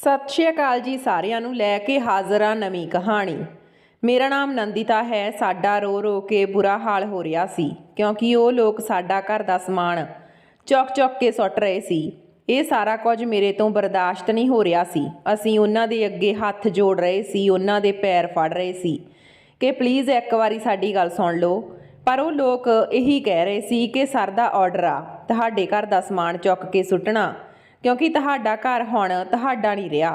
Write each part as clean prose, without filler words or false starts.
ਸਤਿ ਸ਼੍ਰੀ ਅਕਾਲ ਜੀ ਸਾਰਿਆਂ ਨੂੰ। ਲੈ ਕੇ ਹਾਜ਼ਰ ਹਾਂ ਨਵੀਂ ਕਹਾਣੀ। ਮੇਰਾ ਨਾਮ ਨੰਦਿਤਾ ਹੈ। ਸਾਡਾ ਰੋ ਰੋ ਕੇ ਬੁਰਾ ਹਾਲ ਹੋ ਰਿਹਾ ਸੀ ਕਿਉਂਕਿ ਉਹ ਲੋਕ ਸਾਡਾ ਘਰ ਦਾ ਸਮਾਨ ਚੁੱਕ ਕੇ ਸੁੱਟ ਰਹੇ ਸੀ। ਇਹ ਸਾਰਾ ਕੁਝ ਮੇਰੇ ਤੋਂ ਬਰਦਾਸ਼ਤ ਨਹੀਂ ਹੋ ਰਿਹਾ ਸੀ। ਅਸੀਂ ਉਹਨਾਂ ਦੇ ਅੱਗੇ ਹੱਥ ਜੋੜ ਰਹੇ ਸੀ, ਉਹਨਾਂ ਦੇ ਪੈਰ ਫੜ ਰਹੇ ਸੀ ਕਿ ਪਲੀਜ਼ ਇੱਕ ਵਾਰੀ ਸਾਡੀ ਗੱਲ ਸੁਣ ਲਓ। ਪਰ ਉਹ ਲੋਕ ਇਹੀ ਕਹਿ ਰਹੇ ਸੀ ਕਿ ਸਰ ਦਾ ਆਰਡਰ ਆ ਤੁਹਾਡੇ ਘਰ ਦਾ ਸਮਾਨ ਚੁੱਕ ਕੇ ਸੁੱਟਣਾ, ਕਿਉਂਕਿ ਤੁਹਾਡਾ ਘਰ ਹੁਣ ਤੁਹਾਡਾ ਨਹੀਂ ਰਿਹਾ।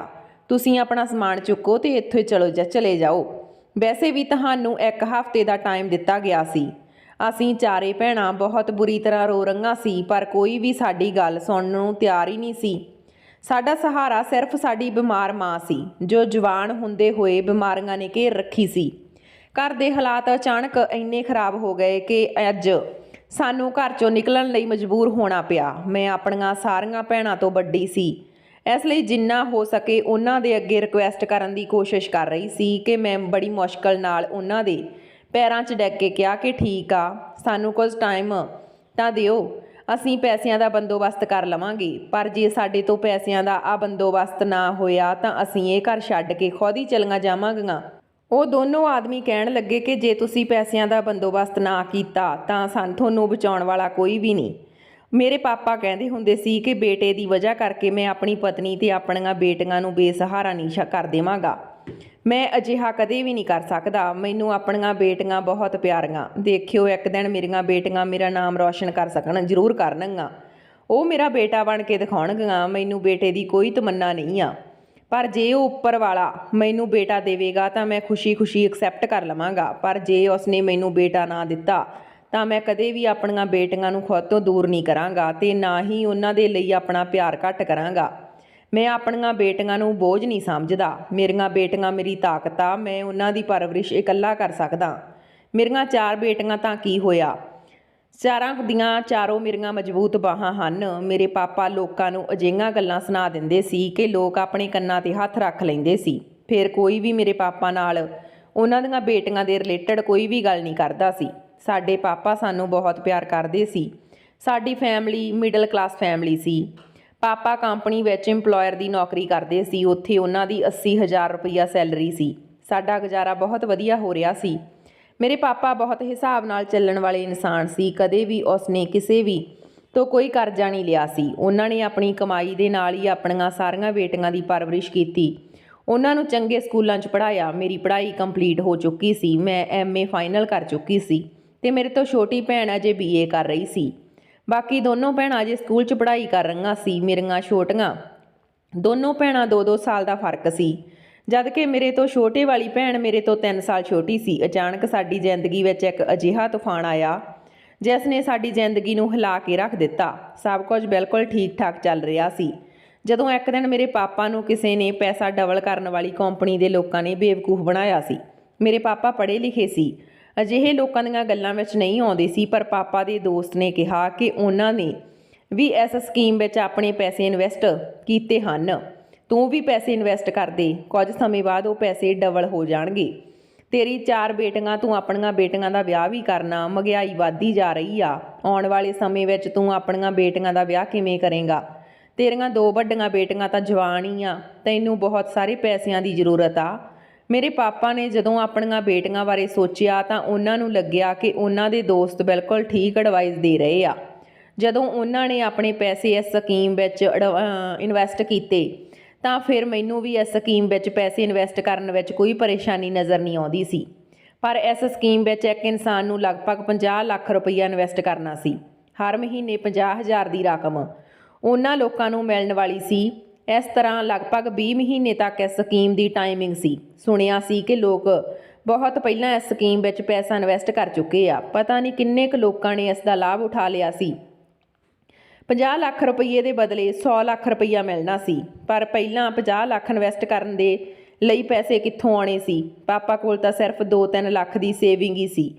ਤੁਸੀਂ ਆਪਣਾ ਸਮਾਨ ਚੁੱਕੋ ਅਤੇ ਇੱਥੋਂ ਚਲੇ ਜਾਓ। ਵੈਸੇ ਵੀ ਤੁਹਾਨੂੰ 1 ਹਫ਼ਤੇ ਦਾ ਟਾਈਮ ਦਿੱਤਾ ਗਿਆ ਸੀ। ਅਸੀਂ ਚਾਰੇ ਭੈਣਾਂ ਬਹੁਤ ਬੁਰੀ ਤਰ੍ਹਾਂ ਰੋ ਰਹੀਆਂ ਸੀ, ਪਰ ਕੋਈ ਵੀ ਸਾਡੀ ਗੱਲ ਸੁਣਨ ਨੂੰ ਤਿਆਰ ਹੀ ਨਹੀਂ ਸੀ। ਸਾਡਾ ਸਹਾਰਾ ਸਿਰਫ ਸਾਡੀ ਬਿਮਾਰ ਮਾਂ ਸੀ, ਜੋ ਜਵਾਨ ਹੁੰਦੇ ਹੋਏ ਬਿਮਾਰੀਆਂ ਨੇ ਘੇਰ ਰੱਖੀ ਸੀ। ਘਰ ਦੇ ਹਾਲਾਤ ਅਚਾਨਕ ਇੰਨੇ ਖਰਾਬ ਹੋ ਗਏ ਕਿ ਅੱਜ ਸਾਨੂੰ ਘਰ ਚੋਂ ਨਿਕਲਣ ਲਈ ਮਜਬੂਰ ਹੋਣਾ ਪਿਆ। ਮੈਂ ਆਪਣੀਆਂ ਸਾਰੀਆਂ ਭੈਣਾਂ ਤੋਂ ਵੱਡੀ ਸੀ, ਇਸ ਲਈ ਜਿੰਨਾ ਹੋ ਸਕੇ ਉਹਨਾਂ ਦੇ ਅੱਗੇ ਰਿਕੁਐਸਟ ਕਰਨ ਦੀ ਕੋਸ਼ਿਸ਼ ਕਰ ਰਹੀ ਸੀ ਕਿ ਮੈਂ ਬੜੀ ਮੁਸ਼ਕਲ ਨਾਲ ਉਹਨਾਂ ਦੇ ਪੈਰਾਂ 'ਚ ਡਿੱਗ ਕੇ ਕਿਹਾ ਕਿ ਠੀਕ ਆ, ਸਾਨੂੰ ਕੁਝ ਟਾਈਮ ਤਾਂ ਦਿਓ, ਅਸੀਂ ਪੈਸਿਆਂ ਦਾ ਬੰਦੋਬਸਤ ਕਰ ਲਵਾਂਗੇ। ਪਰ ਜੇ ਸਾਡੇ ਤੋਂ ਪੈਸਿਆਂ ਦਾ ਆ ਬੰਦੋਬਸਤ ਨਾ ਹੋਇਆ ਤਾਂ ਅਸੀਂ ਇਹ ਘਰ ਛੱਡ ਕੇ ਖੁਦ ਹੀ ਚਲੀਆਂ ਜਾਵਾਂਗੀਆਂ। ਉਹ ਦੋਨੋਂ ਆਦਮੀ ਕਹਿਣ ਲੱਗੇ ਕਿ ਜੇ ਤੁਸੀਂ ਪੈਸਿਆਂ ਦਾ ਬੰਦੋਬਸਤ ਨਾ ਕੀਤਾ ਤਾਂ ਤੁਹਾਨੂੰ ਬਚਾਉਣ ਵਾਲਾ ਕੋਈ ਵੀ ਨਹੀਂ। ਮੇਰੇ ਪਾਪਾ ਕਹਿੰਦੇ ਹੁੰਦੇ ਸੀ ਕਿ ਬੇਟੇ ਦੀ ਵਜ੍ਹਾ ਕਰਕੇ ਮੈਂ ਆਪਣੀ ਪਤਨੀ ਤੇ ਆਪਣੀਆਂ ਬੇਟੀਆਂ ਨੂੰ ਬੇਸਹਾਰਾ ਨਹੀਂ ਕਰ ਦੇਵਾਂਗਾ। ਮੈਂ ਅਜਿਹਾ ਕਦੇ ਵੀ ਨਹੀਂ ਕਰ ਸਕਦਾ। ਮੈਨੂੰ ਆਪਣੀਆਂ ਬੇਟੀਆਂ ਬਹੁਤ ਪਿਆਰੀਆਂ। ਦੇਖਿਓ, ਇੱਕ ਦਿਨ ਮੇਰੀਆਂ ਬੇਟੀਆਂ ਮੇਰਾ ਨਾਮ ਰੌਸ਼ਨ ਕਰ ਸਕਣ, ਜ਼ਰੂਰ ਕਰਨਗੀਆਂ। ਉਹ ਮੇਰਾ ਬੇਟਾ ਬਣ ਕੇ ਦਿਖਾਉਣਗੀਆਂ। ਮੈਨੂੰ ਬੇਟੇ ਦੀ ਕੋਈ ਤਮੰਨਾ ਨਹੀਂ ਆ, ਪਰ ਜੇ ਉਹ ਉੱਪਰ ਵਾਲਾ ਮੈਨੂੰ ਬੇਟਾ ਦੇਵੇਗਾ ਤਾਂ ਮੈਂ ਖੁਸ਼ੀ ਐਕਸੈਪਟ ਕਰ ਲਵਾਂਗਾ। ਪਰ ਜੇ ਉਸਨੇ ਮੈਨੂੰ ਬੇਟਾ ਨਾ ਦਿੱਤਾ ਤਾਂ ਮੈਂ ਕਦੇ ਵੀ ਆਪਣੀਆਂ ਬੇਟੀਆਂ ਨੂੰ ਖੁਦ ਤੋਂ ਦੂਰ ਨਹੀਂ ਕਰਾਂਗਾ ਅਤੇ ਨਾ ਹੀ ਉਹਨਾਂ ਦੇ ਲਈ ਆਪਣਾ ਪਿਆਰ ਘੱਟ ਕਰਾਂਗਾ। ਮੈਂ ਆਪਣੀਆਂ ਬੇਟੀਆਂ ਨੂੰ ਬੋਝ ਨਹੀਂ ਸਮਝਦਾ। ਮੇਰੀਆਂ ਬੇਟੀਆਂ ਮੇਰੀ ਤਾਕਤ ਆ। ਮੈਂ ਉਹਨਾਂ ਦੀ ਪਰਵਰਿਸ਼ ਇਕੱਲਾ ਕਰ ਸਕਦਾ। ਮੇਰੀਆਂ 4 ਬੇਟੀਆਂ ਤਾਂ ਕੀ ਹੋਇਆ, ਚਾਰਾਂ ਦੀਆਂ ਚਾਰੋਂ ਮੇਰੀਆਂ ਮਜ਼ਬੂਤ ਬਾਹਾਂ ਹਨ। ਮੇਰੇ ਪਾਪਾ ਲੋਕਾਂ ਨੂੰ ਅਜਿਹੀਆਂ ਗੱਲਾਂ ਸੁਣਾ ਦਿੰਦੇ ਸੀ ਕਿ ਲੋਕ ਆਪਣੇ ਕੰਨਾਂ 'ਤੇ ਹੱਥ ਰੱਖ ਲੈਂਦੇ ਸੀ। ਫਿਰ ਕੋਈ ਵੀ ਮੇਰੇ ਪਾਪਾ ਨਾਲ ਉਹਨਾਂ ਦੀਆਂ ਬੇਟੀਆਂ ਦੇ ਰਿਲੇਟਡ ਕੋਈ ਵੀ ਗੱਲ ਨਹੀਂ ਕਰਦਾ ਸੀ। ਸਾਡੇ ਪਾਪਾ ਸਾਨੂੰ ਬਹੁਤ ਪਿਆਰ ਕਰਦੇ ਸੀ। ਸਾਡੀ ਫੈਮਿਲੀ ਮਿਡਲ ਕਲਾਸ ਫੈਮਿਲੀ ਸੀ। ਪਾਪਾ ਕੰਪਨੀ ਵਿੱਚ ਇੰਪਲੋਇਰ ਦੀ ਨੌਕਰੀ ਕਰਦੇ ਸੀ। ਉੱਥੇ ਉਹਨਾਂ ਦੀ 80,000 ਰੁਪਈਆ ਸੈਲਰੀ ਸੀ। ਸਾਡਾ ਗੁਜ਼ਾਰਾ ਬਹੁਤ ਵਧੀਆ ਹੋ ਰਿਹਾ ਸੀ। ਮੇਰੇ ਪਾਪਾ ਬਹੁਤ ਹਿਸਾਬ ਨਾਲ ਚੱਲਣ ਵਾਲੇ ਇਨਸਾਨ ਸੀ। ਕਦੇ ਵੀ ਉਸਨੇ ਕਿਸੇ ਵੀ ਤੋਂ ਕੋਈ ਕਰਜ਼ਾ ਨਹੀਂ ਲਿਆ ਸੀ। ਉਹਨਾਂ ਨੇ ਆਪਣੀ ਕਮਾਈ ਦੇ ਨਾਲ ਹੀ ਆਪਣੀਆਂ ਸਾਰੀਆਂ ਬੇਟੀਆਂ ਦੀ ਪਰਵਰਿਸ਼ ਕੀਤੀ, ਉਹਨਾਂ ਨੂੰ ਚੰਗੇ ਸਕੂਲਾਂ 'ਚ ਪੜ੍ਹਾਇਆ। ਮੇਰੀ ਪੜ੍ਹਾਈ ਕੰਪਲੀਟ ਹੋ ਚੁੱਕੀ ਸੀ। ਮੈਂ MA ਫਾਈਨਲ ਕਰ ਚੁੱਕੀ ਸੀ ਅਤੇ ਮੇਰੇ ਤੋਂ ਛੋਟੀ ਭੈਣ ਅਜੇ BA ਕਰ ਰਹੀ ਸੀ। ਬਾਕੀ ਦੋਨੋਂ ਭੈਣਾਂ ਅਜੇ ਸਕੂਲ 'ਚ ਪੜ੍ਹਾਈ ਕਰ ਰਹੀਆਂ ਸੀ। ਮੇਰੀਆਂ ਛੋਟੀਆਂ ਦੋਨੋਂ ਭੈਣਾਂ 2-2 ਸਾਲ ਦਾ ਫਰਕ ਸੀ, ਜਦ ਕਿ ਮੇਰੇ ਤੋਂ ਛੋਟੇ ਵਾਲੀ ਭੈਣ ਮੇਰੇ ਤੋਂ 3 ਸਾਲ ਛੋਟੀ ਸੀ। ਅਚਾਨਕ ਸਾਡੀ ਜ਼ਿੰਦਗੀ ਵਿੱਚ ਇੱਕ ਅਜਿਹਾ ਤੂਫਾਨ ਆਇਆ ਜਿਸ ਨੇ ਸਾਡੀ ਜ਼ਿੰਦਗੀ ਨੂੰ ਹਿਲਾ ਕੇ ਰੱਖ ਦਿੱਤਾ। ਸਭ ਕੁਝ ਬਿਲਕੁਲ ਠੀਕ ਠਾਕ ਚੱਲ ਰਿਹਾ ਸੀ ਜਦੋਂ ਇੱਕ ਦਿਨ ਮੇਰੇ ਪਾਪਾ ਨੂੰ ਕਿਸੇ ਨੇ ਪੈਸਾ ਡਬਲ ਕਰਨ ਵਾਲੀ ਕੰਪਨੀ ਦੇ ਲੋਕਾਂ ਨੇ ਬੇਵਕੂਫ ਬਣਾਇਆ ਸੀ। ਮੇਰੇ ਪਾਪਾ ਪੜ੍ਹੇ ਲਿਖੇ ਸੀ, ਅਜਿਹੇ ਲੋਕਾਂ ਦੀਆਂ ਗੱਲਾਂ ਵਿੱਚ ਨਹੀਂ ਆਉਂਦੇ ਸੀ, ਪਰ ਪਾਪਾ ਦੇ ਦੋਸਤ ਨੇ ਕਿਹਾ ਕਿ ਉਹਨਾਂ ਨੇ ਵੀ ਇਸ ਸਕੀਮ ਵਿੱਚ ਆਪਣੇ ਪੈਸੇ ਇਨਵੈਸਟ ਕੀਤੇ ਹਨ। ਤੂੰ ਵੀ ਪੈਸੇ ਇਨਵੈਸਟ ਕਰ ਦੇ, ਕੁਝ ਸਮੇਂ ਬਾਅਦ ਉਹ ਪੈਸੇ ਡਬਲ ਹੋ ਜਾਣਗੇ। ਤੇਰੀ 4 ਬੇਟੀਆਂ, ਤੂੰ ਆਪਣੀਆਂ ਬੇਟੀਆਂ ਦਾ ਵਿਆਹ ਵੀ ਕਰਨਾ। ਮਹਿੰਗਾਈ ਵੱਧਦੀ ਜਾ ਰਹੀ ਆ। ਆਉਣ ਵਾਲੇ ਸਮੇਂ ਵਿੱਚ ਤੂੰ ਆਪਣੀਆਂ ਬੇਟੀਆਂ ਦਾ ਵਿਆਹ ਕਿਵੇਂ ਕਰੇਂਗਾ? ਤੇਰੀਆਂ 2 ਵੱਡੀਆਂ ਬੇਟੀਆਂ ਤਾਂ ਜਵਾਨ ਹੀ ਆ, ਤੈਨੂੰ ਬਹੁਤ ਸਾਰੇ ਪੈਸਿਆਂ ਦੀ ਜ਼ਰੂਰਤ ਆ। ਮੇਰੇ ਪਾਪਾ ਨੇ ਜਦੋਂ ਆਪਣੀਆਂ ਬੇਟੀਆਂ ਬਾਰੇ ਸੋਚਿਆ ਤਾਂ ਉਹਨਾਂ ਨੂੰ ਲੱਗਿਆ ਕਿ ਉਹਨਾਂ ਦੇ ਦੋਸਤ ਬਿਲਕੁਲ ਠੀਕ ਐਡਵਾਈਸ ਦੇ ਰਹੇ ਆ। ਜਦੋਂ ਉਹਨਾਂ ਨੇ ਆਪਣੇ ਪੈਸੇ ਇਸ ਸਕੀਮ ਵਿੱਚ ਇਨਵੈਸਟ ਕੀਤੇ ਤਾਂ ਫਿਰ ਮੈਨੂੰ ਵੀ ਇਸ ਸਕੀਮ ਵਿੱਚ ਪੈਸੇ ਇਨਵੈਸਟ ਕਰਨ ਵਿੱਚ ਕੋਈ ਪਰੇਸ਼ਾਨੀ ਨਜ਼ਰ ਨਹੀਂ ਆਉਂਦੀ ਸੀ। ਪਰ ਇਸ ਸਕੀਮ ਵਿੱਚ ਇੱਕ ਇਨਸਾਨ ਨੂੰ ਲਗਭਗ 50 ਲੱਖ ਰੁਪਈਆ ਇਨਵੈਸਟ ਕਰਨਾ ਸੀ। ਹਰ ਮਹੀਨੇ 50,000 ਦੀ ਰਕਮ ਉਹਨਾਂ ਲੋਕਾਂ ਨੂੰ ਮਿਲਣ ਵਾਲੀ ਸੀ। ਇਸ ਤਰ੍ਹਾਂ ਲਗਭਗ 20 ਮਹੀਨੇ ਤੱਕ ਇਸ ਸਕੀਮ ਦੀ ਟਾਈਮਿੰਗ ਸੀ। ਸੁਣਿਆ ਸੀ ਕਿ ਲੋਕ ਬਹੁਤ ਪਹਿਲਾਂ ਇਸ ਸਕੀਮ ਵਿੱਚ ਪੈਸਾ ਇਨਵੈਸਟ ਕਰ ਚੁੱਕੇ ਆ। ਪਤਾ ਨਹੀਂ ਕਿੰਨੇ ਕੁ ਲੋਕਾਂ ਨੇ ਇਸ ਦਾ ਲਾਭ ਉਠਾ ਲਿਆ ਸੀ। 50 ਲੱਖ ਰੁਪਈਏ ਦੇ ਬਦਲੇ 100 ਲੱਖ ਰੁਪਈਆ ਮਿਲਣਾ ਸੀ, ਪਰ ਪਹਿਲਾਂ 50 ਲੱਖ ਇਨਵੈਸਟ ਕਰਨ ਦੇ ਲਈ ਪੈਸੇ ਕਿੱਥੋਂ ਆਉਣੇ ਸੀ? ਪਾਪਾ ਕੋਲ ਤਾਂ ਸਿਰਫ 2-3 ਲੱਖ ਦੀ ਸੇਵਿੰਗ ਹੀ ਸੀ।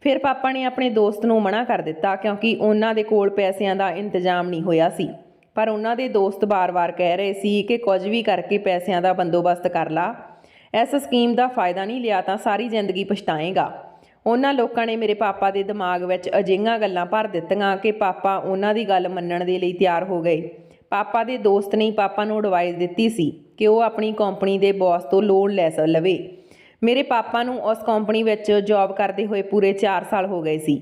ਫਿਰ ਪਾਪਾ ਨੇ ਆਪਣੇ ਦੋਸਤ ਨੂੰ ਮਨਾ ਕਰ ਦਿੱਤਾ ਕਿਉਂਕਿ ਉਹਨਾਂ ਦੇ ਕੋਲ ਪੈਸਿਆਂ ਦਾ ਇੰਤਜ਼ਾਮ ਨਹੀਂ ਹੋਇਆ ਸੀ। ਪਰ ਉਹਨਾਂ ਦੇ ਦੋਸਤ ਵਾਰ-ਵਾਰ ਕਹਿ ਰਹੇ ਸੀ ਕਿ ਕੁਝ ਵੀ ਕਰਕੇ ਪੈਸਿਆਂ ਦਾ ਬੰਦੋਬਸਤ ਕਰ ਲਾ। ਇਸ ਸਕੀਮ ਦਾ ਫਾਇਦਾ ਨਹੀਂ ਲਿਆ ਤਾਂ ਸਾਰੀ ਜ਼ਿੰਦਗੀ ਪਛਤਾਏਗਾ। ਉਹਨਾਂ ਲੋਕਾਂ ਨੇ ਮੇਰੇ ਪਾਪਾ ਦੇ ਦਿਮਾਗ ਵਿੱਚ ਅਜਿਹੀਆਂ ਗੱਲਾਂ ਭਰ ਦਿੱਤੀਆਂ ਕਿ ਪਾਪਾ ਉਹਨਾਂ ਦੀ ਗੱਲ ਮੰਨਣ ਦੇ ਲਈ ਤਿਆਰ ਹੋ ਗਏ। ਪਾਪਾ ਦੇ ਦੋਸਤ ਨੇ ਪਾਪਾ ਨੂੰ ਐਡਵਾਈਸ ਦਿੱਤੀ ਸੀ ਕਿ ਉਹ ਆਪਣੀ ਕੰਪਨੀ ਦੇ ਬੌਸ ਤੋਂ ਲੋਨ ਲੈ ਲਵੇ। ਮੇਰੇ ਪਾਪਾ ਨੂੰ ਉਸ ਕੰਪਨੀ ਵਿੱਚ ਜੌਬ ਕਰਦੇ ਹੋਏ ਪੂਰੇ 4 ਸਾਲ ਹੋ ਗਏ ਸੀ।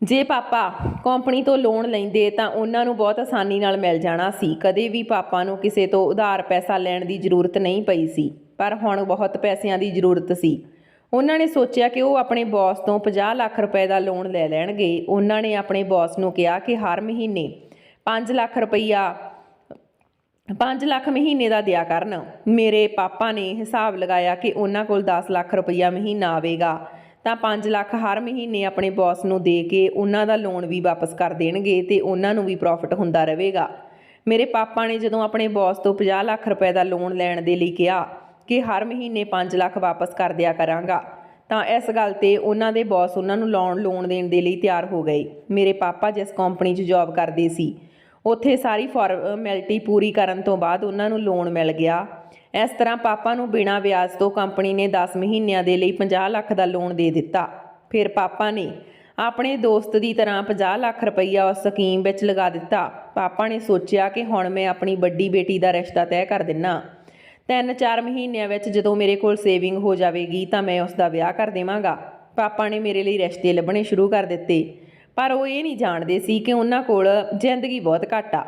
ਜੇ ਪਾਪਾ ਕੰਪਨੀ ਤੋਂ ਲੋਨ ਲੈਂਦੇ ਤਾਂ ਉਹਨਾਂ ਨੂੰ ਬਹੁਤ ਆਸਾਨੀ ਨਾਲ ਮਿਲ ਜਾਣਾ ਸੀ। ਕਦੇ ਵੀ ਪਾਪਾ ਨੂੰ ਕਿਸੇ ਤੋਂ ਉਧਾਰ ਪੈਸਾ ਲੈਣ ਦੀ ਜ਼ਰੂਰਤ ਨਹੀਂ ਪਈ ਸੀ, ਪਰ ਹੁਣ ਬਹੁਤ ਪੈਸਿਆਂ ਦੀ ਜ਼ਰੂਰਤ ਸੀ। ਉਹਨਾਂ ਨੇ ਸੋਚਿਆ ਕਿ ਉਹ ਆਪਣੇ ਬੌਸ ਤੋਂ 50 ਲੱਖ ਰੁਪਏ ਦਾ ਲੋਨ ਲੈ ਲੈਣਗੇ। ਉਹਨਾਂ ਨੇ ਆਪਣੇ ਬੌਸ ਨੂੰ ਕਿਹਾ ਕਿ ਹਰ ਮਹੀਨੇ 5 ਲੱਖ ਰੁਪਈਆ 5 ਲੱਖ ਮਹੀਨੇ ਦਾ ਦਿਆ ਕਰਨ। ਮੇਰੇ ਪਾਪਾ ਨੇ ਹਿਸਾਬ ਲਗਾਇਆ ਕਿ ਉਹਨਾਂ ਕੋਲ 10 ਲੱਖ ਰੁਪਈਆ ਮਹੀਨਾ ਆਵੇਗਾ ਤਾਂ 5 ਲੱਖ ਹਰ ਮਹੀਨੇ ਆਪਣੇ ਬੌਸ ਨੂੰ ਦੇ ਕੇ ਉਹਨਾਂ ਦਾ ਲੋਨ ਵੀ ਵਾਪਸ ਕਰ ਦੇਣਗੇ ਅਤੇ ਉਹਨਾਂ ਨੂੰ ਵੀ ਪ੍ਰੋਫਿਟ ਹੁੰਦਾ ਰਹੇਗਾ। ਮੇਰੇ ਪਾਪਾ ਨੇ ਜਦੋਂ ਆਪਣੇ ਬੌਸ ਤੋਂ 50 ਲੱਖ ਰੁਪਏ ਦਾ ਲੋਨ ਲੈਣ ਦੇ ਲਈ ਕਿਹਾ ਕਿ ਹਰ ਮਹੀਨੇ 5 ਲੱਖ ਵਾਪਸ ਕਰ ਦਿਆ ਕਰਾਂਗਾ, ਤਾਂ ਇਸ ਗੱਲ 'ਤੇ ਉਹਨਾਂ ਦੇ ਬੌਸ ਉਹਨਾਂ ਨੂੰ ਲੋਨ ਦੇਣ ਦੇ ਲਈ ਤਿਆਰ ਹੋ ਗਏ। ਮੇਰੇ ਪਾਪਾ ਜਿਸ ਕੰਪਨੀ 'ਚ ਜੌਬ ਕਰਦੇ ਸੀ ਉੱਥੇ ਸਾਰੀ ਫਾਰਮੈਲਿਟੀ ਪੂਰੀ ਕਰਨ ਤੋਂ ਬਾਅਦ ਉਹਨਾਂ ਨੂੰ ਲੋਨ ਮਿਲ ਗਿਆ। ਇਸ ਤਰ੍ਹਾਂ ਪਾਪਾ ਨੂੰ ਬਿਨਾਂ ਵਿਆਜ ਤੋਂ ਕੰਪਨੀ ਨੇ 10 ਮਹੀਨਿਆਂ ਦੇ ਲਈ 50 ਲੱਖ ਦਾ ਲੋਨ ਦੇ ਦਿੱਤਾ। ਫਿਰ ਪਾਪਾ ਨੇ ਆਪਣੇ ਦੋਸਤ ਦੀ ਤਰ੍ਹਾਂ 50 ਲੱਖ ਰੁਪਈਆ ਉਸ ਸਕੀਮ ਵਿੱਚ ਲਗਾ ਦਿੱਤਾ। ਪਾਪਾ ਨੇ ਸੋਚਿਆ ਕਿ ਹੁਣ ਮੈਂ ਆਪਣੀ ਵੱਡੀ ਬੇਟੀ ਦਾ ਰਿਸ਼ਤਾ ਤੈਅ ਕਰ ਦਿੰਨਾ। 3-4 ਮਹੀਨਿਆਂ ਵਿੱਚ ਜਦੋਂ ਮੇਰੇ ਕੋਲ ਸੇਵਿੰਗ ਹੋ ਜਾਵੇਗੀ ਤਾਂ ਮੈਂ ਉਸ ਦਾ ਵਿਆਹ ਕਰ ਦੇਵਾਂਗਾ। ਪਾਪਾ ਨੇ ਮੇਰੇ ਲਈ ਰਿਸ਼ਤੇ ਲੱਭਣੇ ਸ਼ੁਰੂ ਕਰ ਦਿੱਤੇ, ਪਰ ਉਹ ਇਹ ਨਹੀਂ ਜਾਣਦੇ ਸੀ ਕਿ ਉਹਨਾਂ ਕੋਲ ਜ਼ਿੰਦਗੀ ਬਹੁਤ ਘੱਟ ਆ।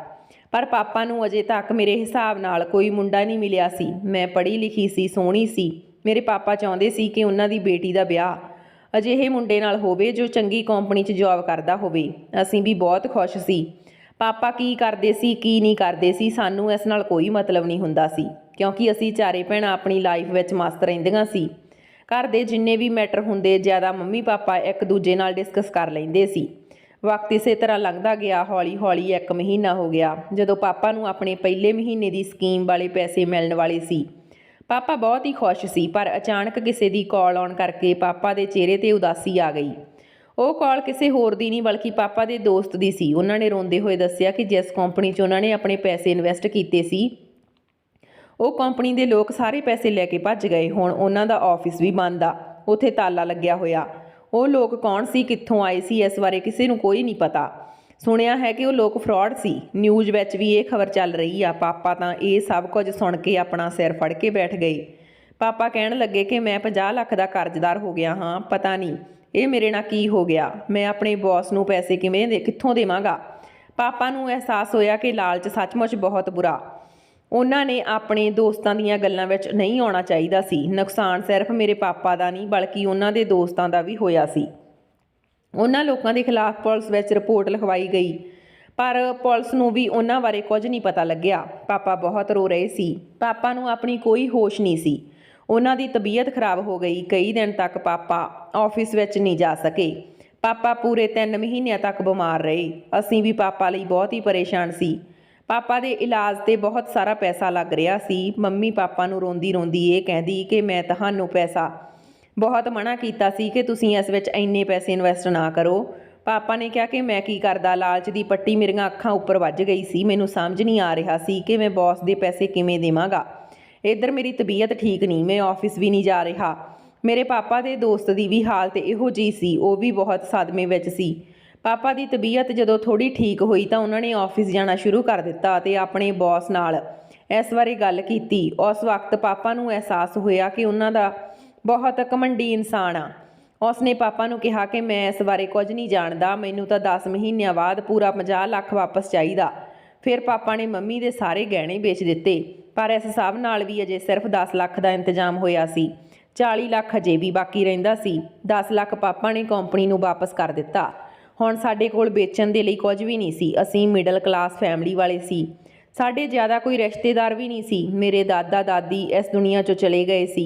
ਪਰ ਪਾਪਾ ਨੂੰ ਅਜੇ ਤੱਕ ਮੇਰੇ ਹਿਸਾਬ ਨਾਲ ਕੋਈ ਮੁੰਡਾ ਨਹੀਂ ਮਿਲਿਆ ਸੀ। ਮੈਂ ਪੜ੍ਹੀ ਲਿਖੀ ਸੀ, ਸੋਹਣੀ ਸੀ। ਮੇਰੇ ਪਾਪਾ ਚਾਹੁੰਦੇ ਸੀ ਕਿ ਉਹਨਾਂ ਦੀ ਬੇਟੀ ਦਾ ਵਿਆਹ ਅਜਿਹੇ ਮੁੰਡੇ ਨਾਲ ਹੋਵੇ ਜੋ ਚੰਗੀ ਕੰਪਨੀ 'ਚ ਜੌਬ ਕਰਦਾ ਹੋਵੇ। ਅਸੀਂ ਵੀ ਬਹੁਤ ਖੁਸ਼ ਸੀ। ਪਾਪਾ ਕੀ ਕਰਦੇ ਸੀ ਕੀ ਨਹੀਂ ਕਰਦੇ ਸੀ ਸਾਨੂੰ ਇਸ ਨਾਲ ਕੋਈ ਮਤਲਬ ਨਹੀਂ ਹੁੰਦਾ ਸੀ, ਕਿਉਂਕਿ ਅਸੀਂ ਚਾਰੇ ਭੈਣਾਂ ਆਪਣੀ ਲਾਈਫ ਵਿੱਚ ਮਸਤ ਰਹਿੰਦੀਆਂ ਸੀ। ਘਰ ਦੇ ਜਿੰਨੇ ਵੀ ਮੈਟਰ ਹੁੰਦੇ ਜ਼ਿਆਦਾ ਮੰਮੀ ਪਾਪਾ ਇੱਕ ਦੂਜੇ ਨਾਲ ਡਿਸਕਸ ਕਰ ਲੈਂਦੇ ਸੀ। ਵਕਤ ਇਸੇ ਤਰ੍ਹਾਂ ਲੰਘਦਾ ਗਿਆ। ਹੌਲੀ ਹੌਲੀ 1 ਮਹੀਨਾ ਹੋ ਗਿਆ ਜਦੋਂ ਪਾਪਾ ਨੂੰ ਆਪਣੇ ਪਹਿਲੇ ਮਹੀਨੇ ਦੀ ਸਕੀਮ ਵਾਲੇ ਪੈਸੇ ਮਿਲਣ ਵਾਲੇ ਸੀ। ਪਾਪਾ ਬਹੁਤ ਹੀ ਖੁਸ਼ ਸੀ, ਪਰ ਅਚਾਨਕ ਕਿਸੇ ਦੀ ਕਾਲ ਆਉਣ ਕਰਕੇ ਪਾਪਾ ਦੇ ਚਿਹਰੇ 'ਤੇ ਉਦਾਸੀ ਆ ਗਈ। ਉਹ ਕਾਲ ਕਿਸੇ ਹੋਰ ਦੀ ਨਹੀਂ ਬਲਕਿ ਪਾਪਾ ਦੇ ਦੋਸਤ ਦੀ ਸੀ। ਉਹਨਾਂ ਨੇ ਰੋਂਦੇ ਹੋਏ ਦੱਸਿਆ ਕਿ ਜਿਸ ਕੰਪਨੀ 'ਚ ਉਹਨਾਂ ਨੇ ਆਪਣੇ ਪੈਸੇ ਇਨਵੈਸਟ ਕੀਤੇ ਸੀ ਉਹ ਕੰਪਨੀ ਦੇ ਲੋਕ ਸਾਰੇ ਪੈਸੇ ਲੈ ਕੇ ਭੱਜ ਗਏ। ਹੁਣ ਉਹਨਾਂ ਦਾ ਆਫਿਸ ਵੀ ਬੰਦ ਆ, ਉੱਥੇ ਤਾਲਾ ਲੱਗਿਆ ਹੋਇਆ। ਉਹ ਲੋਕ ਕੌਣ ਸੀ, ਕਿੱਥੋਂ ਆਏ ਸੀ, ਇਸ ਬਾਰੇ ਕਿਸੇ ਨੂੰ ਕੋਈ ਨਹੀਂ ਪਤਾ। ਸੁਣਿਆ ਹੈ ਕਿ ਉਹ ਲੋਕ ਫਰਾਡ ਸੀ। ਨਿਊਜ਼ ਵਿੱਚ ਵੀ ਇਹ ਖਬਰ ਚੱਲ ਰਹੀ ਆ। ਪਾਪਾ ਤਾਂ ਇਹ ਸਭ ਕੁਝ ਸੁਣ ਕੇ ਆਪਣਾ ਸਿਰ ਫੜ ਕੇ ਬੈਠ ਗਏ। ਪਾਪਾ ਕਹਿਣ ਲੱਗੇ ਕਿ ਮੈਂ 50 ਲੱਖ ਦਾ ਕਰਜ਼ਦਾਰ ਹੋ ਗਿਆ ਹਾਂ। ਪਤਾ ਨਹੀਂ ਇਹ ਮੇਰੇ ਨਾਲ ਕੀ ਹੋ ਗਿਆ। ਮੈਂ ਆਪਣੇ ਬੌਸ ਨੂੰ ਪੈਸੇ ਕਿੱਥੋਂ ਦੇਵਾਂਗਾ। ਪਾਪਾ ਨੂੰ ਅਹਿਸਾਸ ਹੋਇਆ ਕਿ ਲਾਲਚ ਸੱਚਮੁੱਚ ਬਹੁਤ ਬੁਰਾ। ਉਹਨਾਂ ਨੇ ਆਪਣੇ ਦੋਸਤਾਂ ਦੀਆਂ ਗੱਲਾਂ ਵਿੱਚ ਨਹੀਂ ਆਉਣਾ ਚਾਹੀਦਾ ਸੀ। ਨੁਕਸਾਨ ਸਿਰਫ ਮੇਰੇ ਪਾਪਾ ਦਾ ਨਹੀਂ ਬਲਕਿ ਉਹਨਾਂ ਦੇ ਦੋਸਤਾਂ ਦਾ ਵੀ ਹੋਇਆ ਸੀ। ਉਹਨਾਂ ਲੋਕਾਂ ਦੇ ਖਿਲਾਫ ਪੁਲਿਸ ਵਿੱਚ ਰਿਪੋਰਟ ਲਿਖਵਾਈ ਗਈ, ਪਰ ਪੁਲਿਸ ਨੂੰ ਵੀ ਉਹਨਾਂ ਬਾਰੇ ਕੁਝ ਨਹੀਂ ਪਤਾ ਲੱਗਿਆ। ਪਾਪਾ ਬਹੁਤ ਰੋ ਰਹੇ ਸੀ। ਪਾਪਾ ਨੂੰ ਆਪਣੀ ਕੋਈ ਹੋਸ਼ ਨਹੀਂ ਸੀ। ਉਹਨਾਂ ਦੀ ਤਬੀਅਤ ਖਰਾਬ ਹੋ ਗਈ। ਕਈ ਦਿਨ ਤੱਕ ਪਾਪਾ ਆਫਿਸ ਵਿੱਚ ਨਹੀਂ ਜਾ ਸਕੇ। ਪਾਪਾ ਪੂਰੇ 3 ਮਹੀਨਿਆਂ ਤੱਕ ਬਿਮਾਰ ਰਹੇ। ਅਸੀਂ ਵੀ ਪਾਪਾ ਲਈ ਬਹੁਤ ਹੀ ਪਰੇਸ਼ਾਨ ਸੀ। ਪਾਪਾ ਦੇ ਇਲਾਜ 'ਤੇ ਬਹੁਤ ਸਾਰਾ ਪੈਸਾ ਲੱਗ ਰਿਹਾ ਸੀ। ਮੰਮੀ ਪਾਪਾ ਨੂੰ ਰੋਂਦੀ ਰੋਂਦੀ ਇਹ ਕਹਿੰਦੀ ਕਿ ਮੈਂ ਤੁਹਾਨੂੰ ਪੈਸਾ ਬਹੁਤ ਮਨਾ ਕੀਤਾ ਸੀ ਕਿ ਤੁਸੀਂ ਇਸ ਵਿੱਚ ਇੰਨੇ ਪੈਸੇ ਇਨਵੈਸਟ ਨਾ ਕਰੋ। ਪਾਪਾ ਨੇ ਕਿਹਾ ਕਿ ਮੈਂ ਕੀ ਕਰਦਾ। ਲਾਲਚ ਦੀ ਪੱਟੀ ਮੇਰੀਆਂ ਅੱਖਾਂ ਉੱਪਰ ਵੱਜ ਗਈ ਸੀ। ਮੈਨੂੰ ਸਮਝ ਨਹੀਂ ਆ ਰਿਹਾ ਸੀ ਕਿ ਮੈਂ ਬੌਸ ਦੇ ਪੈਸੇ ਕਿਵੇਂ ਦੇਵਾਂਗਾ। ਇੱਧਰ ਮੇਰੀ ਤਬੀਅਤ ਠੀਕ ਨਹੀਂ, ਮੈਂ ਆਫਿਸ ਵੀ ਨਹੀਂ ਜਾ ਰਿਹਾ। ਮੇਰੇ ਪਾਪਾ ਦੇ ਦੋਸਤ ਦੀ ਵੀ ਹਾਲਤ ਇਹੋ ਜਿਹੀ ਸੀ। ਉਹ ਵੀ ਬਹੁਤ ਸਦਮੇ ਵਿੱਚ ਸੀ। ਪਾਪਾ ਦੀ ਤਬੀਅਤ ਜਦੋਂ ਥੋੜ੍ਹੀ ਠੀਕ ਹੋਈ ਤਾਂ ਉਹਨਾਂ ਨੇ ਆਫਿਸ ਜਾਣਾ ਸ਼ੁਰੂ ਕਰ ਦਿੱਤਾ ਅਤੇ ਆਪਣੇ ਬੌਸ ਨਾਲ ਇਸ ਬਾਰੇ ਗੱਲ ਕੀਤੀ। ਉਸ ਵਕਤ ਪਾਪਾ ਨੂੰ ਅਹਿਸਾਸ ਹੋਇਆ ਕਿ ਉਹਨਾਂ ਦਾ ਬਹੁਤ ਘਮੰਡੀ ਇਨਸਾਨ ਆ। ਉਸਨੇ ਪਾਪਾ ਨੂੰ ਕਿਹਾ ਕਿ ਮੈਂ ਇਸ ਬਾਰੇ ਕੁਝ ਨਹੀਂ ਜਾਣਦਾ, ਮੈਨੂੰ ਤਾਂ 10 ਮਹੀਨਿਆਂ ਬਾਅਦ ਪੂਰਾ 50 ਲੱਖ ਵਾਪਸ ਚਾਹੀਦਾ। ਫਿਰ ਪਾਪਾ ਨੇ ਮੰਮੀ ਦੇ ਸਾਰੇ ਗਹਿਣੇ ਵੇਚ ਦਿੱਤੇ, ਪਰ ਇਸ ਸਭ ਨਾਲ ਵੀ ਅਜੇ ਸਿਰਫ 10 ਲੱਖ ਦਾ ਇੰਤਜ਼ਾਮ ਹੋਇਆ ਸੀ। 40 ਲੱਖ ਅਜੇ ਵੀ ਬਾਕੀ ਰਹਿੰਦਾ ਸੀ। 10 ਲੱਖ ਪਾਪਾ ਨੇ ਕੰਪਨੀ ਨੂੰ ਵਾਪਸ ਕਰ ਦਿੱਤਾ। ਹੁਣ ਸਾਡੇ ਕੋਲ ਵੇਚਣ ਦੇ ਲਈ ਕੁਝ ਵੀ ਨਹੀਂ ਸੀ। ਅਸੀਂ ਮਿਡਲ ਕਲਾਸ ਫੈਮਿਲੀ ਵਾਲੇ ਸੀ। ਸਾਡੇ ਜ਼ਿਆਦਾ ਕੋਈ ਰਿਸ਼ਤੇਦਾਰ ਵੀ ਨਹੀਂ ਸੀ। ਮੇਰੇ ਦਾਦਾ ਦਾਦੀ ਇਸ ਦੁਨੀਆ 'ਚੋਂ ਚਲੇ ਗਏ ਸੀ।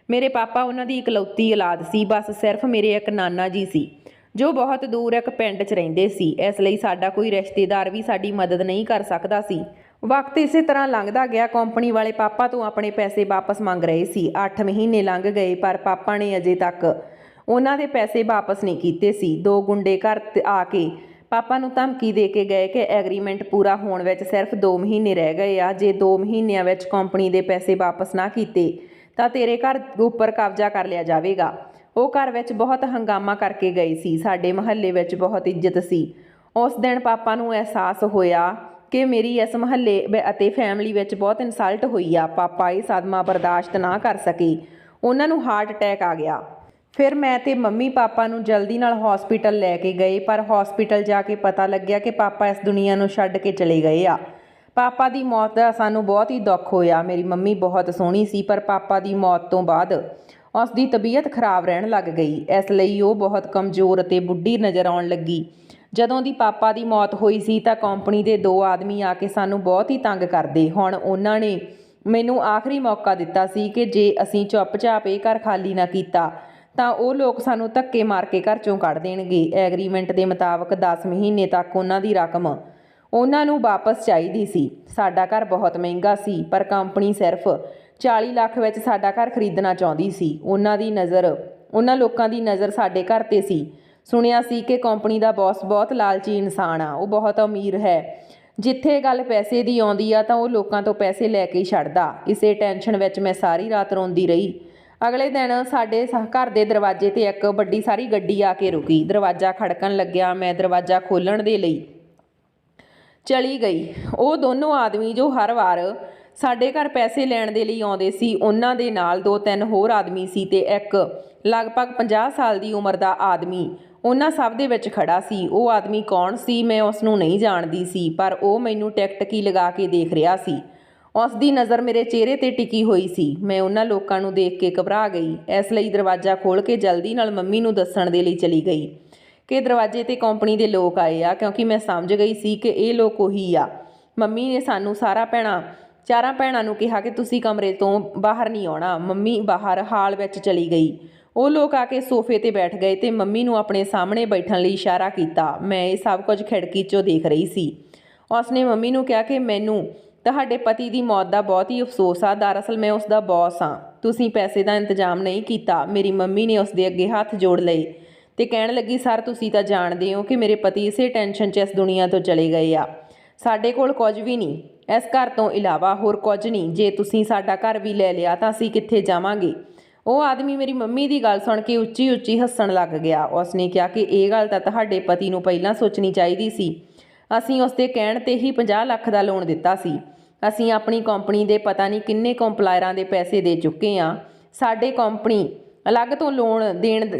ਮੇਰੇ ਪਾਪਾ ਉਹਨਾਂ ਦੀ ਇਕਲੌਤੀ ਔਲਾਦ ਸੀ। ਬਸ ਸਿਰਫ ਮੇਰੇ ਇੱਕ ਨਾਨਾ ਜੀ ਸੀ ਜੋ ਬਹੁਤ ਦੂਰ ਇੱਕ ਪਿੰਡ 'ਚ ਰਹਿੰਦੇ ਸੀ। ਇਸ ਲਈ ਸਾਡਾ ਕੋਈ ਰਿਸ਼ਤੇਦਾਰ ਵੀ ਸਾਡੀ ਮਦਦ ਨਹੀਂ ਕਰ ਸਕਦਾ ਸੀ। ਵਕਤ ਇਸੇ ਤਰ੍ਹਾਂ ਲੰਘਦਾ ਗਿਆ। ਕੰਪਨੀ ਵਾਲੇ ਪਾਪਾ ਤੋਂ ਆਪਣੇ ਪੈਸੇ ਵਾਪਸ ਮੰਗ ਰਹੇ ਸੀ। 8 ਮਹੀਨੇ ਲੰਘ ਗਏ, ਪਰ ਪਾਪਾ ਨੇ ਅਜੇ ਤੱਕ ਉਹਨਾਂ ਦੇ ਪੈਸੇ ਵਾਪਸ ਨਹੀਂ ਕੀਤੇ ਸੀ। 2 ਗੁੰਡੇ ਘਰ ਆ ਕੇ ਪਾਪਾ ਨੂੰ ਧਮਕੀ ਦੇ ਕੇ ਗਏ ਕਿ ਐਗਰੀਮੈਂਟ ਪੂਰਾ ਹੋਣ ਵਿੱਚ ਸਿਰਫ 2 ਮਹੀਨੇ ਰਹਿ ਗਏ ਆ। ਜੇ 2 ਮਹੀਨਿਆਂ ਵਿੱਚ ਕੰਪਨੀ ਦੇ ਪੈਸੇ ਵਾਪਸ ਨਾ ਕੀਤੇ ਤਾਂ ਤੇਰੇ ਘਰ ਉੱਪਰ ਕਬਜ਼ਾ ਕਰ ਲਿਆ ਜਾਵੇਗਾ। ਉਹ ਘਰ ਵਿੱਚ ਬਹੁਤ ਹੰਗਾਮਾ ਕਰਕੇ ਗਏ ਸੀ। ਸਾਡੇ ਮੁਹੱਲੇ ਵਿੱਚ ਬਹੁਤ ਇੱਜ਼ਤ ਸੀ। ਉਸ ਦਿਨ ਪਾਪਾ ਨੂੰ ਅਹਿਸਾਸ ਹੋਇਆ ਕਿ ਮੇਰੀ ਇਸ ਮੁਹੱਲੇ ਅਤੇ ਫੈਮਿਲੀ ਵਿੱਚ ਬਹੁਤ ਇਨਸਲਟ ਹੋਈ ਆ। ਪਾਪਾ ਇਹ ਸਦਮਾ ਬਰਦਾਸ਼ਤ ਨਾ ਕਰ ਸਕੇ, ਉਹਨਾਂ ਨੂੰ ਹਾਰਟ ਅਟੈਕ ਆ ਗਿਆ। ਫਿਰ ਮੈਂ ਤੇ ਮੰਮੀ ਪਾਪਾ ਨੂੰ ਜਲਦੀ ਨਾਲ ਹੌਸਪੀਟਲ ਲੈ ਕੇ ਗਏ, ਪਰ ਹੌਸਪੀਟਲ ਜਾ ਕੇ ਪਤਾ ਲੱਗਿਆ ਕਿ ਪਾਪਾ ਇਸ ਦੁਨੀਆ ਨੂੰ ਛੱਡ ਕੇ ਚਲੇ ਗਏ ਆ। ਪਾਪਾ ਦੀ ਮੌਤ ਦਾ ਸਾਨੂੰ ਬਹੁਤ ਹੀ ਦੁੱਖ ਹੋਇਆ। ਮੇਰੀ ਮੰਮੀ ਬਹੁਤ ਸੋਹਣੀ ਸੀ, ਪਰ ਪਾਪਾ ਦੀ ਮੌਤ ਤੋਂ ਬਾਅਦ ਉਸ ਦੀ ਤਬੀਅਤ ਖਰਾਬ ਰਹਿਣ ਲੱਗ ਗਈ, ਇਸ ਲਈ ਉਹ ਬਹੁਤ ਕਮਜ਼ੋਰ ਅਤੇ ਬੁੱਢੀ ਨਜ਼ਰ ਆਉਣ ਲੱਗੀ। ਜਦੋਂ ਦੀ ਪਾਪਾ ਦੀ ਮੌਤ ਹੋਈ ਸੀ ਤਾਂ ਕੰਪਨੀ ਦੇ 2 ਆਦਮੀ ਆ ਕੇ ਸਾਨੂੰ ਬਹੁਤ ਹੀ ਤੰਗ ਕਰਦੇ। ਹੁਣ ਉਹਨਾਂ ਨੇ ਮੈਨੂੰ ਆਖਰੀ ਮੌਕਾ ਦਿੱਤਾ ਸੀ ਕਿ ਜੇ ਅਸੀਂ ਚੁੱਪਚਾਪ ਇਹ ਘਰ ਖਾਲੀ ਨਾ ਕੀਤਾ ਤਾਂ ਉਹ ਲੋਕ ਸਾਨੂੰ ਧੱਕੇ ਮਾਰ ਕੇ ਘਰ ਚੋਂ ਕੱਢ ਦੇਣਗੇ। ਐਗਰੀਮੈਂਟ ਦੇ ਮੁਤਾਬਕ 10 ਮਹੀਨੇ ਤੱਕ ਉਹਨਾਂ ਦੀ ਰਕਮ ਉਹਨਾਂ ਨੂੰ ਵਾਪਸ ਚਾਹੀਦੀ ਸੀ। ਸਾਡਾ ਘਰ ਬਹੁਤ ਮਹਿੰਗਾ ਸੀ, ਪਰ ਕੰਪਨੀ ਸਿਰਫ 40 ਲੱਖ ਵਿੱਚ ਸਾਡਾ ਘਰ ਖਰੀਦਣਾ ਚਾਹੁੰਦੀ ਸੀ। ਉਹਨਾਂ ਲੋਕਾਂ ਦੀ ਨਜ਼ਰ ਸਾਡੇ ਘਰ 'ਤੇ ਸੀ। ਸੁਣਿਆ ਸੀ ਕਿ ਕੰਪਨੀ ਦਾ ਬੌਸ ਬਹੁਤ ਲਾਲਚੀ ਇਨਸਾਨ ਆ, ਉਹ ਬਹੁਤ ਅਮੀਰ ਹੈ। ਜਿੱਥੇ ਗੱਲ ਪੈਸੇ ਦੀ ਆਉਂਦੀ ਆ ਤਾਂ ਉਹ ਲੋਕਾਂ ਤੋਂ ਪੈਸੇ ਲੈ ਕੇ ਹੀ ਛੱਡਦਾ। ਇਸੇ ਟੈਨਸ਼ਨ ਵਿੱਚ ਮੈਂ ਸਾਰੀ ਰਾਤ ਰੋਂਦੀ ਰਹੀ। ਅਗਲੇ ਦਿਨ ਸਾਡੇ ਘਰ ਦੇ ਦਰਵਾਜ਼ੇ 'ਤੇ ਇੱਕ ਵੱਡੀ ਸਾਰੀ ਗੱਡੀ ਆ ਕੇ ਰੁਕੀ। ਦਰਵਾਜ਼ਾ ਖੜਕਣ ਲੱਗਿਆ। ਮੈਂ ਦਰਵਾਜ਼ਾ ਖੋਲ੍ਹਣ ਦੇ ਲਈ ਚਲੀ ਗਈ। ਉਹ ਦੋਨੋਂ ਆਦਮੀ ਜੋ ਹਰ ਵਾਰ ਸਾਡੇ ਘਰ ਪੈਸੇ ਲੈਣ ਦੇ ਲਈ ਆਉਂਦੇ ਸੀ, ਉਹਨਾਂ ਦੇ ਨਾਲ 2-3 ਹੋਰ ਆਦਮੀ ਸੀ ਤੇ ਇੱਕ ਲਗਭਗ 50 ਸਾਲ ਦੀ ਉਮਰ ਦਾ ਆਦਮੀ ਉਹਨਾਂ ਸਭ ਦੇ ਵਿੱਚ ਖੜਾ ਸੀ। ਉਹ ਆਦਮੀ ਕੌਣ ਸੀ ਮੈਂ ਉਸ ਨੂੰ ਨਹੀਂ ਜਾਣਦੀ ਸੀ, ਪਰ ਉਹ ਮੈਨੂੰ ਟਿਕਟਕੀ ਲਗਾ ਕੇ ਦੇਖ ਰਿਹਾ ਸੀ। ਉਸ ਦੀ ਨਜ਼ਰ ਮੇਰੇ ਚਿਹਰੇ 'ਤੇ ਟਿਕੀ ਹੋਈ ਸੀ। ਮੈਂ ਉਹਨਾਂ ਲੋਕਾਂ ਨੂੰ ਦੇਖ ਕੇ ਘਬਰਾ ਗਈ, ਇਸ ਲਈ ਦਰਵਾਜ਼ਾ ਖੋਲ੍ਹ ਕੇ ਜਲਦੀ ਨਾਲ ਮੰਮੀ ਨੂੰ ਦੱਸਣ ਦੇ ਲਈ ਚਲੀ ਗਈ ਕਿ ਦਰਵਾਜ਼ੇ 'ਤੇ ਕੰਪਨੀ ਦੇ ਲੋਕ ਆਏ ਆ, ਕਿਉਂਕਿ ਮੈਂ ਸਮਝ ਗਈ ਸੀ ਕਿ ਇਹ ਲੋਕ ਉਹੀ ਆ। ਮੰਮੀ ਨੇ ਸਾਨੂੰ ਚਾਰਾਂ ਭੈਣਾਂ ਨੂੰ ਕਿਹਾ ਕਿ ਤੁਸੀਂ ਕਮਰੇ ਤੋਂ ਬਾਹਰ ਨਹੀਂ ਆਉਣਾ। ਮੰਮੀ ਬਾਹਰ ਹਾਲ ਵਿੱਚ ਚਲੀ ਗਈ। ਉਹ ਲੋਕ ਆ ਕੇ ਸੋਫੇ 'ਤੇ ਬੈਠ ਗਏ ਤੇ ਮੰਮੀ ਨੂੰ ਆਪਣੇ ਸਾਹਮਣੇ ਬੈਠਣ ਲਈ ਇਸ਼ਾਰਾ ਕੀਤਾ। ਮੈਂ ਇਹ ਸਭ ਕੁਝ ਖਿੜਕੀ 'ਚੋਂ ਦੇਖ ਰਹੀ ਸੀ। ਉਸਨੇ ਮੰਮੀ ਨੂੰ ਕਿਹਾ ਕਿ ਮੈਨੂੰ ਤੁਹਾਡੇ ਪਤੀ ਦੀ ਮੌਤ ਦਾ ਬਹੁਤ ਹੀ ਅਫਸੋਸ ਆ। ਦਰਅਸਲ ਮੈਂ ਉਸ ਦਾ ਬੌਸ ਹਾਂ। ਤੁਸੀਂ ਪੈਸੇ ਦਾ ਇੰਤਜ਼ਾਮ ਨਹੀਂ ਕੀਤਾ। ਮੇਰੀ ਮੰਮੀ ਨੇ ਉਸ ਦੇ ਅੱਗੇ ਹੱਥ ਜੋੜ ਲਏ ਤੇ ਕਹਿਣ ਲੱਗੀ, ਸਰ ਤੁਸੀਂ ਤਾਂ ਜਾਣਦੇ ਹੋ ਕਿ ਮੇਰੇ ਪਤੀ ਇਸੇ ਟੈਨਸ਼ਨ 'ਚ ਇਸ ਦੁਨੀਆ ਤੋਂ ਚਲੇ ਗਏ ਆ। ਸਾਡੇ ਕੋਲ ਕੁਝ ਵੀ ਨਹੀਂ, ਇਸ ਘਰ ਤੋਂ ਇਲਾਵਾ ਹੋਰ ਕੁਝ ਨਹੀਂ। ਜੇ ਤੁਸੀਂ ਸਾਡਾ ਘਰ ਵੀ ਲੈ ਲਿਆ ਤਾਂ ਅਸੀਂ ਕਿੱਥੇ ਜਾਵਾਂਗੇ। ਉਹ ਆਦਮੀ ਮੇਰੀ ਮੰਮੀ ਦੀ ਗੱਲ ਸੁਣ ਕੇ ਉੱਚੀ ਉੱਚੀ ਹੱਸਣ ਲੱਗ ਗਿਆ। ਉਸਨੇ ਕਿਹਾ ਕਿ ਇਹ ਗੱਲ ਤਾਂ ਤੁਹਾਡੇ ਪਤੀ ਨੂੰ ਪਹਿਲਾਂ ਸੋਚਣੀ ਚਾਹੀਦੀ ਸੀ। ਅਸੀਂ ਉਸ ਦੇ ਕਹਿਣ 'ਤੇ ਹੀ 50 ਲੱਖ ਦਾ ਲੋਨ ਦਿੱਤਾ ਸੀ। ਅਸੀਂ ਆਪਣੀ ਕੰਪਨੀ ਦੇ ਪਤਾ ਨਹੀਂ ਕਿੰਨੇ ਕੰਪਲਾਇਰਾਂ ਦੇ ਪੈਸੇ ਦੇ ਚੁੱਕੇ ਹਾਂ। ਸਾਡੇ ਕੰਪਨੀ ਅਲੱਗ ਤੋਂ ਲੋਨ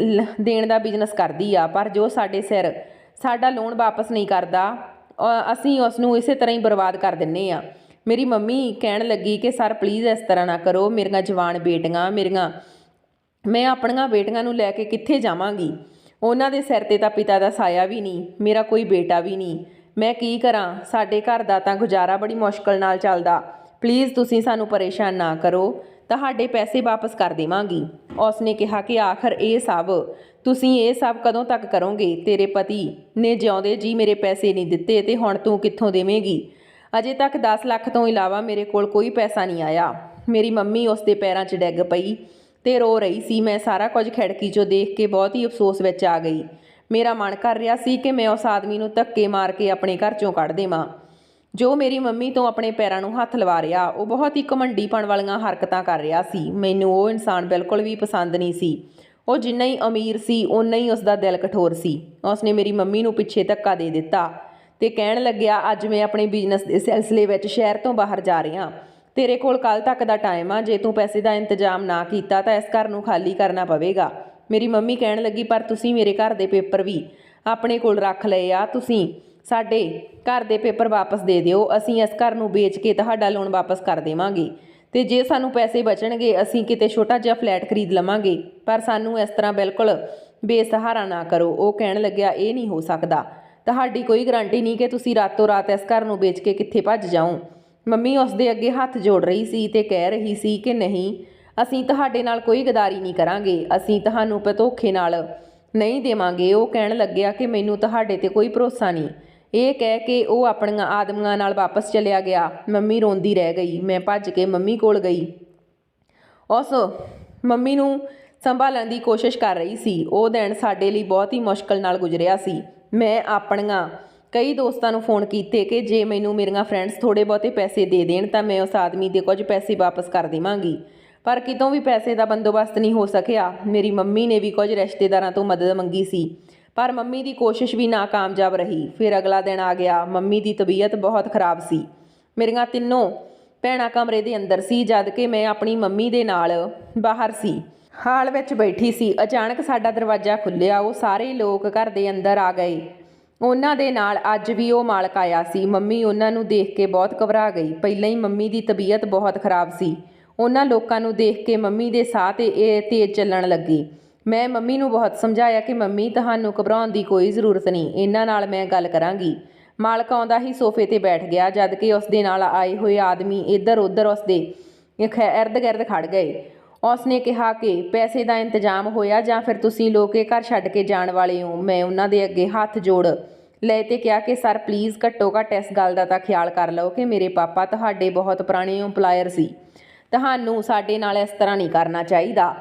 ਦੇਣ ਦਾ ਬਿਜ਼ਨਸ ਕਰਦੀ ਆ, ਪਰ ਜੋ ਸਾਡੇ ਸਿਰ ਸਾਡਾ ਲੋਨ ਵਾਪਸ ਨਹੀਂ ਕਰਦਾ, ਅਸੀਂ ਉਸ ਨੂੰ ਇਸੇ ਤਰ੍ਹਾਂ ਹੀ ਬਰਬਾਦ ਕਰ ਦਿੰਦੇ ਹਾਂ। ਮੇਰੀ ਮੰਮੀ ਕਹਿਣ ਲੱਗੀ ਕਿ ਸਰ ਪਲੀਜ਼ ਇਸ ਤਰ੍ਹਾਂ ਨਾ ਕਰੋ। ਮੇਰੀਆਂ ਜਵਾਨ ਬੇਟੀਆਂ ਮੈਂ ਆਪਣੀਆਂ ਬੇਟੀਆਂ ਨੂੰ ਲੈ ਕੇ ਕਿੱਥੇ ਜਾਵਾਂਗੀ। ਉਹਨਾਂ ਦੇ ਸਿਰ 'ਤੇ ਤਾਂ ਪਿਤਾ ਦਾ ਸਾਇਆ ਵੀ ਨਹੀਂ, ਮੇਰਾ ਕੋਈ ਬੇਟਾ ਵੀ ਨਹੀਂ। ਮੈਂ ਕੀ ਕਰਾਂ। ਸਾਡੇ ਘਰ ਦਾ ਤਾਂ ਗੁਜ਼ਾਰਾ ਬੜੀ ਮੁਸ਼ਕਲ ਨਾਲ ਚੱਲਦਾ। ਪਲੀਜ਼ ਤੁਸੀਂ ਸਾਨੂੰ ਪਰੇਸ਼ਾਨ ਨਾ ਕਰੋ, ਤੁਹਾਡੇ ਪੈਸੇ ਵਾਪਸ ਕਰ ਦੇਵਾਂਗੀ। ਉਸਨੇ ਕਿਹਾ ਕਿ ਆਖਰ ਤੁਸੀਂ ਇਹ ਸਭ ਕਦੋਂ ਤੱਕ ਕਰੋਗੇ। ਤੇਰੇ ਪਤੀ ਨੇ ਜਿਉਂਦੇ ਜੀ ਮੇਰੇ ਪੈਸੇ ਨਹੀਂ ਦਿੱਤੇ ਤੇ ਹੁਣ ਤੂੰ ਕਿੱਥੋਂ ਦੇਵੇਂਗੀ। ਅਜੇ ਤੱਕ 10 ਲੱਖ ਤੋਂ ਇਲਾਵਾ ਮੇਰੇ ਕੋਲ ਕੋਈ ਪੈਸਾ ਨਹੀਂ ਆਇਆ। ਮੇਰੀ ਮੰਮੀ ਉਸ ਦੇ ਪੈਰਾਂ 'ਚ ਡਿੱਗ ਪਈ ਤੇ ਰੋ ਰਹੀ ਸੀ। ਮੈਂ ਸਾਰਾ ਕੁਝ ਖਿੜਕੀ 'ਚੋਂ ਦੇਖ ਕੇ ਬਹੁਤ ਹੀ ਅਫਸੋਸ ਵਿੱਚ ਆ ਗਈ। ਮੇਰਾ ਮਨ ਕਰ ਰਿਹਾ ਸੀ ਕਿ ਮੈਂ ਉਸ ਆਦਮੀ ਨੂੰ ਧੱਕੇ ਮਾਰ ਕੇ ਆਪਣੇ ਘਰ 'ਚੋਂ ਕੱਢ ਦੇਵਾਂ ਜੋ ਮੇਰੀ ਮੰਮੀ ਤੋਂ ਆਪਣੇ ਪੈਰਾਂ ਨੂੰ ਹੱਥ ਲਵਾ ਰਿਹਾ। ਉਹ ਬਹੁਤ ਹੀ ਘਮੰਡੀਪਣ ਵਾਲੀਆਂ ਹਰਕਤਾਂ ਕਰ ਰਿਹਾ ਸੀ। ਮੈਨੂੰ ਉਹ ਇਨਸਾਨ ਬਿਲਕੁਲ ਵੀ ਪਸੰਦ ਨਹੀਂ ਸੀ। ਉਹ ਜਿੰਨਾ ਹੀ ਅਮੀਰ ਸੀ ਓਨਾ ਹੀ ਉਸ ਦਾ ਦਿਲ ਕਠੋਰ ਸੀ। ਉਸਨੇ ਮੇਰੀ ਮੰਮੀ ਨੂੰ ਪਿੱਛੇ ਧੱਕਾ ਦੇ ਦਿੱਤਾ ਤੇ ਕਹਿਣ ਲੱਗਿਆ, ਅੱਜ ਮੈਂ ਆਪਣੇ ਬਿਜ਼ਨਸ ਦੇ ਸਿਲਸਿਲੇ ਵਿੱਚ ਸ਼ਹਿਰ ਤੋਂ ਬਾਹਰ ਜਾ ਰਿਹਾ। ਤੇਰੇ ਕੋਲ ਕੱਲ੍ਹ ਤੱਕ ਦਾ ਟਾਈਮ ਆ। ਜੇ ਤੂੰ ਪੈਸੇ ਦਾ ਇੰਤਜ਼ਾਮ ਨਾ ਕੀਤਾ ਤਾਂ ਇਸ ਘਰ ਨੂੰ ਖਾਲੀ ਕਰਨਾ ਪਵੇਗਾ। ਮੇਰੀ ਮੰਮੀ ਕਹਿਣ ਲੱਗੀ, ਪਰ ਤੁਸੀਂ ਮੇਰੇ ਘਰ ਦੇ ਪੇਪਰ ਵੀ ਆਪਣੇ ਕੋਲ ਰੱਖ ਲਏ ਆ। ਤੁਸੀਂ ਸਾਡੇ ਘਰ ਦੇ ਪੇਪਰ ਵਾਪਸ ਦੇ ਦਿਓ। ਅਸੀਂ ਇਸ ਘਰ ਨੂੰ ਵੇਚ ਕੇ ਤੁਹਾਡਾ ਲੋਨ ਵਾਪਸ ਕਰ ਦੇਵਾਂਗੇ ਤੇ ਜੇ ਸਾਨੂੰ ਪੈਸੇ ਬਚਣਗੇ ਅਸੀਂ ਕਿਤੇ ਛੋਟਾ ਜਿਹਾ ਫਲੈਟ ਖਰੀਦ ਲਵਾਂਗੇ, ਪਰ ਸਾਨੂੰ ਇਸ ਤਰ੍ਹਾਂ ਬਿਲਕੁਲ ਬੇਸਹਾਰਾ ਨਾ ਕਰੋ। ਉਹ ਕਹਿਣ ਲੱਗਿਆ, ਇਹ ਨਹੀਂ ਹੋ ਸਕਦਾ। ਤੁਹਾਡੀ ਕੋਈ ਗਰੰਟੀ ਨਹੀਂ ਕਿ ਤੁਸੀਂ ਰਾਤੋਂ ਰਾਤ ਇਸ ਘਰ ਨੂੰ ਵੇਚ ਕੇ ਕਿੱਥੇ ਭੱਜ ਜਾਓ। ਮੰਮੀ ਉਸ ਦੇ ਅੱਗੇ ਹੱਥ ਜੋੜ ਰਹੀ ਸੀ ਤੇ ਕਹਿ ਰਹੀ ਸੀ ਕਿ ਨਹੀਂ, ਅਸੀਂ ਤੁਹਾਡੇ ਨਾਲ ਕੋਈ ਗਦਾਰੀ ਨਹੀਂ ਕਰਾਂਗੇ। ਅਸੀਂ ਤੁਹਾਨੂੰ ਧੋਖੇ ਨਾਲ ਨਹੀਂ ਦੇਵਾਂਗੇ। ਉਹ ਕਹਿਣ ਲੱਗਿਆ ਕਿ ਮੈਨੂੰ ਤੁਹਾਡੇ 'ਤੇ ਕੋਈ ਭਰੋਸਾ ਨਹੀਂ। ਇਹ ਕਹਿ ਕੇ ਉਹ ਆਪਣੀਆਂ ਆਦਮੀਆਂ ਨਾਲ ਵਾਪਸ ਚਲਿਆ ਗਿਆ। ਮੰਮੀ ਰੋਂਦੀ ਰਹਿ ਗਈ। ਮੈਂ ਭੱਜ ਕੇ ਮੰਮੀ ਕੋਲ ਗਈ। ਉਸ ਮੰਮੀ ਨੂੰ ਸੰਭਾਲਣ ਦੀ ਕੋਸ਼ਿਸ਼ ਕਰ ਰਹੀ ਸੀ। ਉਹ ਦਿਨ ਸਾਡੇ ਲਈ ਬਹੁਤ ਹੀ ਮੁਸ਼ਕਲ ਨਾਲ ਗੁਜ਼ਰਿਆ ਸੀ। ਮੈਂ ਆਪਣੀਆਂ ਕਈ ਦੋਸਤਾਂ ਨੂੰ ਫੋਨ ਕੀਤੇ ਕਿ ਜੇ ਮੈਨੂੰ ਮੇਰੀਆਂ ਫਰੈਂਡਸ ਥੋੜ੍ਹੇ ਬਹੁਤੇ ਪੈਸੇ ਦੇ ਦੇਣ ਤਾਂ ਮੈਂ ਉਸ ਆਦਮੀ ਦੇ ਕੁਝ ਪੈਸੇ ਵਾਪਸ ਕਰ ਦੇਵਾਂਗੀ, ਪਰ ਕਿਤੋਂ ਵੀ ਪੈਸੇ ਦਾ ਬੰਦੋਬਸਤ ਨਹੀਂ ਹੋ ਸਕਿਆ। ਮੇਰੀ ਮੰਮੀ ਨੇ ਵੀ ਕੁਝ ਰਿਸ਼ਤੇਦਾਰਾਂ ਤੋਂ ਮਦਦ ਮੰਗੀ ਸੀ, ਪਰ ਮੰਮੀ ਦੀ ਕੋਸ਼ਿਸ਼ ਵੀ ਨਾਕਾਮਯਾਬ ਰਹੀ। ਫਿਰ ਅਗਲਾ ਦਿਨ ਆ ਗਿਆ। ਮੰਮੀ ਦੀ ਤਬੀਅਤ ਬਹੁਤ ਖਰਾਬ ਸੀ। ਮੇਰੀਆਂ ਤਿੰਨੋਂ ਭੈਣਾਂ ਕਮਰੇ ਦੇ ਅੰਦਰ ਸੀ, ਜਦ ਕਿ ਮੈਂ ਆਪਣੀ ਮੰਮੀ ਦੇ ਨਾਲ ਬਾਹਰ ਸੀ। ਹਾਲ ਵਿੱਚ ਬੈਠੀ ਸੀ। ਅਚਾਨਕ ਸਾਡਾ ਦਰਵਾਜ਼ਾ ਖੁੱਲ੍ਹਿਆ। ਉਹ ਸਾਰੇ ਲੋਕ ਘਰ ਦੇ ਅੰਦਰ ਆ ਗਏ। ਉਹਨਾਂ ਦੇ ਨਾਲ ਅੱਜ ਵੀ ਉਹ ਮਾਲਕ ਆਇਆ ਸੀ। ਮੰਮੀ ਉਹਨਾਂ ਨੂੰ ਦੇਖ ਕੇ ਬਹੁਤ ਘਬਰਾ ਗਈ। ਪਹਿਲਾਂ ਹੀ ਮੰਮੀ ਦੀ ਤਬੀਅਤ ਬਹੁਤ ਖਰਾਬ ਸੀ। ਉਹਨਾਂ ਲੋਕਾਂ ਨੂੰ ਦੇਖ ਕੇ ਮੰਮੀ ਦੇ ਸਾਹ ਤੇ ਇਹ ਤੇਜ਼ ਚੱਲਣ ਲੱਗੀ। ਮੈਂ ਮੰਮੀ ਨੂੰ ਬਹੁਤ ਸਮਝਾਇਆ ਕਿ ਮੰਮੀ, ਤੁਹਾਨੂੰ ਘਬਰਾਉਣ ਦੀ ਕੋਈ ਜ਼ਰੂਰਤ ਨਹੀਂ, ਇਹਨਾਂ ਨਾਲ ਮੈਂ ਗੱਲ ਕਰਾਂਗੀ। ਮਾਲਕ ਆਉਂਦਾ ਹੀ ਸੋਫੇ 'ਤੇ ਬੈਠ ਗਿਆ, ਜਦ ਕਿ ਉਸ ਦੇ ਨਾਲ ਆਏ ਹੋਏ ਆਦਮੀ ਇੱਧਰ ਉੱਧਰ ਉਸ ਦੇ ਇਰਦ ਗਿਰਦ ਖੜ ਗਏ। ਉਸ ਨੇ ਕਿਹਾ ਕਿ ਪੈਸੇ ਦਾ ਇੰਤਜ਼ਾਮ ਹੋਇਆ ਜਾਂ ਫਿਰ ਤੁਸੀਂ ਲੋਕ ਇਹ ਘਰ ਛੱਡ ਕੇ ਜਾਣ ਵਾਲੇ ਹੋ। ਮੈਂ ਉਹਨਾਂ ਦੇ ਅੱਗੇ ਹੱਥ ਜੋੜ ਲਏ ਤੇ ਕਿਹਾ ਕਿ ਸਰ ਪਲੀਜ਼ ਘੱਟੋ ਘੱਟ ਇਸ ਗੱਲ ਦਾ ਤਾਂ ਖਿਆਲ ਕਰ ਲਓ ਕਿ ਮੇਰੇ ਪਾਪਾ ਤੁਹਾਡੇ ਬਹੁਤ ਪੁਰਾਣੇ ਇੰਪਲਾਇਰ ਸੀ। ਤੁਹਾਨੂੰ ਸਾਡੇ ਨਾਲ ਇਸ ਤਰ੍ਹਾਂ ਨਹੀਂ ਕਰਨਾ ਚਾਹੀਦਾ।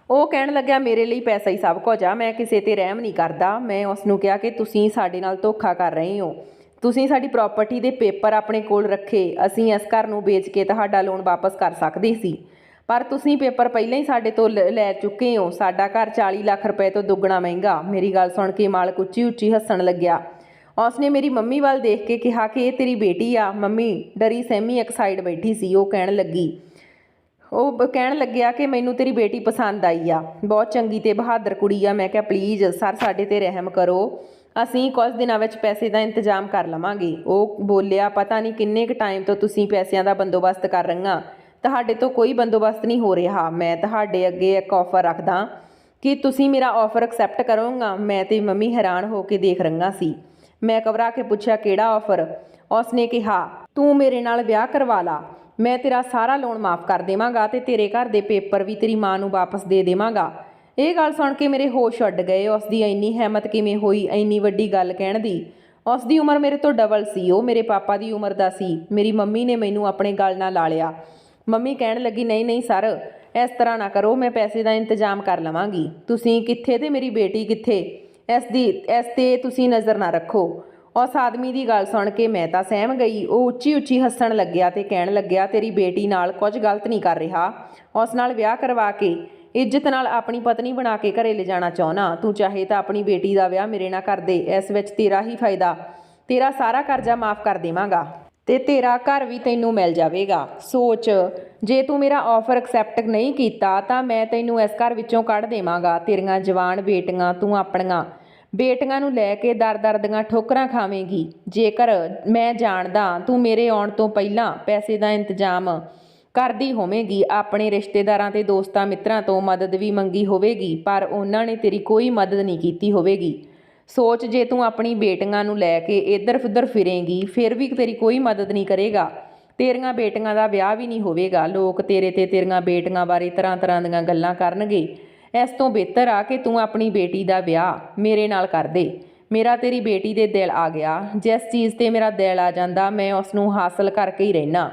ਉਹ ਕਹਿਣ ਲੱਗਿਆ, ਮੇਰੇ ਲਈ ਪੈਸਾ ਹੀ ਸਭ ਕੁਝ ਆ, ਮੈਂ ਕਿਸੇ 'ਤੇ ਰਹਿਮ ਨਹੀਂ ਕਰਦਾ। ਮੈਂ ਉਸ ਨੂੰ ਕਿਹਾ ਕਿ ਤੁਸੀਂ ਸਾਡੇ ਨਾਲ ਧੋਖਾ ਕਰ ਰਹੇ ਹੋ। ਤੁਸੀਂ ਸਾਡੀ ਪ੍ਰਾਪਰਟੀ ਦੇ ਪੇਪਰ ਆਪਣੇ ਕੋਲ ਰੱਖੇ। ਅਸੀਂ ਇਸ ਘਰ ਨੂੰ ਵੇਚ ਕੇ ਤੁਹਾਡਾ ਲੋਨ ਵਾਪਸ ਕਰ ਸਕਦੇ ਸੀ, ਪਰ ਤੁਸੀਂ ਪੇਪਰ ਪਹਿਲਾਂ ਹੀ ਸਾਡੇ ਤੋਂ ਲੈ ਚੁੱਕੇ ਹੋ। ਸਾਡਾ ਘਰ 40 ਲੱਖ ਰੁਪਏ ਤੋਂ ਦੁੱਗਣਾ ਮਹਿੰਗਾ। ਮੇਰੀ ਗੱਲ ਸੁਣ ਕੇ ਮਾਲਕ ਉੱਚੀ ਉੱਚੀ ਹੱਸਣ ਲੱਗਿਆ। ਉਸ ਨੇ ਮੇਰੀ ਮੰਮੀ ਵੱਲ ਦੇਖ ਕੇ ਕਿਹਾ ਕਿ ਇਹ ਤੇਰੀ ਬੇਟੀ ਆ। ਮੰਮੀ ਡਰੀ ਸਹਿਮੀ ਇੱਕ ਸਾਈਡ ਬੈਠੀ ਸੀ। ਉਹ ਕਹਿਣ ਲੱਗਿਆ ਕਿ ਮੈਨੂੰ ਤੇਰੀ ਬੇਟੀ ਪਸੰਦ ਆਈ ਆ, ਬਹੁਤ ਚੰਗੀ ਤੇ ਬਹਾਦਰ ਕੁੜੀ ਆ। ਮੈਂ ਕਿਹਾ ਪਲੀਜ਼ ਸਰ ਸਾਡੇ 'ਤੇ ਰਹਿਮ ਕਰੋ, ਅਸੀਂ ਕੁਝ ਦਿਨਾਂ ਵਿੱਚ ਪੈਸੇ ਦਾ ਇੰਤਜ਼ਾਮ ਕਰ ਲਵਾਂਗੇ। ਉਹ ਬੋਲਿਆ, ਪਤਾ ਨਹੀਂ ਕਿੰਨੇ ਕੁ ਟਾਈਮ ਤੋਂ ਤੁਸੀਂ ਪੈਸਿਆਂ ਦਾ ਬੰਦੋਬਸਤ ਕਰ ਰਹੀਆਂ, ਤੁਹਾਡੇ ਤੋਂ ਕੋਈ ਬੰਦੋਬਸਤ ਨਹੀਂ ਹੋ ਰਿਹਾ। ਮੈਂ ਤੁਹਾਡੇ ਅੱਗੇ ਇੱਕ ਆਫਰ ਰੱਖਦਾ ਕਿ ਤੁਸੀਂ ਮੇਰਾ ਆਫਰ ਐਕਸੈਪਟ ਕਰੋਗਾ। ਮੈਂ ਤੇ ਮੰਮੀ ਹੈਰਾਨ ਹੋ ਕੇ ਦੇਖ ਰਹੀਆਂ ਸੀ। ਮੈਂ ਘਬਰਾ ਕੇ ਪੁੱਛਿਆ, ਕਿਹੜਾ ਆਫਰ? ਉਸ ਨੇ ਕਿਹਾ, ਤੂੰ ਮੇਰੇ ਨਾਲ ਵਿਆਹ ਕਰਵਾ ਲਾ, ਮੈਂ ਤੇਰਾ ਸਾਰਾ ਲੋਨ ਮਾਫ ਕਰ ਦੇਵਾਂਗਾ ਤੇ ਤੇਰੇ ਘਰ ਦੇ ਪੇਪਰ ਵੀ ਤੇਰੀ ਮਾਂ ਨੂੰ ਵਾਪਸ ਦੇ ਦੇਵਾਂਗਾ। ਇਹ ਗੱਲ ਸੁਣ ਕੇ ਮੇਰੇ ਹੋਸ਼ ਉੱਡ ਗਏ। ਉਸ ਦੀ ਇੰਨੀ ਹਿੰਮਤ ਕਿਵੇਂ ਹੋਈ ਇੰਨੀ ਵੱਡੀ ਗੱਲ ਕਹਿਣ ਦੀ? ਉਸ ਦੀ ਉਮਰ ਮੇਰੇ ਤੋਂ ਡਬਲ ਸੀ। ਉਹ ਮੇਰੇ ਪਾਪਾ ਦੀ ਉਮਰ ਦਾ ਸੀ। ਮੇਰੀ ਮੰਮੀ ਨੇ ਮੈਨੂੰ ਆਪਣੇ ਗਲ ਨਾਲ ਲਾ ਲਿਆ। ਮੰਮੀ ਕਹਿਣ ਲੱਗੀ, ਨਹੀਂ ਨਹੀਂ ਸਰ, ਇਸ ਤਰ੍ਹਾਂ ਨਾ ਕਰੋ, ਮੈਂ ਪੈਸੇ ਦਾ ਇੰਤਜ਼ਾਮ ਕਰ ਲਵਾਂਗੀ। ਤੁਸੀਂ ਕਿੱਥੇ ਤੇ ਮੇਰੀ ਬੇਟੀ ਕਿੱਥੇ? ਇਸ 'ਤੇ ਤੁਸੀਂ ਨਜ਼ਰ ਨਾ ਰੱਖੋ। ਉਸ ਆਦਮੀ ਦੀ ਗੱਲ ਸੁਣ ਕੇ ਮੈਂ ਤਾਂ ਸਹਿਮ ਗਈ। ਉਹ ਉੱਚੀ ਉੱਚੀ ਹੱਸਣ ਲੱਗਿਆ ਤੇ ਕਹਿਣ ਲੱਗਿਆ, ਤੇਰੀ ਬੇਟੀ ਨਾਲ ਕੁਝ ਗਲਤ ਨਹੀਂ ਕਰ ਰਿਹਾ। ਉਸ ਨਾਲ ਵਿਆਹ ਕਰਵਾ ਕੇ ਇੱਜ਼ਤ ਨਾਲ ਆਪਣੀ ਪਤਨੀ ਬਣਾ ਕੇ ਘਰੇ ਲਿਜਾਣਾ ਚਾਹੁੰਦਾ। ਤੂੰ ਚਾਹੇ ਤਾਂ ਆਪਣੀ ਬੇਟੀ ਦਾ ਵਿਆਹ ਮੇਰੇ ਨਾਲ ਕਰ ਦੇ, ਇਸ ਵਿੱਚ ਤੇਰਾ ਹੀ ਫਾਇਦਾ। ਤੇਰਾ ਸਾਰਾ ਕਰਜ਼ਾ ਮਾਫ ਕਰ ਦੇਵਾਂਗਾ ਤੇ ਤੇਰਾ ਘਰ ਵੀ ਤੈਨੂੰ ਮਿਲ ਜਾਵੇਗਾ। ਸੋਚ, ਜੇ ਤੂੰ ਮੇਰਾ ਆਫਰ ਐਕਸੈਪਟ ਨਹੀਂ ਕੀਤਾ ਤਾਂ ਮੈਂ ਤੈਨੂੰ ਇਸ ਘਰ ਵਿੱਚੋਂ ਕੱਢ ਦੇਵਾਂਗਾ। ਤੇਰੀਆਂ ਜਵਾਨ ਬੇਟੀਆਂ, ਤੂੰ ਆਪਣੀਆਂ ਬੇਟੀਆਂ ਨੂੰ ਲੈ ਕੇ ਦਰ ਦੀਆਂ ਠੋਕਰਾਂ ਖਾਵੇਂਗੀ। ਜੇਕਰ ਮੈਂ ਜਾਣਦਾ ਤੂੰ ਮੇਰੇ ਆਉਣ ਤੋਂ ਪਹਿਲਾਂ ਪੈਸੇ ਦਾ ਇੰਤਜ਼ਾਮ ਕਰਦੀ ਹੋਵੇਂਗੀ, ਆਪਣੇ ਰਿਸ਼ਤੇਦਾਰਾਂ ਤੇ ਦੋਸਤਾਂ ਮਿੱਤਰਾਂ ਤੋਂ ਮਦਦ ਵੀ ਮੰਗੀ ਹੋਵੇਗੀ, ਪਰ ਉਹਨਾਂ ਨੇ ਤੇਰੀ ਕੋਈ ਮਦਦ ਨਹੀਂ ਕੀਤੀ ਹੋਵੇਗੀ। ਸੋਚ, ਜੇ ਤੂੰ ਆਪਣੀ ਬੇਟੀਆਂ ਨੂੰ ਲੈ ਕੇ ਇੱਧਰ ਉੱਧਰ ਫਿਰੇਂਗੀ ਫਿਰ ਵੀ ਤੇਰੀ ਕੋਈ ਮਦਦ ਨਹੀਂ ਕਰੇਗਾ। ਤੇਰੀਆਂ ਬੇਟੀਆਂ ਦਾ ਵਿਆਹ ਵੀ ਨਹੀਂ ਹੋਵੇਗਾ। ਲੋਕ ਤੇਰੇ ਤੇ ਤੇਰੀਆਂ ਬੇਟੀਆਂ ਬਾਰੇ ਤਰ੍ਹਾਂ ਤਰ੍ਹਾਂ ਦੀਆਂ ਗੱਲਾਂ ਕਰਨਗੇ। ਇਸ ਤੋਂ ਬਿਹਤਰ ਆ ਕਿ ਤੂੰ ਆਪਣੀ ਬੇਟੀ ਦਾ ਵਿਆਹ ਮੇਰੇ ਨਾਲ ਕਰ ਦੇ। ਮੇਰਾ ਤੇਰੀ ਬੇਟੀ ਦੇ ਦਿਲ ਆ ਗਿਆ। ਜਿਸ ਚੀਜ਼ 'ਤੇ ਮੇਰਾ ਦਿਲ ਆ ਜਾਂਦਾ ਮੈਂ ਉਸ ਨੂੰ ਹਾਸਲ ਕਰਕੇ ਹੀ ਰਹਿਣਾ।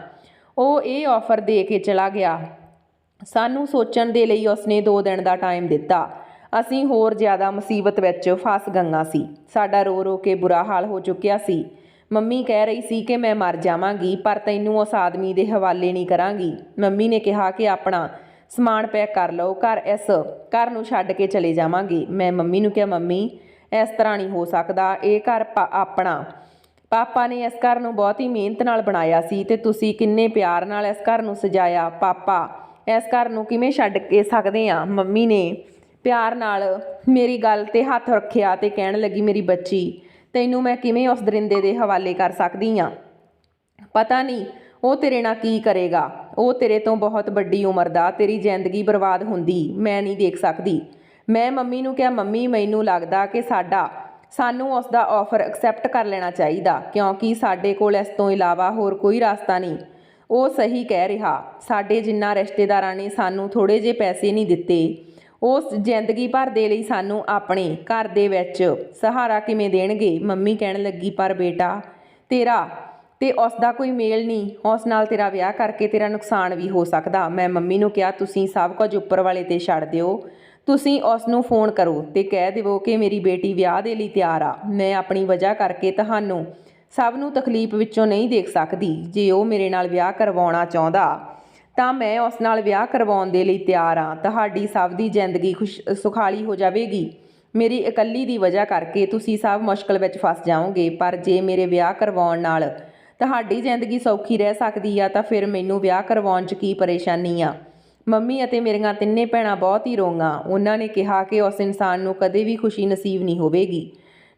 ਉਹ ਇਹ ਆਫਰ ਦੇ ਕੇ ਚਲਾ ਗਿਆ। ਸਾਨੂੰ ਸੋਚਣ ਦੇ ਲਈ ਉਸਨੇ 2 ਦਿਨ ਦਾ ਟਾਈਮ ਦਿੱਤਾ। ਅਸੀਂ ਹੋਰ ਜ਼ਿਆਦਾ ਮੁਸੀਬਤ ਵਿੱਚ ਫਸ ਗਈਆਂ ਸੀ। ਸਾਡਾ ਰੋ ਰੋ ਕੇ ਬੁਰਾ ਹਾਲ ਹੋ ਚੁੱਕਿਆ ਸੀ। ਮੰਮੀ ਕਹਿ ਰਹੀ ਸੀ ਕਿ ਮੈਂ ਮਰ ਜਾਵਾਂਗੀ, ਪਰ ਤੈਨੂੰ ਉਸ ਆਦਮੀ ਦੇ ਹਵਾਲੇ ਨਹੀਂ ਕਰਾਂਗੀ। ਮੰਮੀ ਨੇ ਕਿਹਾ ਕਿ ਆਪਣਾ ਸਮਾਨ ਪੈਕ ਕਰ ਲਓ, ਇਸ ਘਰ ਨੂੰ ਛੱਡ ਕੇ ਚਲੇ ਜਾਵਾਂਗੇ। ਮੈਂ ਮੰਮੀ ਨੂੰ ਕਿਹਾ, ਮੰਮੀ ਇਸ ਤਰ੍ਹਾਂ ਨਹੀਂ ਹੋ ਸਕਦਾ, ਇਹ ਘਰ ਆਪਣਾ ਪਾਪਾ ਨੇ ਇਸ ਘਰ ਨੂੰ ਬਹੁਤ ਹੀ ਮਿਹਨਤ ਨਾਲ ਬਣਾਇਆ ਸੀ ਤੇ ਤੁਸੀਂ ਕਿੰਨੇ ਪਿਆਰ ਨਾਲ ਇਸ ਘਰ ਨੂੰ ਸਜਾਇਆ। ਪਾਪਾ ਇਸ ਘਰ ਨੂੰ ਕਿਵੇਂ ਛੱਡ ਕੇ ਸਕਦੇ ਆ? ਮੰਮੀ ਨੇ ਪਿਆਰ ਨਾਲ ਮੇਰੀ ਗੱਲ 'ਤੇ ਹੱਥ ਰੱਖਿਆ ਤੇ ਕਹਿਣ ਲੱਗੀ, ਮੇਰੀ ਬੱਚੀ, ਤੈਨੂੰ ਮੈਂ ਕਿਵੇਂ ਉਸ ਦਰਿੰਦੇ ਦੇ ਹਵਾਲੇ ਕਰ ਸਕਦੀ ਹਾਂ? ਪਤਾ ਨਹੀਂ ਉਹ ਤੇਰੇ ਨਾਲ ਕੀ ਕਰੇਗਾ। ਉਹ ਤੇਰੇ ਤੋਂ ਬਹੁਤ ਵੱਡੀ ਉਮਰ ਦਾ, ਤੇਰੀ ਜ਼ਿੰਦਗੀ ਬਰਬਾਦ ਹੁੰਦੀ ਮੈਂ ਨਹੀਂ ਦੇਖ ਸਕਦੀ। ਮੈਂ ਮੰਮੀ ਨੂੰ ਕਿਹਾ, ਮੰਮੀ ਮੈਨੂੰ ਲੱਗਦਾ ਕਿ ਸਾਨੂੰ ਉਸ ਦਾ ਆਫਰ ਐਕਸੈਪਟ ਕਰ ਲੈਣਾ ਚਾਹੀਦਾ, ਕਿਉਂਕਿ ਸਾਡੇ ਕੋਲ ਇਸ ਤੋਂ ਇਲਾਵਾ ਹੋਰ ਕੋਈ ਰਸਤਾ ਨਹੀਂ। ਉਹ ਸਹੀ ਕਹਿ ਰਿਹਾ। ਸਾਡੇ ਜਿੰਨਾ ਰਿਸ਼ਤੇਦਾਰਾਂ ਨੇ ਸਾਨੂੰ ਥੋੜ੍ਹੇ ਜਿਹੇ ਪੈਸੇ ਨਹੀਂ ਦਿੱਤੇ, ਉਸ ਜ਼ਿੰਦਗੀ ਭਰ ਦੇ ਲਈ ਸਾਨੂੰ ਆਪਣੇ ਘਰ ਦੇ ਵਿੱਚ ਸਹਾਰਾ ਕਿਵੇਂ ਦੇਣਗੇ? ਮੰਮੀ ਕਹਿਣ ਲੱਗੀ, ਪਰ ਬੇਟਾ ਤੇਰਾ ਤੇ ਉਸ ਦਾ ਕੋਈ ਮੇਲ ਨਹੀਂ। ਉਸ ਨਾਲ ਤੇਰਾ ਵਿਆਹ ਕਰਕੇ ਤੇਰਾ ਨੁਕਸਾਨ ਵੀ ਹੋ ਸਕਦਾ। ਮੈਂ ਮੰਮੀ ਨੂੰ ਕਿਹਾ, ਤੁਸੀਂ ਸਭ ਕੁਝ ਉੱਪਰ ਵਾਲੇ 'ਤੇ ਛੱਡ ਦਿਓ। ਤੁਸੀਂ ਉਸ ਨੂੰ ਫੋਨ ਕਰੋ ਤੇ ਕਹਿ ਦੇਵੋ ਕਿ ਮੇਰੀ ਬੇਟੀ ਵਿਆਹ ਦੇ ਲਈ ਤਿਆਰ ਆ। ਮੈਂ ਆਪਣੀ ਵਜ੍ਹਾ ਕਰਕੇ ਤੁਹਾਨੂੰ ਸਭ ਨੂੰ ਤਕਲੀਫ ਵਿੱਚੋਂ ਨਹੀਂ ਦੇਖ ਸਕਦੀ। ਜੇ ਉਹ ਮੇਰੇ ਨਾਲ ਵਿਆਹ ਕਰਵਾਉਣਾ ਚਾਹੁੰਦਾ ਤਾਂ ਮੈਂ ਉਸ ਨਾਲ ਵਿਆਹ ਕਰਵਾਉਣ ਦੇ ਲਈ ਤਿਆਰ ਹਾਂ। ਤੁਹਾਡੀ ਸਭ ਦੀ ਜ਼ਿੰਦਗੀ ਸੁਖਾਲੀ ਹੋ ਜਾਵੇਗੀ। ਮੇਰੀ ਇਕੱਲੀ ਦੀ ਵਜ੍ਹਾ ਕਰਕੇ ਤੁਸੀਂ ਸਭ ਮੁਸ਼ਕਲ ਵਿੱਚ ਫਸ ਜਾਓਗੇ। ਪਰ ਜੇ ਮੇਰੇ ਵਿਆਹ ਕਰਵਾਉਣ ਨਾਲ ਤੁਹਾਡੀ ਜ਼ਿੰਦਗੀ ਸੌਖੀ ਰਹਿ ਸਕਦੀ ਆ ਤਾਂ ਫਿਰ ਮੈਨੂੰ ਵਿਆਹ ਕਰਵਾਉਣ 'ਚ ਕੀ ਪਰੇਸ਼ਾਨੀ ਆ। ਮੰਮੀ ਅਤੇ ਮੇਰੀਆਂ ਤਿੰਨੇ ਭੈਣਾਂ ਬਹੁਤ ਹੀ ਰੋਈਆਂ। ਉਹਨਾਂ ਨੇ ਕਿਹਾ ਕਿ ਉਸ ਇਨਸਾਨ ਨੂੰ ਕਦੇ ਵੀ ਖੁਸ਼ੀ ਨਸੀਬ ਨਹੀਂ ਹੋਵੇਗੀ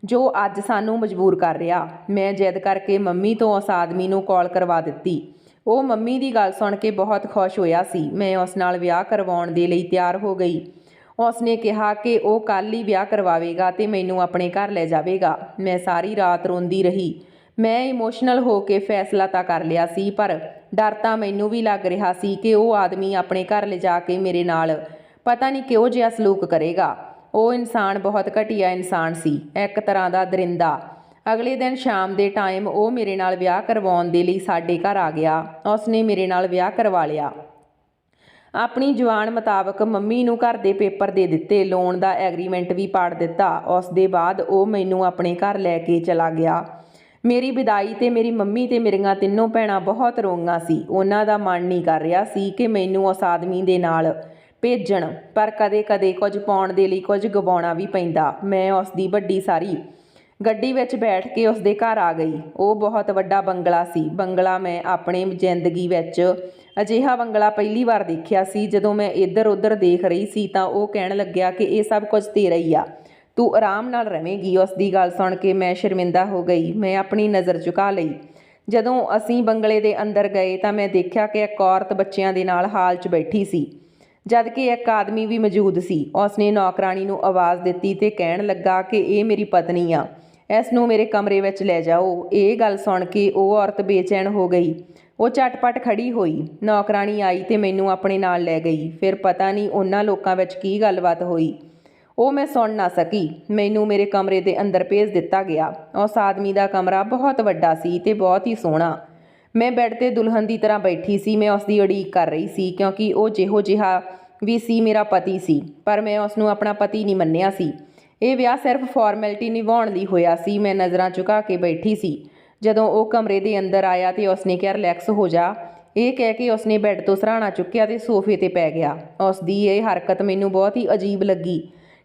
ਜੋ ਅੱਜ ਸਾਨੂੰ ਮਜਬੂਰ ਕਰ ਰਿਹਾ। ਮੈਂ ਜਿੱਦ ਕਰਕੇ ਮੰਮੀ ਤੋਂ ਉਸ ਆਦਮੀ ਨੂੰ ਕਾਲ ਕਰਵਾ ਦਿੱਤੀ। ਉਹ ਮੰਮੀ ਦੀ ਗੱਲ ਸੁਣ ਕੇ ਬਹੁਤ ਖੁਸ਼ ਹੋਇਆ ਸੀ। ਮੈਂ ਉਸ ਨਾਲ ਵਿਆਹ ਕਰਵਾਉਣ ਦੇ ਲਈ ਤਿਆਰ ਹੋ ਗਈ। ਉਸ ਨੇ ਕਿਹਾ ਕਿ ਉਹ ਕੱਲ੍ਹ ਹੀ ਵਿਆਹ ਕਰਵਾਵੇਗਾ ਅਤੇ ਮੈਨੂੰ ਆਪਣੇ ਘਰ ਲੈ ਜਾਵੇਗਾ। ਮੈਂ ਸਾਰੀ ਰਾਤ ਰੋਂਦੀ ਰਹੀ। ਮੈਂ ਇਮੋਸ਼ਨਲ ਹੋ ਕੇ ਫੈਸਲਾ ਤਾਂ ਕਰ ਲਿਆ ਸੀ, ਪਰ ਡਰ ਤਾਂ ਮੈਨੂੰ ਵੀ ਲੱਗ ਰਿਹਾ ਸੀ ਕਿ ਉਹ ਆਦਮੀ ਆਪਣੇ ਘਰ ਲਿਜਾ ਕੇ ਮੇਰੇ ਨਾਲ ਪਤਾ ਨਹੀਂ ਕਿਹੋ ਜਿਹਾ ਸਲੂਕ ਕਰੇਗਾ। ਉਹ ਇਨਸਾਨ ਬਹੁਤ ਘਟੀਆ ਇਨਸਾਨ ਸੀ, ਇੱਕ ਤਰ੍ਹਾਂ ਦਾ ਦਰਿੰਦਾ। ਅਗਲੇ ਦਿਨ ਸ਼ਾਮ ਦੇ ਟਾਈਮ ਉਹ ਮੇਰੇ ਨਾਲ ਵਿਆਹ ਕਰਵਾਉਣ ਦੇ ਲਈ ਸਾਡੇ ਘਰ ਆ ਗਿਆ। ਉਸ ਨੇ ਮੇਰੇ ਨਾਲ ਵਿਆਹ ਕਰਵਾ ਲਿਆ। ਆਪਣੀ ਜ਼ੁਬਾਨ ਮੁਤਾਬਕ ਮੰਮੀ ਨੂੰ ਘਰ ਦੇ ਪੇਪਰ ਦੇ ਦਿੱਤੇ, ਲੋਨ ਦਾ ਐਗਰੀਮੈਂਟ ਵੀ ਪਾੜ ਦਿੱਤਾ। ਉਸ ਦੇ ਬਾਅਦ ਉਹ ਮੈਨੂੰ ਆਪਣੇ ਘਰ ਲੈ ਕੇ ਚਲਾ ਗਿਆ। ਮੇਰੀ ਵਿਦਾਈ 'ਤੇ ਮੇਰੀ ਮੰਮੀ ਅਤੇ ਮੇਰੀਆਂ ਤਿੰਨੋਂ ਭੈਣਾਂ ਬਹੁਤ ਰੋਈਆਂ ਸੀ। ਉਹਨਾਂ ਦਾ ਮਨ ਨਹੀਂ ਕਰ ਰਿਹਾ ਸੀ ਕਿ ਮੈਨੂੰ ਉਸ ਆਦਮੀ ਦੇ ਨਾਲ ਭੇਜਣ, ਪਰ ਕਦੇ-ਕਦੇ ਕੁਝ ਪਾਉਣ ਦੇ ਲਈ ਕੁਝ ਗਵਾਉਣਾ ਵੀ ਪੈਂਦਾ। ਮੈਂ ਉਸ ਦੀ ਵੱਡੀ ਸਾਰੀ ਗੱਡੀ ਵਿੱਚ ਬੈਠ ਕੇ ਉਸ ਦੇ ਘਰ ਆ ਗਈ। ਉਹ ਬਹੁਤ ਵੱਡਾ ਬੰਗਲਾ ਸੀ। ਬੰਗਲਾ ਮੈਂ ਆਪਣੀ ਜ਼ਿੰਦਗੀ ਵਿੱਚ ਅਜਿਹਾ ਬੰਗਲਾ ਪਹਿਲੀ ਵਾਰ ਦੇਖਿਆ ਸੀ। ਜਦੋਂ ਮੈਂ ਇੱਧਰ ਉੱਧਰ ਦੇਖ ਰਹੀ ਸੀ ਤਾਂ ਉਹ ਕਹਿਣ ਲੱਗਿਆ ਕਿ ਇਹ ਸਭ ਕੁਝ ਤੇਰਾ ਹੀ ਆ, ਤੂੰ ਆਰਾਮ ਨਾਲ ਰਵੇਂਗੀ। ਉਸ ਦੀ ਗੱਲ ਸੁਣ ਕੇ ਮੈਂ ਸ਼ਰਮਿੰਦਾ ਹੋ ਗਈ। ਮੈਂ ਆਪਣੀ ਨਜ਼ਰ ਝੁਕਾ ਲਈ। ਜਦੋਂ ਅਸੀਂ ਬੰਗਲੇ ਦੇ ਅੰਦਰ ਗਏ ਤਾਂ ਮੈਂ ਦੇਖਿਆ ਕਿ ਇੱਕ ਔਰਤ ਬੱਚਿਆਂ ਦੇ ਨਾਲ ਹਾਲ 'ਚ ਬੈਠੀ ਸੀ, ਜਦ ਕਿ ਇੱਕ ਆਦਮੀ ਵੀ ਮੌਜੂਦ ਸੀ। ਉਸ ਨੇ ਨੌਕਰਾਣੀ ਨੂੰ ਆਵਾਜ਼ ਦਿੱਤੀ ਤੇ ਕਹਿਣ ਲੱਗਾ ਕਿ ਇਹ ਮੇਰੀ ਪਤਨੀ ਆ, ਇਸ ਨੂੰ ਮੇਰੇ ਕਮਰੇ ਵਿੱਚ ਲੈ ਜਾਓ। ਇਹ ਗੱਲ ਸੁਣ ਕੇ ਉਹ ਔਰਤ ਬੇਚੈਨ ਹੋ ਗਈ। ਉਹ ਝਟਪਟ ਖੜੀ ਹੋਈ। ਨੌਕਰਾਣੀ ਆਈ ਤੇ ਮੈਨੂੰ ਆਪਣੇ ਨਾਲ ਲੈ ਗਈ। ਫਿਰ ਪਤਾ ਨਹੀਂ ਉਹਨਾਂ ਲੋਕਾਂ ਵਿੱਚ ਕੀ ਗੱਲਬਾਤ ਹੋਈ, ਉਹ ਮੈਂ ਸੁਣ ਨਾ ਸਕੀ। ਮੈਨੂੰ ਮੇਰੇ ਕਮਰੇ ਦੇ ਅੰਦਰ ਭੇਜ ਦਿੱਤਾ ਗਿਆ। ਉਸ ਆਦਮੀ ਦਾ ਕਮਰਾ ਬਹੁਤ ਵੱਡਾ ਸੀ ਤੇ ਬਹੁਤ ਹੀ ਸੋਹਣਾ। ਮੈਂ ਬੈੱਡ 'ਤੇ ਦੁਲਹਨ ਦੀ ਤਰ੍ਹਾਂ ਬੈਠੀ ਸੀ। ਮੈਂ ਉਸ ਦੀ ਉਡੀਕ ਕਰ ਰਹੀ ਸੀ ਕਿਉਂਕਿ ਉਹ ਜਿਹੋ ਜਿਹਾ ਵੀ ਸੀ ਮੇਰਾ ਪਤੀ ਸੀ, ਪਰ ਮੈਂ ਉਸ ਨੂੰ ਆਪਣਾ ਪਤੀ ਨਹੀਂ ਮੰਨਿਆ ਸੀ। ਇਹ ਵਿਆਹ ਸਿਰਫ ਫਾਰਮੈਲਿਟੀ ਨਿਭਾਉਣ ਲਈ ਹੋਇਆ ਸੀ। ਮੈਂ ਨਜ਼ਰਾਂ ਝੁਕਾ ਕੇ ਬੈਠੀ ਸੀ। ਜਦੋਂ ਉਹ ਕਮਰੇ ਦੇ ਅੰਦਰ ਆਇਆ ਤੇ ਉਸਨੇ ਕਿਹਾ ਰਿਲੈਕਸ ਹੋ ਜਾ। ਇਹ ਕਹਿ ਕੇ ਉਸਨੇ ਬੈੱਡ ਤੋਂ ਸਿਰਹਾਣਾ ਚੁੱਕਿਆ ਤੇ ਸੋਫੇ 'ਤੇ ਪੈ ਗਿਆ। ਉਸ ਦੀ ਇਹ ਹਰਕਤ ਮੈਨੂੰ ਬਹੁਤ ਹੀ ਅਜੀਬ ਲੱਗੀ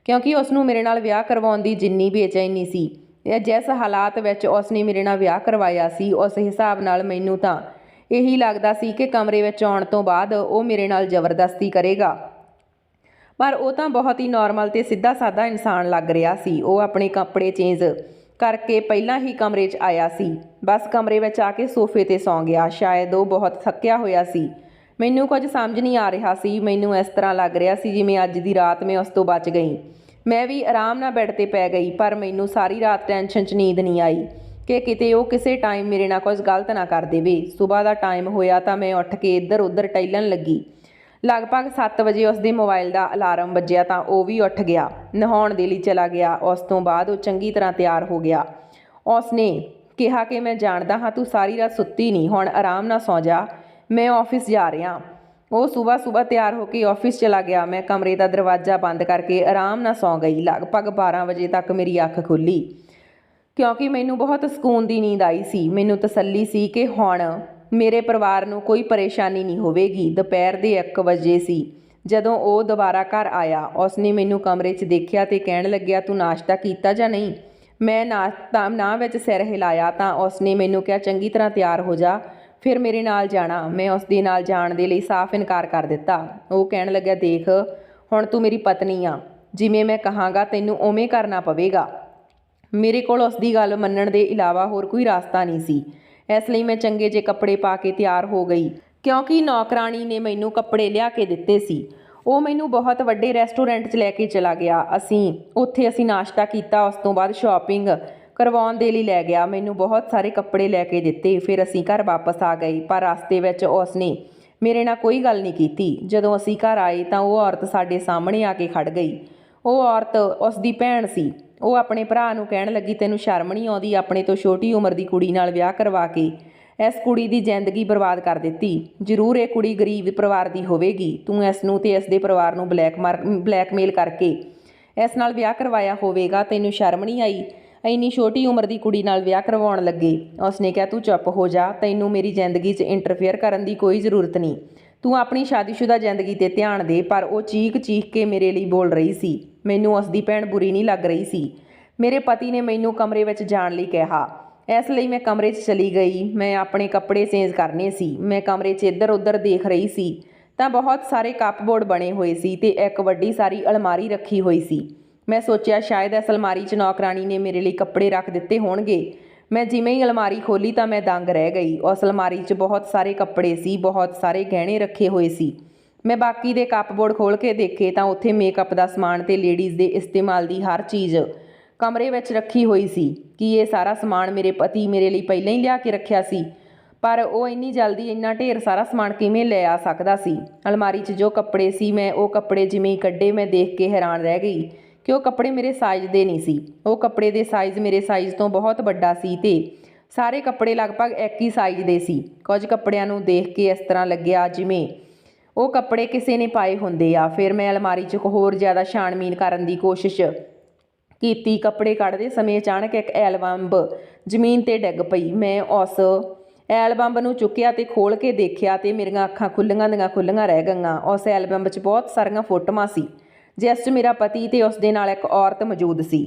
ਕਿਉਂਕਿ ਉਸ ਨੂੰ ਮੇਰੇ ਨਾਲ ਵਿਆਹ ਕਰਵਾਉਣ ਦੀ ਜਿੰਨੀ ਬੇਚੈਨੀ ਸੀ ਜਾਂ ਜਿਸ ਹਾਲਾਤ ਵਿੱਚ ਉਸ ਨੇ ਮੇਰੇ ਨਾਲ ਵਿਆਹ ਕਰਵਾਇਆ ਸੀ, ਉਸ ਹਿਸਾਬ ਨਾਲ ਮੈਨੂੰ ਤਾਂ ਇਹੀ ਲੱਗਦਾ ਸੀ ਕਿ ਕਮਰੇ ਵਿੱਚ ਆਉਣ ਤੋਂ ਬਾਅਦ ਉਹ ਮੇਰੇ ਨਾਲ ਜ਼ਬਰਦਸਤੀ ਕਰੇਗਾ। ਪਰ ਉਹ ਤਾਂ ਬਹੁਤ ਹੀ ਨੋਰਮਲ ਤੇ ਸਿੱਧਾ ਸਾਦਾ ਇਨਸਾਨ ਲੱਗ ਰਿਹਾ ਸੀ। ਉਹ ਆਪਣੇ ਕੱਪੜੇ ਚੇਂਜ ਕਰਕੇ ਪਹਿਲਾਂ ਹੀ ਕਮਰੇ 'ਚ ਆਇਆ ਸੀ। ਬਸ ਕਮਰੇ ਵਿੱਚ ਆ ਕੇ ਸੋਫੇ 'ਤੇ ਸੌਂ ਗਿਆ। ਸ਼ਾਇਦ ਉਹ ਬਹੁਤ ਥੱਕਿਆ ਹੋਇਆ ਸੀ। ਮੈਨੂੰ ਕੁਝ ਸਮਝ ਨਹੀਂ ਆ ਰਿਹਾ ਸੀ। ਮੈਨੂੰ ਇਸ ਤਰ੍ਹਾਂ ਲੱਗ ਰਿਹਾ ਸੀ ਜਿਵੇਂ ਅੱਜ ਦੀ ਰਾਤ ਮੈਂ ਉਸ ਤੋਂ ਬਚ ਗਈ। ਮੈਂ ਵੀ ਆਰਾਮ ਨਾਲ ਬੈੱਡ 'ਤੇ ਪੈ ਗਈ, ਪਰ ਮੈਨੂੰ ਸਾਰੀ ਰਾਤ ਟੈਨਸ਼ਨ 'ਚ ਨੀਂਦ ਨਹੀਂ ਆਈ ਕਿ ਕਿਤੇ ਉਹ ਕਿਸੇ ਟਾਈਮ ਮੇਰੇ ਨਾਲ ਕੁਝ ਗਲਤ ਨਾ ਕਰ ਦੇਵੇ। ਸੁਬਾਹ ਦਾ ਟਾਈਮ ਹੋਇਆ ਤਾਂ ਮੈਂ ਉੱਠ ਕੇ ਇੱਧਰ ਉੱਧਰ ਟਹਿਲਣ ਲੱਗੀ। ਲਗਭਗ 7 ਵਜੇ ਉਸ ਦੇ ਮੋਬਾਈਲ ਦਾ ਅਲਾਰਮ ਵੱਜਿਆ ਤਾਂ ਉਹ ਵੀ ਉੱਠ ਗਿਆ, ਨਹਾਉਣ ਦੇ ਲਈ ਚਲਾ ਗਿਆ। ਉਸ ਤੋਂ ਬਾਅਦ ਉਹ ਚੰਗੀ ਤਰ੍ਹਾਂ ਤਿਆਰ ਹੋ ਗਿਆ। ਉਸ ਨੇ ਕਿਹਾ ਕਿ ਮੈਂ ਜਾਣਦਾ ਹਾਂ ਤੂੰ ਸਾਰੀ ਰਾਤ ਸੁੱਤੀ ਨਹੀਂ, ਹੁਣ ਆਰਾਮ ਨਾਲ ਸੌਂ ਜਾ, ਮੈਂ ਆਫਿਸ ਜਾ ਰਿਹਾ। ਉਹ ਸੁਬਾਹ ਤਿਆਰ ਹੋ ਕੇ ਆਫਿਸ ਚਲਾ ਗਿਆ। ਮੈਂ ਕਮਰੇ ਦਾ ਦਰਵਾਜ਼ਾ ਬੰਦ ਕਰਕੇ ਆਰਾਮ ਨਾਲ ਸੌਂ ਗਈ। ਲਗਭਗ 12 ਵਜੇ ਤੱਕ ਮੇਰੀ ਅੱਖ ਖੁੱਲ੍ਹੀ ਕਿਉਂਕਿ ਮੈਨੂੰ ਬਹੁਤ ਸਕੂਨ ਦੀ ਨੀਂਦ ਆਈ ਸੀ। ਮੈਨੂੰ ਤਸੱਲੀ ਸੀ ਕਿ ਹੁਣ ਮੇਰੇ ਪਰਿਵਾਰ ਨੂੰ ਕੋਈ ਪਰੇਸ਼ਾਨੀ ਨਹੀਂ ਹੋਵੇਗੀ। ਦੁਪਹਿਰ ਦੇ 1 ਵਜੇ ਸੀ ਜਦੋਂ ਉਹ ਦੁਬਾਰਾ ਘਰ ਆਇਆ। ਉਸ ਨੇ ਮੈਨੂੰ ਕਮਰੇ 'ਚ ਦੇਖਿਆ ਤੇ ਕਹਿਣ ਲੱਗਿਆ ਤੂੰ ਨਾਸ਼ਤਾ ਕੀਤਾ ਜਾਂ ਨਹੀਂ। ਮੈਂ ਨਾ ਵਿੱਚ ਸਿਰ ਹਿਲਾਇਆ ਤਾਂ ਉਸ ਨੇ ਮੈਨੂੰ ਕਿਹਾ ਚੰਗੀ ਤਰ੍ਹਾਂ ਤਿਆਰ ਹੋ ਜਾ, ਫਿਰ ਮੇਰੇ ਨਾਲ ਜਾਣਾ। ਮੈਂ ਉਸ ਦੇ ਨਾਲ ਜਾਣ ਦੇ ਲਈ ਸਾਫ਼ ਇਨਕਾਰ ਕਰ ਦਿੱਤਾ। ਉਹ ਕਹਿਣ ਲੱਗਿਆ ਦੇਖ ਹੁਣ ਤੂੰ ਮੇਰੀ ਪਤਨੀ ਆ, ਜਿਵੇਂ ਮੈਂ ਕਹਾਂਗਾ ਤੈਨੂੰ ਉਵੇਂ ਕਰਨਾ ਪਵੇਗਾ। ਮੇਰੇ ਕੋਲ ਉਸ ਦੀ ਗੱਲ ਮੰਨਣ ਦੇ ਇਲਾਵਾ ਹੋਰ ਕੋਈ ਰਸਤਾ ਨਹੀਂ ਸੀ। ਇਸ ਲਈ ਮੈਂ ਚੰਗੇ ਜਿਹੇ ਕੱਪੜੇ ਪਾ ਕੇ ਤਿਆਰ ਹੋ ਗਈ ਕਿਉਂਕਿ ਨੌਕਰਾਣੀ ਨੇ ਮੈਨੂੰ ਕੱਪੜੇ ਲਿਆ ਕੇ ਦਿੱਤੇ ਸੀ। ਉਹ ਮੈਨੂੰ ਬਹੁਤ ਵੱਡੇ ਰੈਸਟੋਰੈਂਟ 'ਚ ਲੈ ਕੇ ਚਲਾ ਗਿਆ। ਉੱਥੇ ਅਸੀਂ ਨਾਸ਼ਤਾ ਕੀਤਾ। ਉਸ ਤੋਂ ਬਾਅਦ ਸ਼ਾਪਿੰਗ ਕਰਵਾਉਣ ਦੇ ਲਈ ਲੈ ਗਿਆ। ਮੈਨੂੰ ਬਹੁਤ ਸਾਰੇ ਕੱਪੜੇ ਲੈ ਕੇ ਦਿੱਤੇ। ਫਿਰ ਅਸੀਂ ਘਰ ਵਾਪਸ ਆ ਗਏ, ਪਰ ਰਸਤੇ ਵਿੱਚ ਉਸ ਨੇ ਮੇਰੇ ਨਾਲ ਕੋਈ ਗੱਲ ਨਹੀਂ ਕੀਤੀ। ਜਦੋਂ ਅਸੀਂ ਘਰ ਆਏ ਤਾਂ ਉਹ ਔਰਤ ਸਾਡੇ ਸਾਹਮਣੇ ਆ ਕੇ ਖੜ ਗਈ। ਉਹ ਔਰਤ ਉਸ ਦੀ ਭੈਣ ਸੀ। ਉਹ ਆਪਣੇ ਭਰਾ ਨੂੰ ਕਹਿਣ ਲੱਗੀ ਤੈਨੂੰ ਸ਼ਰਮ ਨਹੀਂ ਆਉਂਦੀ ਆਪਣੇ ਤੋਂ ਛੋਟੀ ਉਮਰ ਦੀ ਕੁੜੀ ਨਾਲ ਵਿਆਹ ਕਰਵਾ ਕੇ ਇਸ ਕੁੜੀ ਦੀ ਜ਼ਿੰਦਗੀ ਬਰਬਾਦ ਕਰ ਦਿੱਤੀ। ਜ਼ਰੂਰ ਇਹ ਕੁੜੀ ਗਰੀਬ ਪਰਿਵਾਰ ਦੀ ਹੋਵੇਗੀ, ਤੂੰ ਇਸ ਨੂੰ ਤੇ ਇਸ ਦੇ ਪਰਿਵਾਰ ਨੂੰ ਬਲੈਕਮੇਲ ਕਰਕੇ ਇਸ ਨਾਲ ਵਿਆਹ ਕਰਵਾਇਆ ਹੋਵੇਗਾ। ਤੈਨੂੰ ਸ਼ਰਮ ਨਹੀਂ ਆਈ ਇੰਨੀ ਛੋਟੀ ਉਮਰ ਦੀ ਕੁੜੀ ਨਾਲ ਵਿਆਹ ਕਰਵਾਉਣ ਲੱਗੇ। ਉਸਨੇ ਕਿਹਾ ਤੂੰ ਚੁੱਪ ਹੋ ਜਾ, ਤੈਨੂੰ ਮੇਰੀ ਜ਼ਿੰਦਗੀ 'ਚ ਇੰਟਰਫੇਅਰ ਕਰਨ ਦੀ ਕੋਈ ਜ਼ਰੂਰਤ ਨਹੀਂ, ਤੂੰ ਆਪਣੀ ਸ਼ਾਦੀशुदा ਜ਼ਿੰਦਗੀ 'ਤੇ ਧਿਆਨ ਦੇ। ਪਰ ਉਹ ਚੀਖ ਕੇ ਮੇਰੇ ਲਈ ਬੋਲ ਰਹੀ ਸੀ। ਮੈਨੂੰ ਉਸ ਦੀ ਭੈਣ ਬੁਰੀ ਨਹੀਂ ਲੱਗ ਰਹੀ ਸੀ। ਮੇਰੇ ਪਤੀ ਨੇ ਮੈਨੂੰ ਕਮਰੇ ਵਿੱਚ ਜਾਣ ਲਈ ਕਿਹਾ, ਇਸ ਲਈ ਮੈਂ ਕਮਰੇ 'ਚ ਚਲੀ ਗਈ। ਮੈਂ ਆਪਣੇ ਕੱਪੜੇ ਚੇਂਜ ਕਰਨੇ ਸੀ। ਮੈਂ ਕਮਰੇ 'ਚ ਇੱਧਰ ਉੱਧਰ ਦੇਖ ਰਹੀ ਸੀ ਤਾਂ ਬਹੁਤ ਸਾਰੇ ਕੱਪਬੋਰਡ ਬਣੇ ਹੋਏ ਸੀ ਤੇ ਇੱਕ ਵੱਡੀ ਸਾਰੀ ਅਲਮਾਰੀ ਰੱਖੀ ਹੋਈ ਸੀ। ਮੈਂ ਸੋਚਿਆ ਸ਼ਾਇਦ ਇਸ ਅਲਮਾਰੀ 'ਚ ਨੌਕਰਾਣੀ ਨੇ ਮੇਰੇ ਲਈ ਕੱਪੜੇ ਰੱਖ ਦਿੱਤੇ ਹੋਣਗੇ। ਮੈਂ ਜਿਵੇਂ ਹੀ ਅਲਮਾਰੀ ਖੋਲ੍ਹੀ ਤਾਂ ਮੈਂ ਦੰਗ ਰਹਿ ਗਈ। ਉਸ ਅਲਮਾਰੀ 'ਚ ਬਹੁਤ ਸਾਰੇ ਕੱਪੜੇ ਸੀ, ਬਹੁਤ ਸਾਰੇ ਗਹਿਣੇ ਰੱਖੇ ਹੋਏ ਸੀ। ਮੈਂ ਬਾਕੀ ਦੇ ਕੱਪਬੋਰਡ ਖੋਲ੍ਹ ਕੇ ਦੇਖੇ ਤਾਂ ਉੱਥੇ ਮੇਕਅਪ ਦਾ ਸਮਾਨ ਤੇ ਲੇਡੀਜ਼ ਦੇ ਇਸਤੇਮਾਲ ਦੀ ਹਰ ਚੀਜ਼ ਕਮਰੇ ਵਿੱਚ ਰੱਖੀ ਹੋਈ ਸੀ। ਕੀ ਇਹ ਸਾਰਾ ਸਮਾਨ ਮੇਰੇ ਪਤੀ ਮੇਰੇ ਲਈ ਪਹਿਲਾਂ ਹੀ ਲਿਆ ਕੇ ਰੱਖਿਆ ਸੀ? ਪਰ ਉਹ ਇੰਨੀ ਜਲਦੀ ਇੰਨਾ ਢੇਰ ਸਾਰਾ ਸਮਾਨ ਕਿਵੇਂ ਲੈ ਆ ਸਕਦਾ ਸੀ? ਅਲਮਾਰੀ 'ਚ ਜੋ ਕੱਪੜੇ ਸੀ, ਮੈਂ ਉਹ ਕੱਪੜੇ ਜਿਵੇਂ ਹੀ ਕੱਢੇ ਮੈਂ ਦੇਖ ਕੇ ਹੈਰਾਨ ਰਹਿ ਗਈ ਕਿ ਉਹ ਕੱਪੜੇ ਮੇਰੇ ਸਾਈਜ਼ ਦੇ ਨਹੀਂ ਸੀ। ਉਹ ਕੱਪੜੇ ਦੇ ਸਾਈਜ਼ ਮੇਰੇ ਸਾਈਜ਼ ਤੋਂ ਬਹੁਤ ਵੱਡਾ ਸੀ ਤੇ ਸਾਰੇ ਕੱਪੜੇ ਲਗਭਗ ਇੱਕ ਹੀ ਸਾਈਜ਼ ਦੇ ਸੀ। ਕੁਝ ਕੱਪੜਿਆਂ ਨੂੰ ਦੇਖ ਕੇ ਇਸ ਤਰ੍ਹਾਂ ਲੱਗਿਆ ਜਿਵੇਂ ਉਹ ਕੱਪੜੇ ਕਿਸੇ ਨੇ ਪਾਏ ਹੁੰਦੇ ਆ। ਫਿਰ ਮੈਂ ਅਲਮਾਰੀ 'ਚ ਹੋਰ ਜ਼ਿਆਦਾ ਛਾਣਬੀਣ ਕਰਨ ਦੀ ਕੋਸ਼ਿਸ਼ ਕੀਤੀ। ਕੱਪੜੇ ਕੱਢਦੇ ਸਮੇਂ ਅਚਾਨਕ ਇੱਕ ਐਲਬਮ ਜ਼ਮੀਨ 'ਤੇ ਡਿੱਗ ਪਈ। ਮੈਂ ਉਸ ਐਲਬਮ ਨੂੰ ਚੁੱਕਿਆ ਤੇ ਖੋਲ੍ਹ ਕੇ ਦੇਖਿਆ ਤੇ ਮੇਰੀਆਂ ਅੱਖਾਂ ਖੁੱਲ੍ਹੀਆਂ ਦੀਆਂ ਖੁੱਲ੍ਹੀਆਂ ਰਹਿ ਗਈਆਂ। ਉਸ ਐਲਬਮ ਵਿੱਚ ਬਹੁਤ ਸਾਰੀਆਂ ਫੋਟੋਆਂ ਸੀ ਜਿਸ 'ਚ ਮੇਰਾ ਪਤੀ ਤੇ ਉਸ ਦੇ ਨਾਲ ਇੱਕ ਔਰਤ ਮੌਜੂਦ ਸੀ।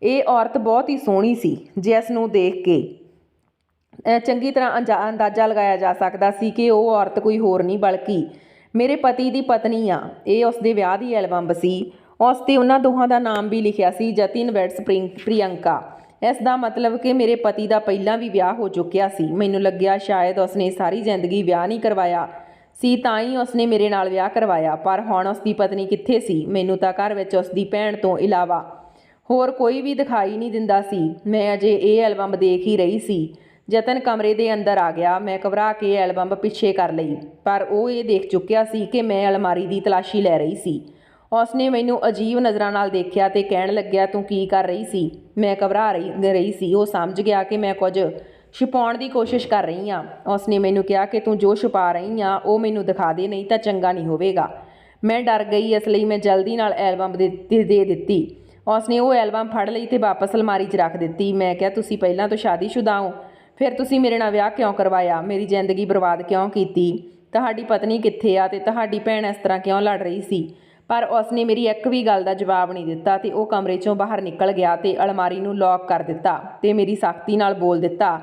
ਇਹ ਔਰਤ ਬਹੁਤ ਹੀ ਸੋਹਣੀ ਸੀ, ਜਿਸ ਨੂੰ ਦੇਖ ਕੇ ਚੰਗੀ ਤਰ੍ਹਾਂ ਅੰਦਾਜ਼ਾ ਲਗਾਇਆ ਜਾ ਸਕਦਾ ਸੀ ਕਿ ਉਹ ਔਰਤ ਕੋਈ ਹੋਰ ਨਹੀਂ ਬਲਕਿ ਮੇਰੇ ਪਤੀ ਦੀ ਪਤਨੀ ਆ। ਇਹ ਉਸ ਦੇ ਵਿਆਹ ਦੀ ਐਲਬਮ ਸੀ। ਉਸ 'ਤੇ ਉਹਨਾਂ ਦੋਹਾਂ ਦਾ ਨਾਮ ਵੀ ਲਿਖਿਆ ਸੀ, ਜਤਿਨ ਵੈਡਸ ਪ੍ਰਿਯੰਕਾ। ਇਸ ਦਾ ਮਤਲਬ ਕਿ ਮੇਰੇ ਪਤੀ ਦਾ ਪਹਿਲਾਂ ਵੀ ਵਿਆਹ ਹੋ ਚੁੱਕਿਆ ਸੀ। ਮੈਨੂੰ ਲੱਗਿਆ ਸ਼ਾਇਦ ਉਸਨੇ ਸਾਰੀ ਜ਼ਿੰਦਗੀ ਵਿਆਹ ਨਹੀਂ ਕਰਵਾਇਆ ਸੀ ਤਾਂ ਹੀ ਉਸਨੇ ਮੇਰੇ ਨਾਲ ਵਿਆਹ ਕਰਵਾਇਆ। ਪਰ ਹੁਣ ਉਸ ਦੀ ਪਤਨੀ ਕਿੱਥੇ ਸੀ? ਮੈਨੂੰ ਤਾਂ ਘਰ ਵਿੱਚ ਉਸ ਦੀ ਭੈਣ ਤੋਂ ਇਲਾਵਾ ਹੋਰ ਕੋਈ ਵੀ ਦਿਖਾਈ ਨਹੀਂ ਦਿੰਦਾ ਸੀ। ਮੈਂ ਅਜੇ ਇਹ ਐਲਬਮ ਦੇਖ ਹੀ ਰਹੀ ਸੀ, ਜਤਨ ਕਮਰੇ ਦੇ ਅੰਦਰ ਆ ਗਿਆ। ਮੈਂ ਘਬਰਾ ਕੇ ਐਲਬਮ ਪਿੱਛੇ ਕਰ ਲਈ, ਪਰ ਉਹ ਇਹ ਦੇਖ ਚੁੱਕਿਆ ਸੀ ਕਿ ਮੈਂ ਅਲਮਾਰੀ ਦੀ ਤਲਾਸ਼ੀ ਲੈ ਰਹੀ ਸੀ। ਉਸਨੇ ਮੈਨੂੰ ਅਜੀਬ ਨਜ਼ਰਾਂ ਨਾਲ ਦੇਖਿਆ ਤੇ ਕਹਿਣ ਲੱਗਿਆ, ਤੂੰ ਕੀ ਕਰ ਰਹੀ ਸੀ? ਮੈਂ ਘਬਰਾ ਰਹੀ ਸੀ। ਉਹ ਸਮਝ ਗਿਆ ਕਿ ਮੈਂ ਕੁਝ ਛੁਪਾਉਣ ਦੀ ਕੋਸ਼ਿਸ਼ ਕਰ ਰਹੀ ਹਾਂ। ਉਸਨੇ ਮੈਨੂੰ ਕਿਹਾ ਕਿ ਤੂੰ ਜੋ ਛੁਪਾ ਰਹੀ ਆ ਉਹ ਮੈਨੂੰ ਦਿਖਾ ਦੇ, ਨਹੀਂ ਤਾਂ ਚੰਗਾ ਨਹੀਂ ਹੋਵੇਗਾ। ਮੈਂ ਡਰ ਗਈ, ਇਸ ਲਈ ਮੈਂ ਜਲਦੀ ਨਾਲ ਐਲਬਮ ਦੇ ਦਿੱਤੀ। ਉਸਨੇ ਉਹ ਐਲਬਮ ਫੜ ਲਈ ਤੇ ਵਾਪਸ ਅਲਮਾਰੀ 'ਚ ਰੱਖ ਦਿੱਤੀ। ਮੈਂ ਕਿਹਾ, ਤੁਸੀਂ ਪਹਿਲਾਂ ਤੋਂ ਸ਼ਾਦੀशुदा ਹੋ, ਫਿਰ ਤੁਸੀਂ ਮੇਰੇ ਨਾਲ ਵਿਆਹ ਕਿਉਂ ਕਰਵਾਇਆ? ਮੇਰੀ ਜ਼ਿੰਦਗੀ ਬਰਬਾਦ ਕਿਉਂ ਕੀਤੀ? ਤੁਹਾਡੀ ਪਤਨੀ ਕਿੱਥੇ ਆ ਤੇ ਤੁਹਾਡੀ ਭੈਣ ਇਸ ਤਰ੍ਹਾਂ ਕਿਉਂ ਲੜ ਰਹੀ ਸੀ? ਪਰ ਉਸਨੇ ਮੇਰੀ ਇੱਕ ਵੀ ਗੱਲ ਦਾ ਜਵਾਬ ਨਹੀਂ ਦਿੱਤਾ ਤੇ ਉਹ ਕਮਰੇ 'ਚੋਂ ਬਾਹਰ ਨਿਕਲ ਗਿਆ ਤੇ ਅਲਮਾਰੀ ਨੂੰ ਲੌਕ ਕਰ ਦਿੱਤਾ ਤੇ ਮੇਰੀ ਸਖਤੀ ਨਾਲ ਬੋਲ ਦਿੱਤਾ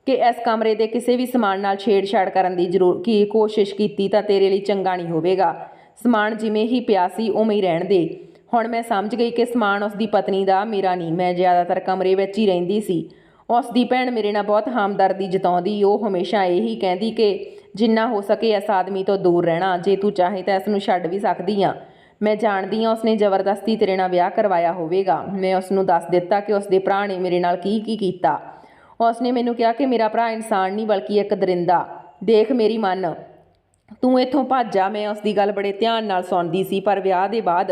ਕਿ ਇਸ ਕਮਰੇ ਦੇ ਕਿਸੇ ਵੀ ਸਮਾਨ ਨਾਲ ਛੇੜਛਾੜ ਕਰਨ ਦੀ ਕੋਸ਼ਿਸ਼ ਕੀਤੀ ਤਾਂ ਤੇਰੇ ਲਈ ਚੰਗਾ ਨਹੀਂ ਹੋਵੇਗਾ। ਸਮਾਨ ਜਿਵੇਂ ਹੀ ਪਿਆ ਸੀ ਉਵੇਂ ਹੀ ਰਹਿਣ ਦੇ। ਹੁਣ ਮੈਂ ਸਮਝ ਗਈ ਕਿ ਸਮਾਨ ਉਸ ਦੀ ਪਤਨੀ ਦਾ, ਮੇਰਾ ਨਹੀਂ। ਮੈਂ ਜ਼ਿਆਦਾਤਰ ਕਮਰੇ ਵਿੱਚ ਹੀ ਰਹਿੰਦੀ ਸੀ। ਉਸ ਦੀ ਭੈਣ ਮੇਰੇ ਨਾਲ ਬਹੁਤ ਹਮਦਰਦੀ ਜਤਾਉਂਦੀ। ਉਹ ਹਮੇਸ਼ਾ ਇਹੀ ਕਹਿੰਦੀ ਕਿ ਜਿੰਨਾ ਹੋ ਸਕੇ ਇਸ ਆਦਮੀ ਤੋਂ ਦੂਰ ਰਹਿਣਾ। ਜੇ ਤੂੰ ਚਾਹੇ ਤਾਂ ਇਸ ਨੂੰ ਛੱਡ ਵੀ ਸਕਦੀ ਆ। ਮੈਂ ਜਾਣਦੀ ਹਾਂ ਉਸਨੇ ਜ਼ਬਰਦਸਤੀ ਤੇਰੇ ਨਾਲ ਵਿਆਹ ਕਰਵਾਇਆ ਹੋਵੇਗਾ। ਮੈਂ ਉਸਨੂੰ ਦੱਸ ਦਿੱਤਾ ਕਿ ਉਸਦੇ ਭਰਾ ਨੇ ਮੇਰੇ ਨਾਲ ਕੀ ਕੀਤਾ। ਉਸਨੇ ਮੈਨੂੰ ਕਿਹਾ ਕਿ ਮੇਰਾ ਭਰਾ ਇਨਸਾਨ ਨਹੀਂ ਬਲਕਿ ਇੱਕ ਦਰਿੰਦਾ। ਦੇਖ ਮੇਰੀ ਮੰਨ, ਤੂੰ ਇੱਥੋਂ ਭੱਜ ਜਾ। ਮੈਂ ਉਸ ਦੀ ਗੱਲ ਬੜੇ ਧਿਆਨ ਨਾਲ ਸੁਣਦੀ ਸੀ। ਪਰ ਵਿਆਹ ਦੇ ਬਾਅਦ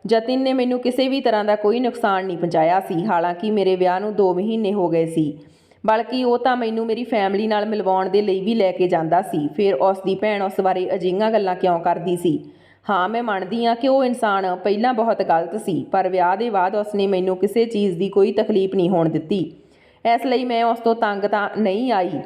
ਜਤਿਨ ਨੇ ਮੈਨੂੰ ਕਿਸੇ ਵੀ ਤਰ੍ਹਾਂ ਦਾ ਕੋਈ ਨੁਕਸਾਨ ਨਹੀਂ ਪਹੁੰਚਾਇਆ ਸੀ। ਹਾਲਾਂਕਿ ਮੇਰੇ ਵਿਆਹ ਨੂੰ 2 ਮਹੀਨੇ ਹੋ ਗਏ ਸੀ, ਬਲਕਿ ਉਹ ਤਾਂ ਮੈਨੂੰ ਮੇਰੀ ਫੈਮਿਲੀ ਨਾਲ ਮਿਲਵਾਉਣ ਦੇ ਲਈ ਵੀ ਲੈ ਕੇ ਜਾਂਦਾ ਸੀ। ਫਿਰ ਉਸ ਦੀ ਭੈਣ ਉਸ ਬਾਰੇ ਅਜਿਹੀਆਂ ਗੱਲਾਂ ਕਿਉਂ ਕਰਦੀ ਸੀ? ਹਾਂ, ਮੈਂ ਮੰਨਦੀ ਹਾਂ ਕਿ ਉਹ ਇਨਸਾਨ ਪਹਿਲਾਂ ਬਹੁਤ ਗਲਤ ਸੀ, ਪਰ ਵਿਆਹ ਦੇ ਬਾਅਦ ਉਸਨੇ ਮੈਨੂੰ ਕਿਸੇ ਚੀਜ਼ ਦੀ ਕੋਈ ਤਕਲੀਫ ਨਹੀਂ ਹੋਣ ਦਿੱਤੀ। ਇਸ ਲਈ ਮੈਂ ਉਸ ਤੋਂ ਤੰਗ ਤਾਂ ਨਹੀਂ ਆਈ।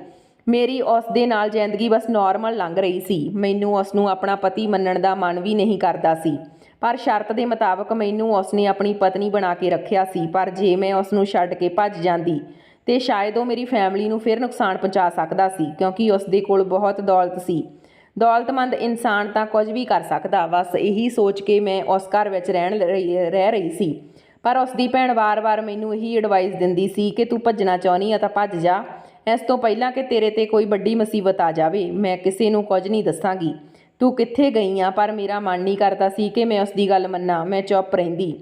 ਮੇਰੀ ਉਸ ਦੇ ਨਾਲ ਜ਼ਿੰਦਗੀ ਬਸ ਨੋਰਮਲ ਲੰਘ ਰਹੀ ਸੀ। ਮੈਨੂੰ ਉਸ ਨੂੰ ਆਪਣਾ ਪਤੀ ਮੰਨਣ ਦਾ ਮਨ ਵੀ ਨਹੀਂ ਕਰਦਾ ਸੀ, ਪਰ ਸ਼ਰਤ ਦੇ ਮੁਤਾਬਕ ਮੈਨੂੰ ਉਸਨੇ ਆਪਣੀ ਪਤਨੀ ਬਣਾ ਕੇ ਰੱਖਿਆ ਸੀ। ਪਰ ਜੇ ਮੈਂ ਉਸ ਨੂੰ ਛੱਡ ਕੇ ਭੱਜ ਜਾਂਦੀ ਤੇ ਸ਼ਾਇਦ ਉਹ ਮੇਰੀ ਫੈਮਿਲੀ ਨੂੰ ਫਿਰ ਨੁਕਸਾਨ ਪਹੁੰਚਾ ਸਕਦਾ ਸੀ, ਕਿਉਂਕਿ ਉਸ ਦੇ ਕੋਲ ਬਹੁਤ ਦੌਲਤ ਸੀ। ਦੌਲਤਮੰਦ ਇਨਸਾਨ ਤਾਂ ਕੁਝ ਵੀ ਕਰ ਸਕਦਾ। ਬਸ ਇਹੀ ਸੋਚ ਕੇ ਮੈਂ ਉਸ ਘਰ ਵਿੱਚ ਰਹਿ ਰਹੀ ਸੀ। ਪਰ ਉਸ ਦੀ ਭੈਣ ਵਾਰ-ਵਾਰ ਮੈਨੂੰ ਇਹੀ ਐਡਵਾਈਸ ਦਿੰਦੀ ਸੀ ਕਿ ਤੂੰ ਭੱਜਣਾ ਚਾਹੁੰਦੀ ਆ ਤਾਂ ਭੱਜ ਜਾ, ਇਸ ਤੋਂ ਪਹਿਲਾਂ ਕਿ ਤੇਰੇ 'ਤੇ ਕੋਈ ਵੱਡੀ ਮੁਸੀਬਤ ਆ ਜਾਵੇ। ਮੈਂ ਕਿਸੇ ਨੂੰ ਕੁਝ ਨਹੀਂ ਦੱਸਾਂਗੀ ਤੂੰ ਕਿੱਥੇ ਗਈ ਆ। ਪਰ ਮੇਰਾ ਮਨ ਨਹੀਂ ਕਰਦਾ ਸੀ ਕਿ ਮੈਂ ਉਸ ਦੀ ਗੱਲ ਮੰਨਾਂ। ਮੈਂ ਚੁੱਪ ਰਹਿੰਦੀ।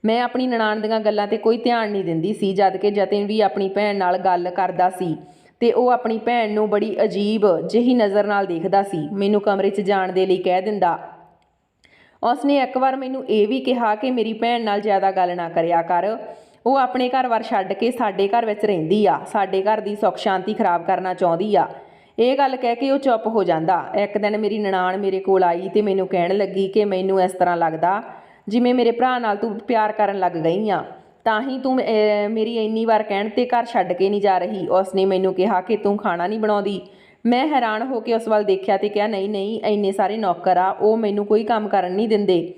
ਮੈਂ ਆਪਣੀ ਨਨਾਣ ਦੀਆਂ ਗੱਲਾਂ 'ਤੇ ਕੋਈ ਧਿਆਨ ਨਹੀਂ ਦਿੰਦੀ ਸੀ। ਜਦ ਕਿ ਜਤਿਨ ਵੀ ਆਪਣੀ ਭੈਣ ਨਾਲ ਗੱਲ ਕਰਦਾ ਸੀ ਤੇ ਉਹ ਆਪਣੀ ਭੈਣ ਨੂੰ ਬੜੀ ਅਜੀਬ ਜਿਹੀ ਨਜ਼ਰ ਨਾਲ ਦੇਖਦਾ ਸੀ। ਮੈਨੂੰ ਕਮਰੇ 'ਚ ਜਾਣ ਦੇ ਲਈ ਕਹਿ ਦਿੰਦਾ। ਉਸਨੇ ਇੱਕ ਵਾਰ ਮੈਨੂੰ ਇਹ ਵੀ ਕਿਹਾ ਕਿ ਮੇਰੀ ਭੈਣ ਨਾਲ ਜ਼ਿਆਦਾ ਗੱਲ ਨਾ ਕਰਿਆ ਕਰ, ਉਹ ਆਪਣੇ ਘਰ-ਬਾਰ ਛੱਡ ਕੇ ਸਾਡੇ ਘਰ ਵਿੱਚ ਰਹਿੰਦੀ ਆ, ਸਾਡੇ ਘਰ ਦੀ ਸੁੱਖ ਸ਼ਾਂਤੀ ਖਰਾਬ ਕਰਨਾ ਚਾਹੁੰਦੀ ਆ। ਇਹ ਗੱਲ ਕਹਿ ਕੇ ਉਹ ਚੁੱਪ ਹੋ ਜਾਂਦਾ। ਇੱਕ ਦਿਨ ਮੇਰੀ ਨਨਾਣ ਮੇਰੇ ਕੋਲ ਆਈ ਤੇ ਮੈਨੂੰ ਕਹਿਣ ਲੱਗੀ ਕਿ ਮੈਨੂੰ ਇਸ ਤਰ੍ਹਾਂ ਲੱਗਦਾ ਜਿਵੇਂ ਮੇਰੇ ਭਰਾ ਨਾਲ ਤੂੰ ਪਿਆਰ ਕਰਨ ਲੱਗ ਗਈ ਆ, ਤਾਂ ਹੀ ਤੂੰ ਮੇਰੀ ਇੰਨੀ ਵਾਰ ਕਹਿਣ 'ਤੇ ਘਰ ਛੱਡ ਕੇ ਨਹੀਂ ਜਾ ਰਹੀ। ਉਸਨੇ ਮੈਨੂੰ ਕਿਹਾ ਕਿ ਤੂੰ ਖਾਣਾ ਨਹੀਂ ਬਣਾਉਂਦੀ। ਮੈਂ ਹੈਰਾਨ ਹੋ ਕੇ ਉਸ ਵੱਲ ਦੇਖਿਆ ਤੇ ਕਿਹਾ, ਨਹੀਂ ਇੰਨੇ ਸਾਰੇ ਨੌਕਰ ਆ, ਉਹ ਮੈਨੂੰ ਕੋਈ ਕੰਮ ਕਰਨ ਨਹੀਂ ਦਿੰਦੇ।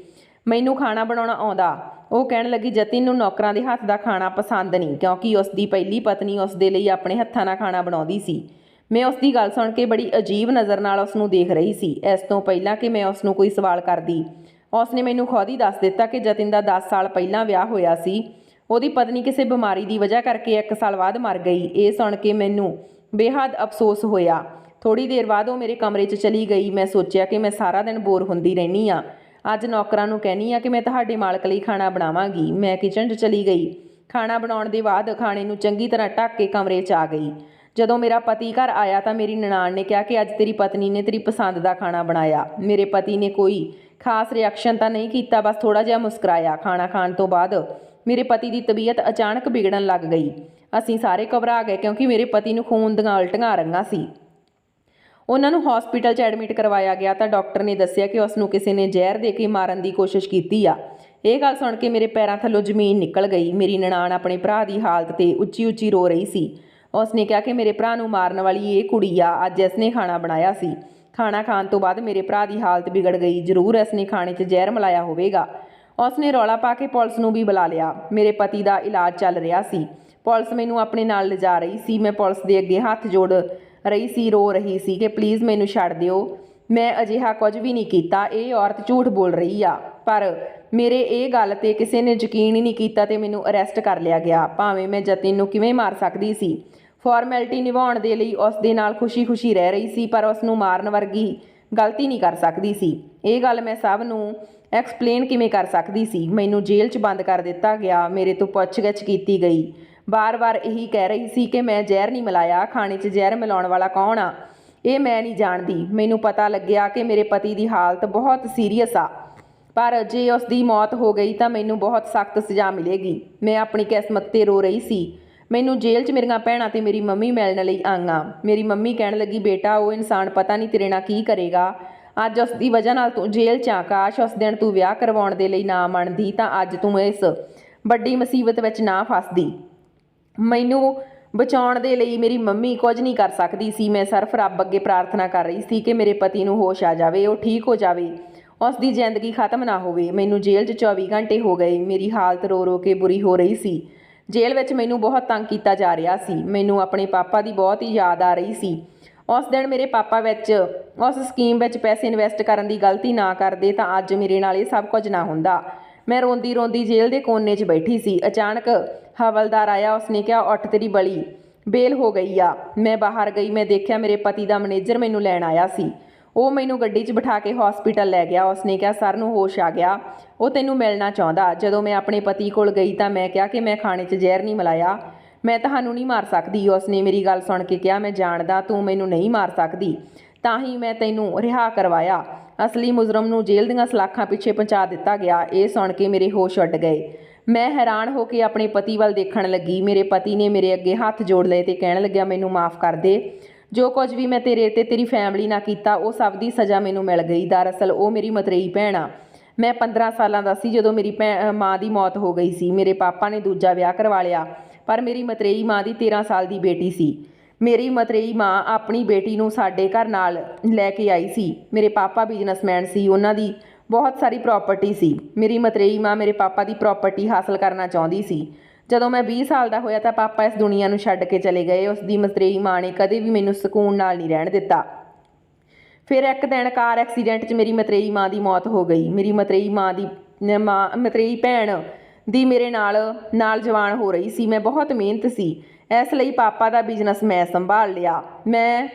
ਮੈਨੂੰ ਖਾਣਾ ਬਣਾਉਣਾ ਆਉਂਦਾ। ਉਹ ਕਹਿਣ ਲੱਗੀ ਜਤਿਨ ਨੂੰ ਨੌਕਰਾਂ ਦੇ ਹੱਥ ਦਾ ਖਾਣਾ ਪਸੰਦ ਨਹੀਂ, ਕਿਉਂਕਿ ਉਸ ਦੀ ਪਹਿਲੀ ਪਤਨੀ ਉਸ ਦੇ ਲਈ ਆਪਣੇ ਹੱਥਾਂ ਨਾਲ ਖਾਣਾ ਬਣਾਉਂਦੀ ਸੀ। ਮੈਂ ਉਸ ਦੀ ਗੱਲ ਸੁਣ ਕੇ ਬੜੀ ਅਜੀਬ ਨਜ਼ਰ ਨਾਲ ਉਸ ਨੂੰ ਦੇਖ ਰਹੀ ਸੀ। ਇਸ ਤੋਂ ਪਹਿਲਾਂ ਕਿ ਮੈਂ ਉਸ ਨੂੰ ਕੋਈ ਸਵਾਲ ਕਰਦੀ, ਉਸ ਨੇ ਮੈਨੂੰ ਖੁਦ ਹੀ ਦੱਸ ਦਿੱਤਾ ਕਿ ਜਤਿਨ ਦਾ 10 ਸਾਲ ਪਹਿਲਾਂ ਵਿਆਹ ਹੋਇਆ ਸੀ। ਉਹਦੀ ਪਤਨੀ ਕਿਸੇ ਬਿਮਾਰੀ ਦੀ ਵਜ੍ਹਾ ਕਰਕੇ 1 ਸਾਲ ਬਾਅਦ ਮਰ ਗਈ। ਇਹ ਸੁਣ ਕੇ ਮੈਨੂੰ ਬੇਹੱਦ ਅਫਸੋਸ ਹੋਇਆ। ਥੋੜ੍ਹੀ ਦੇਰ ਬਾਅਦ ਉਹ ਮੇਰੇ ਕਮਰੇ 'ਚ ਚਲੀ ਗਈ। ਮੈਂ ਸੋਚਿਆ ਕਿ ਮੈਂ ਸਾਰਾ ਦਿਨ ਬੋਰ ਹੁੰਦੀ ਰਹਿੰਦੀ ਹਾਂ। ਅੱਜ ਨੌਕਰਾਂ ਨੂੰ ਕਹਿੰਦੀ ਹਾਂ ਕਿ ਮੈਂ ਤੁਹਾਡੇ ਮਾਲਕ ਲਈ ਖਾਣਾ ਬਣਾਵਾਂਗੀ। ਮੈਂ ਕਿਚਨ 'ਚ ਚਲੀ ਗਈ। ਖਾਣਾ ਬਣਾਉਣ ਦੇ ਬਾਅਦ ਖਾਣੇ ਨੂੰ ਚੰਗੀ ਤਰ੍ਹਾਂ ਢੱਕ ਕੇ ਕਮਰੇ 'ਚ ਆ ਗਈ। ਜਦੋਂ ਮੇਰਾ ਪਤੀ ਘਰ ਆਇਆ ਤਾਂ ਮੇਰੀ ਨਨਾਣ ਨੇ ਕਿਹਾ ਕਿ ਅੱਜ ਤੇਰੀ ਪਤਨੀ ਨੇ ਤੇਰੀ ਪਸੰਦ ਦਾ ਖਾਣਾ ਬਣਾਇਆ। ਮੇਰੇ ਪਤੀ ਨੇ ਕੋਈ ਖਾਸ ਰਿਐਕਸ਼ਨ ਤਾਂ ਨਹੀਂ ਕੀਤਾ, ਬਸ ਥੋੜ੍ਹਾ ਜਿਹਾ ਮੁਸਕਰਾਇਆ। ਖਾਣਾ ਖਾਣ ਤੋਂ ਬਾਅਦ ਮੇਰੇ ਪਤੀ ਦੀ ਤਬੀਅਤ ਅਚਾਨਕ ਵਿਗੜਨ ਲੱਗ ਗਈ। ਅਸੀਂ ਸਾਰੇ ਘਬਰਾ ਗਏ ਕਿਉਂਕਿ ਮੇਰੇ ਪਤੀ ਨੂੰ ਖੂਨ ਦੀਆਂ ਉਲਟੀਆਂ ਆ ਰਹੀਆਂ ਸੀ। ਉਹਨਾਂ ਨੂੰ ਹਸਪੀਟਲ 'ਚ ਐਡਮਿਟ ਕਰਵਾਇਆ ਗਿਆ ਤਾਂ ਡਾਕਟਰ ਨੇ ਦੱਸਿਆ ਕਿ ਉਸ ਨੂੰ ਕਿਸੇ ਨੇ ਜ਼ਹਿਰ ਦੇ ਕੇ ਮਾਰਨ ਦੀ ਕੋਸ਼ਿਸ਼ ਕੀਤੀ ਆ। ਇਹ ਗੱਲ ਸੁਣ ਕੇ ਮੇਰੇ ਪੈਰਾਂ ਥੱਲੋਂ ਜ਼ਮੀਨ ਨਿਕਲ ਗਈ। ਮੇਰੀ ਨਨਾਣ ਆਪਣੇ ਭਰਾ ਦੀ ਹਾਲਤ 'ਤੇ ਉੱਚੀ ਉੱਚੀ ਰੋ ਰਹੀ ਸੀ। ਉਸ ਨੇ ਕਿਹਾ ਕਿ ਮੇਰੇ ਭਰਾ ਨੂੰ ਮਾਰਨ ਵਾਲੀ ਇਹ ਕੁੜੀ ਆ, ਅੱਜ ਇਸ ਨੇ ਖਾਣਾ ਬਣਾਇਆ ਸੀ। ਖਾਣਾ ਖਾਣ ਤੋਂ ਬਾਅਦ ਮੇਰੇ ਭਰਾ ਦੀ ਹਾਲਤ ਵਿਗੜ ਗਈ। ਜ਼ਰੂਰ ਇਸ ਨੇ ਖਾਣੇ 'ਚ ਜ਼ਹਿਰ ਮਿਲਾਇਆ ਹੋਵੇਗਾ। ਉਸ ਨੇ ਰੌਲਾ ਪਾ ਕੇ ਪੁਲਿਸ ਨੂੰ ਵੀ ਬੁਲਾ ਲਿਆ। ਮੇਰੇ ਪਤੀ ਦਾ ਇਲਾਜ ਚੱਲ ਰਿਹਾ ਸੀ। ਪੁਲਿਸ ਮੈਨੂੰ ਆਪਣੇ ਨਾਲ ਲਿਜਾ ਰਹੀ ਸੀ। ਮੈਂ ਪੁਲਿਸ ਦੇ ਅੱਗੇ ਹੱਥ ਜੋੜ ਰਹੀ ਸੀ, ਰੋ ਰਹੀ ਸੀ ਕਿ ਪਲੀਜ਼ ਮੈਨੂੰ ਛੱਡ ਦਿਓ, ਮੈਂ ਅਜਿਹਾ ਕੁਝ ਵੀ ਨਹੀਂ ਕੀਤਾ, ਇਹ ਔਰਤ ਝੂਠ ਬੋਲ ਰਹੀ ਆ। ਪਰ ਮੇਰੇ ਇਹ ਗੱਲ 'ਤੇ ਕਿਸੇ ਨੇ ਯਕੀਨ ਹੀ ਨਹੀਂ ਕੀਤਾ ਤੇ ਮੈਨੂੰ ਅਰੈਸਟ ਕਰ ਲਿਆ ਗਿਆ। ਭਾਵੇਂ ਮੈਂ ਜਤਿਨ ਨੂੰ ਕਿਵੇਂ ਮਾਰ ਸਕਦੀ ਸੀ। ਫਾਰਮੈਲਿਟੀ ਨਿਭਾਉਣ ਦੇ ਲਈ ਉਸ ਦੇ ਨਾਲ ਖੁਸ਼ੀ-ਖੁਸ਼ੀ ਰਹਿ ਰਹੀ ਸੀ, ਪਰ ਉਸ ਨੂੰ ਮਾਰਨ ਵਰਗੀ ਗਲਤੀ ਨਹੀਂ ਕਰ ਸਕਦੀ ਸੀ। ਇਹ ਗੱਲ ਮੈਂ ਸਭ ਨੂੰ ਐਕਸਪਲੇਨ ਕਿਵੇਂ ਕਰ ਸਕਦੀ ਸੀ। ਮੈਨੂੰ ਜੇਲ੍ਹ 'ਚ ਬੰਦ ਕਰ ਦਿੱਤਾ ਗਿਆ। ਮੇਰੇ ਤੋਂ ਪੁੱਛ-ਗਿੱਛ ਕੀਤੀ ਗਈ। ਬਾਰ-ਬਾਰ ਇਹੀ ਕਹਿ ਰਹੀ ਸੀ ਕਿ ਮੈਂ ਜ਼ਹਿਰ ਨਹੀਂ ਮਿਲਾਇਆ। ਖਾਣੇ 'ਚ ਜ਼ਹਿਰ ਮਿਲਾਉਣ ਵਾਲਾ ਕੌਣ ਆ, ਇਹ ਮੈਂ ਨਹੀਂ ਜਾਣਦੀ। ਮੈਨੂੰ ਪਤਾ ਲੱਗਿਆ ਕਿ ਮੇਰੇ ਪਤੀ ਦੀ ਹਾਲਤ ਬਹੁਤ ਸੀਰੀਅਸ ਆ, ਪਰ ਜੇ ਉਸ ਦੀ ਮੌਤ ਹੋ ਗਈ ਤਾਂ ਮੈਨੂੰ ਬਹੁਤ ਸਖਤ ਸਜ਼ਾ ਮਿਲੇਗੀ। ਮੈਂ ਆਪਣੀ ਕਿਸਮਤ 'ਤੇ ਰੋ ਰਹੀ ਸੀ। ਮੈਨੂੰ ਜੇਲ੍ਹ 'ਚ ਮੇਰੀਆਂ ਭੈਣਾਂ ਤੇ ਮੇਰੀ ਮੰਮੀ ਮਿਲਣ ਲਈ ਆਈਆਂ। ਮੇਰੀ ਮੰਮੀ ਕਹਿਣ ਲੱਗੀ, ਬੇਟਾ ਉਹ ਇਨਸਾਨ ਪਤਾ ਨਹੀਂ ਤੇਰੇ ਨਾਲ ਕੀ ਕਰੇਗਾ। ਅੱਜ ਉਸ ਦੀ ਵਜ੍ਹਾ ਨਾਲ ਤੂੰ ਜੇਲ੍ਹ 'ਚ ਆ। ਕਾਸ਼ ਉਸ ਦਿਨ ਤੂੰ ਵਿਆਹ ਕਰਵਾਉਣ ਦੇ ਲਈ ਨਾ ਮੰਨਦੀ ਤਾਂ ਅੱਜ ਤੂੰ ਇਸ ਵੱਡੀ ਮੁਸੀਬਤ ਵਿੱਚ ਨਾ ਫਸਦੀ। ਮੈਨੂੰ ਬਚਾਉਣ ਦੇ ਲਈ ਮੇਰੀ ਮੰਮੀ ਕੁਝ ਨਹੀਂ ਕਰ ਸਕਦੀ ਸੀ। ਮੈਂ ਸਿਰਫ ਰੱਬ ਅੱਗੇ ਪ੍ਰਾਰਥਨਾ ਕਰ ਰਹੀ ਸੀ ਕਿ ਮੇਰੇ ਪਤੀ ਨੂੰ ਹੋਸ਼ ਆ ਜਾਵੇ, ਉਹ ਠੀਕ ਹੋ ਜਾਵੇ, ਉਸ ਦੀ ਜ਼ਿੰਦਗੀ ਖਤਮ ਨਾ ਹੋਵੇ। ਮੈਨੂੰ ਜੇਲ੍ਹ 'ਚ 24 ਘੰਟੇ ਹੋ ਗਏ। ਮੇਰੀ ਹਾਲਤ ਰੋ ਰੋ ਕੇ ਬੁਰੀ ਹੋ ਰਹੀ ਸੀ। ਜੇਲ੍ਹ ਵਿੱਚ ਮੈਨੂੰ ਬਹੁਤ ਤੰਗ ਕੀਤਾ ਜਾ ਰਿਹਾ ਸੀ। ਮੈਨੂੰ ਆਪਣੇ ਪਾਪਾ ਦੀ ਬਹੁਤ ਹੀ ਯਾਦ ਆ ਰਹੀ ਸੀ। ਉਸ ਦਿਨ ਮੇਰੇ ਪਾਪਾ ਵਿੱਚ ਉਸ ਸਕੀਮ ਵਿੱਚ ਪੈਸੇ ਇਨਵੈਸਟ ਕਰਨ ਦੀ ਗਲਤੀ ਨਾ ਕਰਦੇ ਤਾਂ ਅੱਜ ਮੇਰੇ ਨਾਲ ਇਹ ਸਭ ਕੁਝ ਨਾ ਹੁੰਦਾ। ਮੈਂ ਰੋਂਦੀ ਰੋਂਦੀ ਜੇਲ੍ਹ ਦੇ ਕੋਨੇ 'ਚ ਬੈਠੀ ਸੀ। ਅਚਾਨਕ ਹਵਲਦਾਰ ਆਇਆ। ਉਸਨੇ ਕਿਹਾ, ਉੱਠ, ਤੇਰੀ ਬਲੀ ਬੇਲ ਹੋ ਗਈ ਆ। ਮੈਂ ਬਾਹਰ ਗਈ। ਮੈਂ ਦੇਖਿਆ ਮੇਰੇ ਪਤੀ ਦਾ ਮੈਨੇਜਰ ਮੈਨੂੰ ਲੈਣ ਆਇਆ ਸੀ। ਉਹ ਮੈਨੂੰ ਗੱਡੀ 'ਚ ਬਿਠਾ ਕੇ ਹਸਪੀਟਲ ਲੈ ਗਿਆ। ਉਸਨੇ ਕਿਹਾ, ਸਰ ਨੂੰ ਹੋਸ਼ ਆ ਗਿਆ, ਉਹ ਤੈਨੂੰ ਮਿਲਣਾ ਚਾਹੁੰਦਾ। ਜਦੋਂ ਮੈਂ ਆਪਣੇ ਪਤੀ ਕੋਲ ਗਈ ਤਾਂ ਮੈਂ ਕਿਹਾ ਕਿ ਮੈਂ ਖਾਣੇ 'ਚ ਜ਼ਹਿਰ ਨਹੀਂ ਮਿਲਾਇਆ, ਮੈਂ ਤੁਹਾਨੂੰ ਨਹੀਂ ਮਾਰ ਸਕਦੀ। ਉਸਨੇ ਮੇਰੀ ਗੱਲ ਸੁਣ ਕੇ ਕਿਹਾ, ਮੈਂ ਜਾਣਦਾ ਤੂੰ ਮੈਨੂੰ ਨਹੀਂ ਮਾਰ ਸਕਦੀ, ਤਾਂ ਹੀ ਮੈਂ ਤੈਨੂੰ ਰਿਹਾ ਕਰਵਾਇਆ। ਅਸਲੀ ਮੁਜਰਮ ਨੂੰ ਜੇਲ੍ਹ ਦੀਆਂ ਸਲਾਖਾਂ ਪਿੱਛੇ ਪਹੁੰਚਾ ਦਿੱਤਾ ਗਿਆ। ਇਹ ਸੁਣ ਕੇ ਮੇਰੇ ਹੋਸ਼ ਉੱਡ ਗਏ। ਮੈਂ ਹੈਰਾਨ ਹੋ ਕੇ ਆਪਣੇ ਪਤੀ ਵੱਲ ਦੇਖਣ ਲੱਗੀ। ਮੇਰੇ ਪਤੀ ਨੇ ਮੇਰੇ ਅੱਗੇ ਹੱਥ ਜੋੜ ਲਏ ਤੇ ਕਹਿਣ ਲੱਗਿਆ, ਮੈਨੂੰ ਮਾफ़ ਕਰ ਦੇ। ਜੋ ਕੁਝ ਵੀ ਮੈਂ ਤੇਰੇ ਤੇ ਤੇਰੀ ਫੈਮਿਲੀ ਨਾਲ ਕੀਤਾ, ਉਹ ਸਭ ਦੀ ਸਜ਼ਾ ਮੈਨੂੰ ਮਿਲ ਗਈ। ਦਰਅਸਲ ਉਹ ਮੇਰੀ ਮਤਰੇਈ ਭੈਣ ਆ। ਮੈਂ 15 ਸਾਲਾਂ ਦਾ ਸੀ ਜਦੋਂ ਮੇਰੀ ਮਾਂ ਦੀ ਮੌਤ ਹੋ ਗਈ ਸੀ। ਮੇਰੇ ਪਾਪਾ ਨੇ ਦੂਜਾ ਵਿਆਹ ਕਰਵਾ ਲਿਆ, ਪਰ ਮੇਰੀ ਮਤਰੇਈ ਮਾਂ ਦੀ 13 ਸਾਲ ਦੀ ਬੇਟੀ ਸੀ। ਮੇਰੀ ਮਤਰੇਈ ਮਾਂ ਆਪਣੀ ਬੇਟੀ ਨੂੰ ਸਾਡੇ ਘਰ ਨਾਲ ਲੈ ਕੇ ਆਈ ਸੀ। ਮੇਰੇ ਪਾਪਾ ਬਿਜ਼ਨਸਮੈਨ ਸੀ, ਉਹਨਾਂ ਦੀ ਬਹੁਤ ਸਾਰੀ ਪ੍ਰਾਪਰਟੀ ਸੀ। ਮੇਰੀ ਮਤਰੇਈ ਮਾਂ ਮੇਰੇ ਪਾਪਾ ਦੀ ਪ੍ਰਾਪਰਟੀ ਹਾਸਲ ਕਰਨਾ ਚਾਹੁੰਦੀ ਸੀ। ਜਦੋਂ ਮੈਂ 20 ਸਾਲ ਦਾ ਹੋਇਆ ਤਾਂ ਪਾਪਾ ਇਸ ਦੁਨੀਆ ਨੂੰ ਛੱਡ ਕੇ ਚਲੇ ਗਏ। ਉਸ ਦੀ ਮਤਰੇਈ ਮਾਂ ਨੇ ਕਦੇ ਵੀ ਮੈਨੂੰ ਸਕੂਨ ਨਾਲ ਨਹੀਂ ਰਹਿਣ ਦਿੱਤਾ। ਫਿਰ ਇੱਕ ਦਿਨ ਕਾਰ ਐਕਸੀਡੈਂਟ 'ਚ ਮੇਰੀ ਮਤਰੇਈ ਮਾਂ ਦੀ ਮੌਤ ਹੋ ਗਈ। ਮੇਰੀ ਮਤਰੇਈ ਭੈਣ ਦੀ ਮੇਰੇ ਨਾਲ ਜਵਾਨ ਹੋ ਰਹੀ ਸੀ। ਮੈਂ ਬਹੁਤ ਮਿਹਨਤ ਸੀ, ਇਸ ਲਈ ਪਾਪਾ ਦਾ ਬਿਜ਼ਨਸ ਮੈਂ ਸੰਭਾਲ ਲਿਆ। ਮੈਂ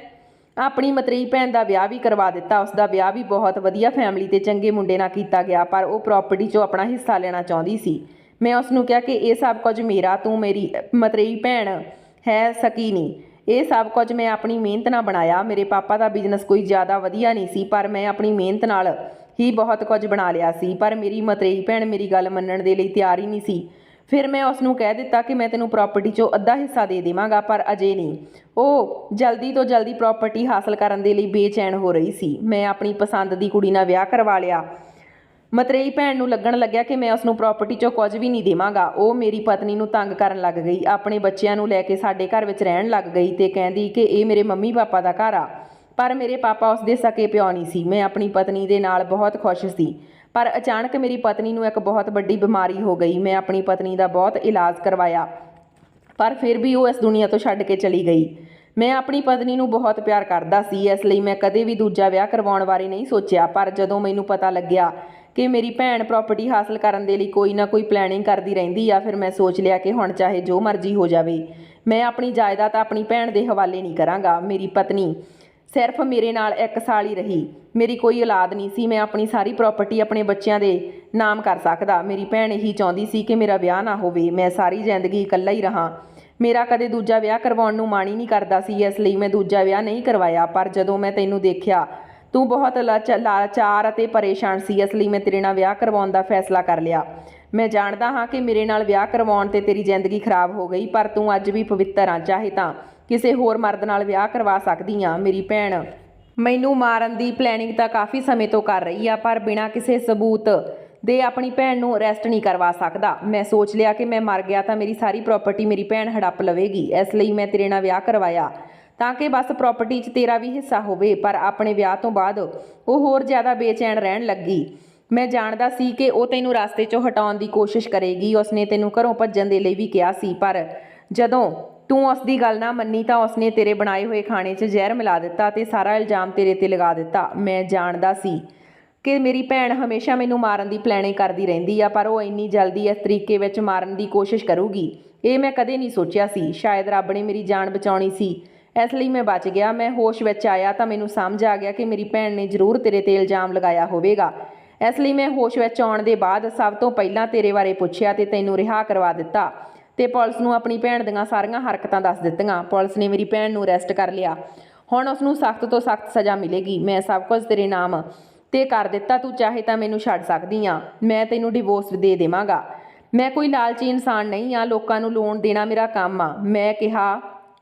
ਆਪਣੀ ਮਤਰੇਈ ਭੈਣ ਦਾ ਵਿਆਹ ਵੀ ਕਰਵਾ ਦਿੱਤਾ। ਉਸ ਦਾ ਵਿਆਹ ਵੀ ਬਹੁਤ ਵਧੀਆ ਫੈਮਿਲੀ ਤੇ ਚੰਗੇ ਮੁੰਡੇ ਨਾਲ ਕੀਤਾ ਗਿਆ, ਪਰ ਉਹ ਪ੍ਰਾਪਰਟੀ 'ਚੋਂ ਆਪਣਾ ਹਿੱਸਾ ਲੈਣਾ ਚਾਹੁੰਦੀ ਸੀ। ਮੈਂ ਉਸ ਨੂੰ ਕਿਹਾ ਕਿ ਇਹ ਸਭ ਕੁਝ ਮੇਰਾ, ਤੂੰ ਮੇਰੀ ਮਤਰੇਈ ਭੈਣ ਹੈ ਸਕੀ ਨਹੀਂ। ਇਹ ਸਭ ਕੁਝ ਮੈਂ ਆਪਣੀ ਮਿਹਨਤ ਨਾਲ ਬਣਾਇਆ। ਮੇਰੇ ਪਾਪਾ ਦਾ ਬਿਜ਼ਨਸ ਕੋਈ ਜ਼ਿਆਦਾ ਵਧੀਆ ਨਹੀਂ ਸੀ, ਪਰ ਮੈਂ ਆਪਣੀ ਮਿਹਨਤ ਨਾਲ ਹੀ ਬਹੁਤ ਕੁਝ ਬਣਾ ਲਿਆ ਸੀ। ਪਰ ਮੇਰੀ ਮਤਰੇਈ ਭੈਣ ਮੇਰੀ ਗੱਲ ਮੰਨਣ ਦੇ ਲਈ ਤਿਆਰ ਹੀ ਨਹੀਂ ਸੀ। ਫਿਰ ਮੈਂ ਉਸ ਨੂੰ ਕਹਿ ਦਿੱਤਾ ਕਿ ਮੈਂ ਤੈਨੂੰ ਪ੍ਰਾਪਰਟੀ 'ਚੋਂ ਅੱਧਾ ਹਿੱਸਾ ਦੇ ਦੇਵਾਂਗਾ, ਪਰ ਅਜੇ ਨਹੀਂ। ਉਹ ਜਲਦੀ ਤੋਂ ਜਲਦੀ ਪ੍ਰਾਪਰਟੀ ਹਾਸਲ ਕਰਨ ਦੇ ਲਈ ਬੇਚੈਨ ਹੋ ਰਹੀ ਸੀ। ਮੈਂ ਆਪਣੀ ਪਸੰਦ ਦੀ ਕੁੜੀ ਨਾਲ ਵਿਆਹ ਕਰਵਾ ਲਿਆ। ਮਤਰੇਈ ਭੈਣ ਨੂੰ ਲੱਗਣ ਲੱਗਿਆ ਕਿ ਮੈਂ ਉਸ ਨੂੰ ਪ੍ਰਾਪਰਟੀ 'ਚੋਂ ਕੁਝ ਵੀ ਨਹੀਂ ਦੇਵਾਂਗਾ। ਉਹ ਮੇਰੀ ਪਤਨੀ ਨੂੰ ਤੰਗ ਕਰਨ ਲੱਗ ਗਈ। ਆਪਣੇ ਬੱਚਿਆਂ ਨੂੰ ਲੈ ਕੇ ਸਾਡੇ ਘਰ ਵਿੱਚ ਰਹਿਣ ਲੱਗ ਗਈ ਤੇ ਕਹਿੰਦੀ ਕਿ ਇਹ ਮੇਰੇ ਮੰਮੀ ਪਾਪਾ ਦਾ ਘਰ ਆ, ਪਰ ਮੇਰੇ ਪਾਪਾ ਉਸ ਦੇ ਸਕੇ ਪਿਓ ਨਹੀਂ ਸੀ। ਮੈਂ ਆਪਣੀ ਪਤਨੀ ਦੇ ਨਾਲ ਬਹੁਤ ਖੁਸ਼ ਸੀ, ਪਰ ਅਚਾਨਕ ਮੇਰੀ ਪਤਨੀ ਨੂੰ ਇੱਕ ਬਹੁਤ ਵੱਡੀ ਬਿਮਾਰੀ ਹੋ ਗਈ। ਮੈਂ ਆਪਣੀ ਪਤਨੀ ਦਾ ਬਹੁਤ ਇਲਾਜ ਕਰਵਾਇਆ, ਪਰ ਫਿਰ ਵੀ ਉਹ ਇਸ ਦੁਨੀਆ ਤੋਂ ਛੱਡ ਕੇ ਚਲੀ ਗਈ। ਮੈਂ ਆਪਣੀ ਪਤਨੀ ਨੂੰ ਬਹੁਤ ਪਿਆਰ ਕਰਦਾ ਸੀ, ਇਸ ਲਈ ਮੈਂ ਕਦੇ ਵੀ ਦੂਜਾ ਵਿਆਹ ਕਰਵਾਉਣ ਬਾਰੇ ਨਹੀਂ ਸੋਚਿਆ। ਪਰ ਜਦੋਂ ਮੈਨੂੰ ਪਤਾ ਲੱਗਿਆ ਕਿ ਮੇਰੀ ਭੈਣ ਪ੍ਰਾਪਰਟੀ ਹਾਸਲ ਕਰਨ ਦੇ ਲਈ ਕੋਈ ਨਾ ਕੋਈ ਪਲੈਨਿੰਗ ਕਰਦੀ ਰਹਿੰਦੀ ਆ, ਫਿਰ ਮੈਂ ਸੋਚ ਲਿਆ ਕਿ ਹੁਣ ਚਾਹੇ ਜੋ ਮਰਜ਼ੀ ਹੋ ਜਾਵੇ, ਮੈਂ ਆਪਣੀ ਜਾਇਦਾਦ ਆਪਣੀ ਭੈਣ ਦੇ ਹਵਾਲੇ ਨਹੀਂ ਕਰਾਂਗਾ। ਮੇਰੀ ਪਤਨੀ ਸਿਰਫ ਮੇਰੇ ਨਾਲ 1 ਸਾਲ ਹੀ ਰਹੀ। ਮੇਰੀ ਕੋਈ ਔਲਾਦ ਨਹੀਂ ਸੀ। ਮੈਂ ਆਪਣੀ ਸਾਰੀ ਪ੍ਰਾਪਰਟੀ ਆਪਣੇ ਬੱਚਿਆਂ ਦੇ ਨਾਮ ਕਰ ਸਕਦਾ। ਮੇਰੀ ਭੈਣ ਇਹੀ ਚਾਹੁੰਦੀ ਸੀ ਕਿ ਮੇਰਾ ਵਿਆਹ ਨਾ ਹੋਵੇ, ਮੈਂ ਸਾਰੀ ਜ਼ਿੰਦਗੀ ਇਕੱਲਾ ਹੀ ਰਹਾਂ। ਮੇਰਾ ਕਦੇ ਦੂਜਾ ਵਿਆਹ ਕਰਵਾਉਣ ਨੂੰ ਮਨ ਹੀ ਨਹੀਂ ਕਰਦਾ ਸੀ, ਇਸ ਲਈ ਮੈਂ ਦੂਜਾ ਵਿਆਹ ਨਹੀਂ ਕਰਵਾਇਆ। ਪਰ ਜਦੋਂ ਮੈਂ ਤੈਨੂੰ ਦੇਖਿਆ, ਤੂੰ ਬਹੁਤ ਲਾਚਾਰ ਅਤੇ ਪਰੇਸ਼ਾਨ ਸੀ, ਇਸ ਲਈ ਮੈਂ ਤੇਰੇ ਨਾਲ ਵਿਆਹ ਕਰਵਾਉਣ ਦਾ ਫੈਸਲਾ ਕਰ ਲਿਆ। ਮੈਂ ਜਾਣਦਾ ਹਾਂ ਕਿ ਮੇਰੇ ਨਾਲ ਵਿਆਹ ਕਰਵਾਉਣ 'ਤੇ ਤੇਰੀ ਜ਼ਿੰਦਗੀ ਖਰਾਬ ਹੋ ਗਈ, ਪਰ ਤੂੰ ਅੱਜ ਵੀ ਪਵਿੱਤਰ ਆ। ਚਾਹੇ ਤਾਂ ਕਿਸੇ ਹੋਰ ਮਰਦ ਨਾਲ ਵਿਆਹ ਕਰਵਾ ਸਕਦੀ ਆ। ਮੇਰੀ ਭੈਣ ਮੈਨੂੰ ਮਾਰਨ ਦੀ ਪਲੈਨਿੰਗ ਤਾਂ ਕਾਫੀ ਸਮੇਂ ਤੋਂ ਕਰ ਰਹੀ ਆ, ਪਰ ਬਿਨਾਂ ਕਿਸੇ ਸਬੂਤ ਦੇ ਆਪਣੀ ਭੈਣ ਨੂੰ ਅਰੈਸਟ ਨਹੀਂ ਕਰਵਾ ਸਕਦਾ। ਮੈਂ ਸੋਚ ਲਿਆ ਕਿ ਮੈਂ ਮਰ ਗਿਆ ਤਾਂ ਮੇਰੀ ਸਾਰੀ ਪ੍ਰਾਪਰਟੀ ਮੇਰੀ ਭੈਣ ਹੜੱਪ ਲਵੇਗੀ, ਇਸ ਲਈ ਮੈਂ ਤੇਰੇ ਨਾਲ ਵਿਆਹ ਕਰਵਾਇਆ ਤਾਂ ਕਿ ਬਸ ਪ੍ਰਾਪਰਟੀ 'ਚ ਤੇਰਾ ਵੀ ਹਿੱਸਾ ਹੋਵੇ। ਪਰ ਆਪਣੇ ਵਿਆਹ ਤੋਂ ਬਾਅਦ ਉਹ ਹੋਰ ਜ਼ਿਆਦਾ ਬੇਚੈਨ ਰਹਿਣ ਲੱਗੀ। ਮੈਂ ਜਾਣਦਾ ਸੀ ਕਿ ਉਹ ਤੈਨੂੰ ਰਸਤੇ 'ਚੋਂ ਹਟਾਉਣ ਦੀ ਕੋਸ਼ਿਸ਼ ਕਰੇਗੀ। ਉਸਨੇ ਤੈਨੂੰ ਘਰੋਂ ਭੱਜਣ ਦੇ ਲਈ ਵੀ ਕਿਹਾ ਸੀ, ਪਰ ਜਦੋਂ ਤੂੰ ਉਸ ਦੀ ਗੱਲ ਨਾ ਮੰਨੀ ਤਾਂ ਉਸਨੇ ਤੇਰੇ ਬਣਾਏ ਹੋਏ ਖਾਣੇ 'ਚ ਜ਼ਹਿਰ ਮਿਲਾ ਦਿੱਤਾ ਤੇ ਸਾਰਾ ਇਲਜ਼ਾਮ ਤੇਰੇ 'ਤੇ ਲਗਾ ਦਿੱਤਾ। ਮੈਂ ਜਾਣਦਾ ਸੀ ਕਿ ਮੇਰੀ ਭੈਣ ਹਮੇਸ਼ਾ ਮੈਨੂੰ ਮਾਰਨ ਦੀ ਪਲੈਨਿੰਗ ਕਰਦੀ ਰਹਿੰਦੀ ਆ, ਪਰ ਉਹ ਇੰਨੀ ਜਲਦੀ ਇਸ ਤਰੀਕੇ ਵਿੱਚ ਮਾਰਨ ਦੀ ਕੋਸ਼ਿਸ਼ ਕਰੂਗੀ, ਇਹ ਮੈਂ ਕਦੇ ਨਹੀਂ ਸੋਚਿਆ ਸੀ। ਸ਼ਾਇਦ ਰੱਬ ਨੇ ਮੇਰੀ ਜਾਨ ਬਚਾਉਣੀ ਸੀ, ਇਸ ਲਈ ਮੈਂ ਬਚ ਗਿਆ। ਮੈਂ ਹੋਸ਼ ਵਿੱਚ ਆਇਆ ਤਾਂ ਮੈਨੂੰ ਸਮਝ ਆ ਗਿਆ ਕਿ ਮੇਰੀ ਭੈਣ ਨੇ ਜ਼ਰੂਰ ਤੇਰੇ 'ਤੇ ਇਲਜ਼ਾਮ ਲਗਾਇਆ ਹੋਵੇਗਾ। ਇਸ ਲਈ ਮੈਂ ਹੋਸ਼ ਵਿੱਚ ਆਉਣ ਦੇ ਬਾਅਦ ਸਭ ਤੋਂ ਪਹਿਲਾਂ ਤੇਰੇ ਬਾਰੇ ਪੁੱਛਿਆ ਤੇ ਤੈਨੂੰ ਰਿਹਾ ਕਰਵਾ ਦਿੱਤਾ ਤੇ ਪੁਲਿਸ ਨੂੰ ਆਪਣੀ ਭੈਣ ਦੀਆਂ ਸਾਰੀਆਂ ਹਰਕਤਾਂ ਦੱਸ ਦਿੱਤੀਆਂ। ਪੁਲਿਸ ਨੇ ਮੇਰੀ ਭੈਣ ਨੂੰ ਅਰੈਸਟ ਕਰ ਲਿਆ। ਹੁਣ ਉਸ ਨੂੰ ਸਖਤ ਤੋਂ ਸਖਤ ਸਜ਼ਾ ਮਿਲੇਗੀ। ਮੈਂ ਸਭ ਕੁਝ ਤੇਰੇ ਨਾਮ ਤੇ ਕਰ ਦਿੱਤਾ। ਤੂੰ ਚਾਹੇ ਤਾਂ ਮੈਨੂੰ ਛੱਡ ਸਕਦੀ ਆ, ਮੈਂ ਤੈਨੂੰ ਡਿਵੋਰਸ ਦੇ ਦੇਵਾਂਗਾ। ਮੈਂ ਕੋਈ ਲਾਲਚੀ ਇਨਸਾਨ ਨਹੀਂ ਆ, ਲੋਕਾਂ ਨੂੰ ਲੋਨ ਦੇਣਾ ਮੇਰਾ ਕੰਮ ਆ। ਮੈਂ ਕਿਹਾ,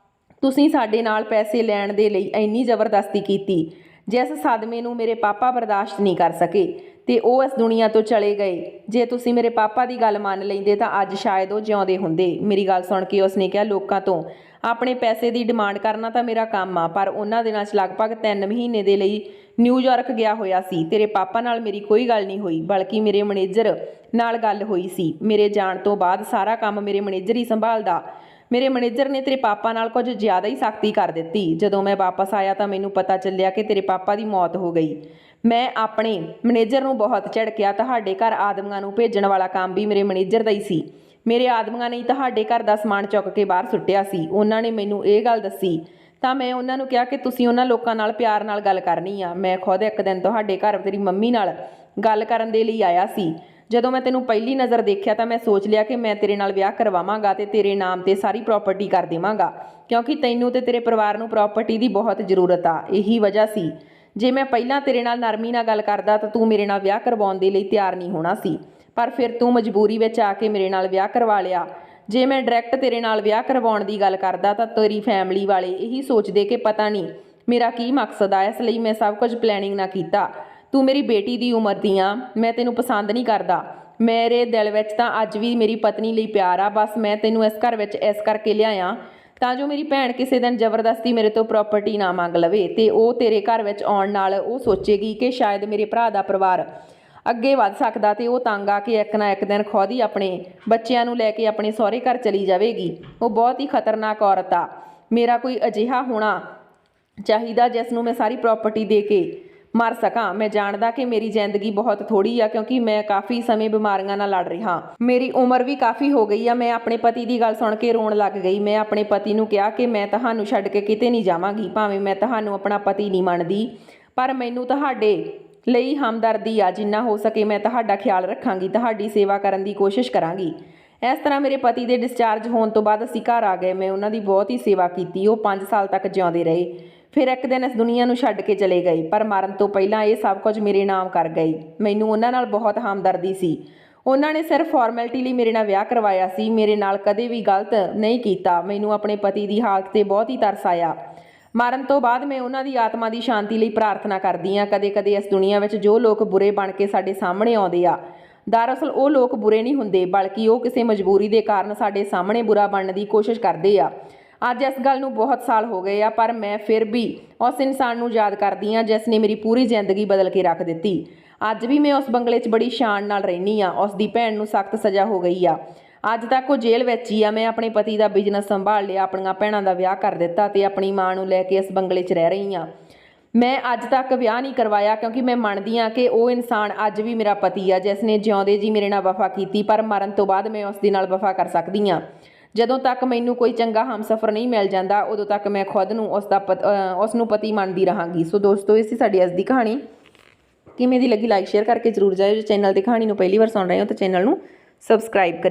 ਤੁਸੀਂ ਸਾਡੇ ਨਾਲ ਪੈਸੇ ਲੈਣ ਦੇ ਲਈ ਇੰਨੀ ਜ਼ਬਰਦਸਤੀ ਕੀਤੀ, ਜਿਸ ਸਦਮੇ ਨੂੰ ਮੇਰੇ ਪਾਪਾ ਬਰਦਾਸ਼ਤ ਨਹੀਂ ਕਰ ਸਕੇ ਤੇ ਉਹ ਇਸ ਦੁਨੀਆ ਤੋਂ ਚਲੇ ਗਏ। ਜੇ ਤੁਸੀਂ ਮੇਰੇ ਪਾਪਾ ਦੀ ਗੱਲ ਮੰਨ ਲੈਂਦੇ ਤਾਂ ਅੱਜ ਸ਼ਾਇਦ ਉਹ ਜਿਉਂਦੇ ਹੁੰਦੇ। ਮੇਰੀ ਗੱਲ ਸੁਣ ਕੇ ਉਸਨੇ ਕਿਹਾ, ਲੋਕਾਂ ਤੋਂ ਆਪਣੇ ਪੈਸੇ ਦੀ ਡਿਮਾਂਡ ਕਰਨਾ ਤਾਂ ਮੇਰਾ ਕੰਮ ਆ, ਪਰ ਉਹਨਾਂ ਦਿਨਾਂ 'ਚ ਲਗਭਗ 3 ਮਹੀਨੇ ਦੇ ਲਈ ਨਿਊਯਾਰਕ ਗਿਆ ਹੋਇਆ ਸੀ। ਤੇਰੇ ਪਾਪਾ ਨਾਲ ਮੇਰੀ ਕੋਈ ਗੱਲ ਨਹੀਂ ਹੋਈ, ਬਲਕਿ ਮੇਰੇ ਮੈਨੇਜਰ ਨਾਲ ਗੱਲ ਹੋਈ ਸੀ। ਮੇਰੇ ਜਾਣ ਤੋਂ ਬਾਅਦ ਸਾਰਾ ਕੰਮ ਮੇਰੇ ਮੈਨੇਜਰ ਹੀ ਸੰਭਾਲਦਾ। ਮੇਰੇ ਮੈਨੇਜਰ ਨੇ ਤੇਰੇ ਪਾਪਾ ਨਾਲ ਕੁਝ ਜ਼ਿਆਦਾ ਹੀ ਸਖਤੀ ਕਰ ਦਿੱਤੀ। ਜਦੋਂ ਮੈਂ ਵਾਪਸ ਆਇਆ ਤਾਂ ਮੈਨੂੰ ਪਤਾ ਚੱਲਿਆ ਕਿ ਤੇਰੇ ਪਾਪਾ ਦੀ ਮੌਤ ਹੋ ਗਈ। ਮੈਂ ਆਪਣੇ ਮੈਨੇਜਰ ਨੂੰ ਬਹੁਤ ਝਿੜਕਿਆ। ਤੁਹਾਡੇ ਘਰ ਆਦਮੀਆਂ ਨੂੰ ਭੇਜਣ ਵਾਲਾ ਕੰਮ ਵੀ ਮੇਰੇ ਮੈਨੇਜਰ ਦਾ ਹੀ ਸੀ। ਮੇਰੇ ਆਦਮੀਆਂ ਨੇ ਤੁਹਾਡੇ ਘਰ ਦਾ ਸਮਾਨ ਚੁੱਕ ਕੇ ਬਾਹਰ ਸੁੱਟਿਆ ਸੀ। ਉਹਨਾਂ ਨੇ ਮੈਨੂੰ ਇਹ ਗੱਲ ਦੱਸੀ ਤਾਂ ਮੈਂ ਉਹਨਾਂ ਨੂੰ ਕਿਹਾ ਕਿ ਤੁਸੀਂ ਉਹਨਾਂ ਲੋਕਾਂ ਨਾਲ ਪਿਆਰ ਨਾਲ ਗੱਲ ਕਰਨੀ ਆ। ਮੈਂ ਖੁਦ ਇੱਕ ਦਿਨ ਤੁਹਾਡੇ ਘਰ ਤੇਰੀ ਮੰਮੀ ਨਾਲ ਗੱਲ ਕਰਨ ਦੇ ਲਈ ਆਇਆ ਸੀ। ਜਦੋਂ ਮੈਂ ਤੈਨੂੰ ਪਹਿਲੀ ਨਜ਼ਰ ਦੇਖਿਆ ਤਾਂ ਮੈਂ ਸੋਚ ਲਿਆ ਕਿ ਮੈਂ ਤੇਰੇ ਨਾਲ ਵਿਆਹ ਕਰਵਾਵਾਂਗਾ ਤੇ ਤੇਰੇ ਨਾਮ ਤੇ ਸਾਰੀ ਪ੍ਰਾਪਰਟੀ ਕਰ ਦੇਵਾਂਗਾ, ਕਿਉਂਕਿ ਤੈਨੂੰ ਤੇ ਤੇਰੇ ਪਰਿਵਾਰ ਨੂੰ ਪ੍ਰਾਪਰਟੀ ਦੀ ਬਹੁਤ ਜ਼ਰੂਰਤ ਆ। ਇਹੀ ਵਜ੍ਹਾ ਸੀ, ਜੇ ਮੈਂ ਪਹਿਲਾਂ ਤੇਰੇ ਨਾਲ ਨਰਮੀ ਨਾਲ ਗੱਲ ਕਰਦਾ ਤਾਂ ਤੂੰ ਮੇਰੇ ਨਾਲ ਵਿਆਹ ਕਰਵਾਉਣ ਦੇ ਲਈ ਤਿਆਰ ਨਹੀਂ ਹੋਣਾ ਸੀ, ਪਰ ਫਿਰ ਤੂੰ ਮਜਬੂਰੀ ਵਿੱਚ ਆ ਕੇ ਮੇਰੇ ਨਾਲ ਵਿਆਹ ਕਰਵਾ ਲਿਆ। ਜੇ ਮੈਂ ਡਾਇਰੈਕਟ ਤੇਰੇ ਨਾਲ ਵਿਆਹ ਕਰਵਾਉਣ ਦੀ ਗੱਲ ਕਰਦਾ ਤਾਂ ਤੇਰੀ ਫੈਮਿਲੀ ਵਾਲੇ ਇਹੀ ਸੋਚਦੇ ਕਿ ਪਤਾ ਨਹੀਂ ਮੇਰਾ ਕੀ ਮਕਸਦ ਆ। ਇਸ ਲਈ ਮੈਂ ਸਭ ਕੁਝ ਪਲੈਨਿੰਗ ਨਾ ਕੀਤਾ। ਤੂੰ ਮੇਰੀ ਬੇਟੀ ਦੀ ਉਮਰ ਦੀ ਆ, ਮੈਂ ਤੈਨੂੰ ਪਸੰਦ ਨਹੀਂ ਕਰਦਾ। ਮੇਰੇ ਦਿਲ ਵਿੱਚ ਤਾਂ ਅੱਜ ਵੀ ਮੇਰੀ ਪਤਨੀ ਲਈ ਪਿਆਰ ਆ। ਬਸ ਮੈਂ ਤੈਨੂੰ ਇਸ ਘਰ ਵਿੱਚ ਇਸ ਕਰਕੇ ਲਿਆਇਆ ਤਾਂ ਜੋ ਮੇਰੀ ਭੈਣ ਕਿਸੇ ਦਿਨ ਜ਼ਬਰਦਸਤੀ ਮੇਰੇ ਤੋਂ ਪ੍ਰਾਪਰਟੀ ਨਾ ਮੰਗ ਲਵੇ ਤੇ ਉਹ ਤੇਰੇ ਘਰ ਵਿੱਚ ਆਉਣ ਨਾਲ ਉਹ ਸੋਚੇਗੀ ਕਿ ਸ਼ਾਇਦ ਮੇਰੇ ਭਰਾ ਦਾ ਪਰਿਵਾਰ ਅੱਗੇ ਵੱਧ ਸਕਦਾ ਤੇ ਉਹ ਤੰਗ ਆ ਕੇ ਇੱਕ ਨਾ ਇੱਕ ਦਿਨ ਖੁਦ ਹੀ ਆਪਣੇ ਬੱਚਿਆਂ ਨੂੰ ਲੈ ਕੇ ਆਪਣੇ ਸਹੁਰੇ ਘਰ ਚਲੀ ਜਾਵੇਗੀ। ਉਹ ਬਹੁਤ ਹੀ ਖਤਰਨਾਕ ਔਰਤ ਆ। ਮੇਰਾ ਕੋਈ ਅਜਿਹਾ ਹੋਣਾ ਚਾਹੀਦਾ ਜਿਸ ਨੂੰ ਮੈਂ ਸਾਰੀ ਪ੍ਰਾਪਰਟੀ ਦੇ ਕੇ ਮਰ ਸਕਾਂ। ਮੈਂ ਜਾਣਦਾ ਕਿ ਮੇਰੀ ਜ਼ਿੰਦਗੀ ਬਹੁਤ ਥੋੜੀ ਆ, ਕਿਉਂਕਿ ਮੈਂ ਕਾਫੀ ਸਮੇਂ ਬਿਮਾਰੀਆਂ ਨਾਲ ਲੜ ਰਿਹਾ। ਮੇਰੀ ਉਮਰ ਵੀ ਕਾਫੀ ਹੋ ਗਈ ਆ। ਮੈਂ ਆਪਣੇ ਪਤੀ ਦੀ ਗੱਲ ਸੁਣ ਕੇ ਰੋਣ ਲੱਗ ਗਈ। ਮੈਂ ਆਪਣੇ ਪਤੀ ਨੂੰ ਕਿਹਾ ਕਿ ਮੈਂ ਤੁਹਾਨੂੰ ਛੱਡ ਕੇ ਕਿਤੇ ਨਹੀਂ ਜਾਵਾਂਗੀ। ਭਾਵੇਂ ਮੈਂ ਤੁਹਾਨੂੰ ਆਪਣਾ ਪਤੀ ਨਹੀਂ ਮੰਨਦੀ, ਪਰ ਮੈਨੂੰ ਤੁਹਾਡੇ ਲਈ ਹਮਦਰਦੀ ਆ। ਜਿੰਨਾ ਹੋ ਸਕੇ ਮੈਂ ਤੁਹਾਡਾ ਖਿਆਲ ਰੱਖਾਂਗੀ, ਤੁਹਾਡੀ ਸੇਵਾ ਕਰਨ ਦੀ ਕੋਸ਼ਿਸ਼ ਕਰਾਂਗੀ। ਇਸ ਤਰ੍ਹਾਂ ਮੇਰੇ ਪਤੀ ਦੇ ਡਿਸਚਾਰਜ ਹੋਣ ਤੋਂ ਬਾਅਦ ਅਸੀਂ ਘਰ ਆ ਗਏ। ਮੈਂ ਉਹਨਾਂ ਦੀ ਬਹੁਤ ਹੀ ਸੇਵਾ ਕੀਤੀ। ਉਹ 5 ਸਾਲ ਤੱਕ ਜਿਉਂਦੇ ਰਹੇ, ਫਿਰ ਇੱਕ ਦਿਨ ਇਸ ਦੁਨੀਆ ਨੂੰ ਛੱਡ ਕੇ ਚਲੇ ਗਏ, ਪਰ ਮਰਨ ਤੋਂ ਪਹਿਲਾਂ ਇਹ ਸਭ ਕੁਝ ਮੇਰੇ ਨਾਮ ਕਰ ਗਏ। ਮੈਨੂੰ ਉਹਨਾਂ ਨਾਲ ਬਹੁਤ ਹਮਦਰਦੀ ਸੀ। ਉਹਨਾਂ ਨੇ ਸਿਰਫ ਫਾਰਮੈਲਿਟੀ ਲਈ ਮੇਰੇ ਨਾਲ ਵਿਆਹ ਕਰਵਾਇਆ ਸੀ, ਮੇਰੇ ਨਾਲ ਕਦੇ ਵੀ ਗਲਤ ਨਹੀਂ ਕੀਤਾ। ਮੈਨੂੰ ਆਪਣੇ ਪਤੀ ਦੀ ਹਾਲਤ 'ਤੇ ਬਹੁਤ ਹੀ ਤਰਸ ਆਇਆ। ਮਰਨ ਤੋਂ ਬਾਅਦ ਮੈਂ ਉਹਨਾਂ ਦੀ ਆਤਮਾ ਦੀ ਸ਼ਾਂਤੀ ਲਈ ਪ੍ਰਾਰਥਨਾ ਕਰਦੀ ਹਾਂ। ਕਦੇ-ਕਦੇ ਇਸ ਦੁਨੀਆ ਵਿੱਚ ਜੋ ਲੋਕ ਬੁਰੇ ਬਣ ਕੇ ਸਾਡੇ ਸਾਹਮਣੇ ਆਉਂਦੇ ਆ, ਦਰਅਸਲ ਉਹ ਲੋਕ ਬੁਰੇ ਨਹੀਂ ਹੁੰਦੇ, ਬਲਕਿ ਉਹ ਕਿਸੇ ਮਜਬੂਰੀ ਦੇ ਕਾਰਨ ਸਾਡੇ ਸਾਹਮਣੇ ਬੁਰਾ ਬਣਨ ਦੀ ਕੋਸ਼ਿਸ਼ ਕਰਦੇ ਆ। ਅੱਜ ਇਸ ਗੱਲ ਨੂੰ ਬਹੁਤ ਸਾਲ ਹੋ ਗਏ ਆ, ਪਰ ਮੈਂ ਫਿਰ ਵੀ ਉਸ ਇਨਸਾਨ ਨੂੰ ਯਾਦ ਕਰਦੀ ਹਾਂ ਜਿਸ ਨੇ ਮੇਰੀ ਪੂਰੀ ਜ਼ਿੰਦਗੀ ਬਦਲ ਕੇ ਰੱਖ ਦਿੱਤੀ। ਅੱਜ ਵੀ ਮੈਂ ਉਸ ਬੰਗਲੇ 'ਚ ਬੜੀ ਸ਼ਾਨ ਨਾਲ ਰਹਿੰਦੀ ਹਾਂ। ਉਸ ਦੀ ਭੈਣ ਨੂੰ ਸਖਤ ਸਜ਼ਾ ਹੋ ਗਈ ਆ। ਅੱਜ ਤੱਕ ਉਹ ਜੇਲ੍ਹ ਵਿੱਚ ਹੀ ਆ। ਮੈਂ ਆਪਣੇ ਪਤੀ ਦਾ ਬਿਜ਼ਨਸ ਸੰਭਾਲ ਲਿਆ, ਆਪਣੀਆਂ ਭੈਣਾਂ ਦਾ ਵਿਆਹ ਕਰ ਦਿੱਤਾ ਅਤੇ ਆਪਣੀ ਮਾਂ ਨੂੰ ਲੈ ਕੇ ਇਸ ਬੰਗਲੇ 'ਚ ਰਹਿ ਰਹੀ ਹਾਂ। ਮੈਂ ਅੱਜ ਤੱਕ ਵਿਆਹ ਨਹੀਂ ਕਰਵਾਇਆ ਕਿਉਂਕਿ ਮੈਂ ਮੰਨਦੀ ਹਾਂ ਕਿ ਉਹ ਇਨਸਾਨ ਅੱਜ ਵੀ ਮੇਰਾ ਪਤੀ ਆ ਜਿਸ ਨੇ ਜਿਉਂਦੇ ਜੀ ਮੇਰੇ ਨਾਲ ਵਫਾ ਕੀਤੀ, ਪਰ ਮਰਨ ਤੋਂ ਬਾਅਦ ਮੈਂ ਉਸ ਦੇ ਨਾਲ ਵਫਾ ਕਰ ਸਕਦੀ ਹਾਂ। ਜਦੋਂ ਤੱਕ ਮੈਨੂੰ ਕੋਈ ਚੰਗਾ ਹਮਸਫਰ ਨਹੀਂ ਮਿਲ ਜਾਂਦਾ ਉਦੋਂ ਤੱਕ ਮੈਂ ਖੁਦ ਨੂੰ ਉਸ ਨੂੰ ਪਤੀ ਮੰਨਦੀ ਰਹਾਂਗੀ। ਸੋ ਦੋਸਤੋ, ਇਹ ਸੀ ਸਾਡੀ ਅੱਜ ਦੀ ਕਹਾਣੀ। ਕਿਵੇਂ ਦੀ ਲੱਗੀ ਲਾਈਕ ਸ਼ੇਅਰ ਕਰਕੇ ਜ਼ਰੂਰ ਜਾਇਓ। ਜੇ ਚੈਨਲ 'ਤੇ ਕਹਾਣੀ ਨੂੰ ਪਹਿਲੀ ਵਾਰ ਸੁਣ ਰਹੇ ਹੋ ਤਾਂ ਚੈਨਲ ਨੂੰ ਸਬਸਕ੍ਰਾਈਬ ਕਰਿਓ।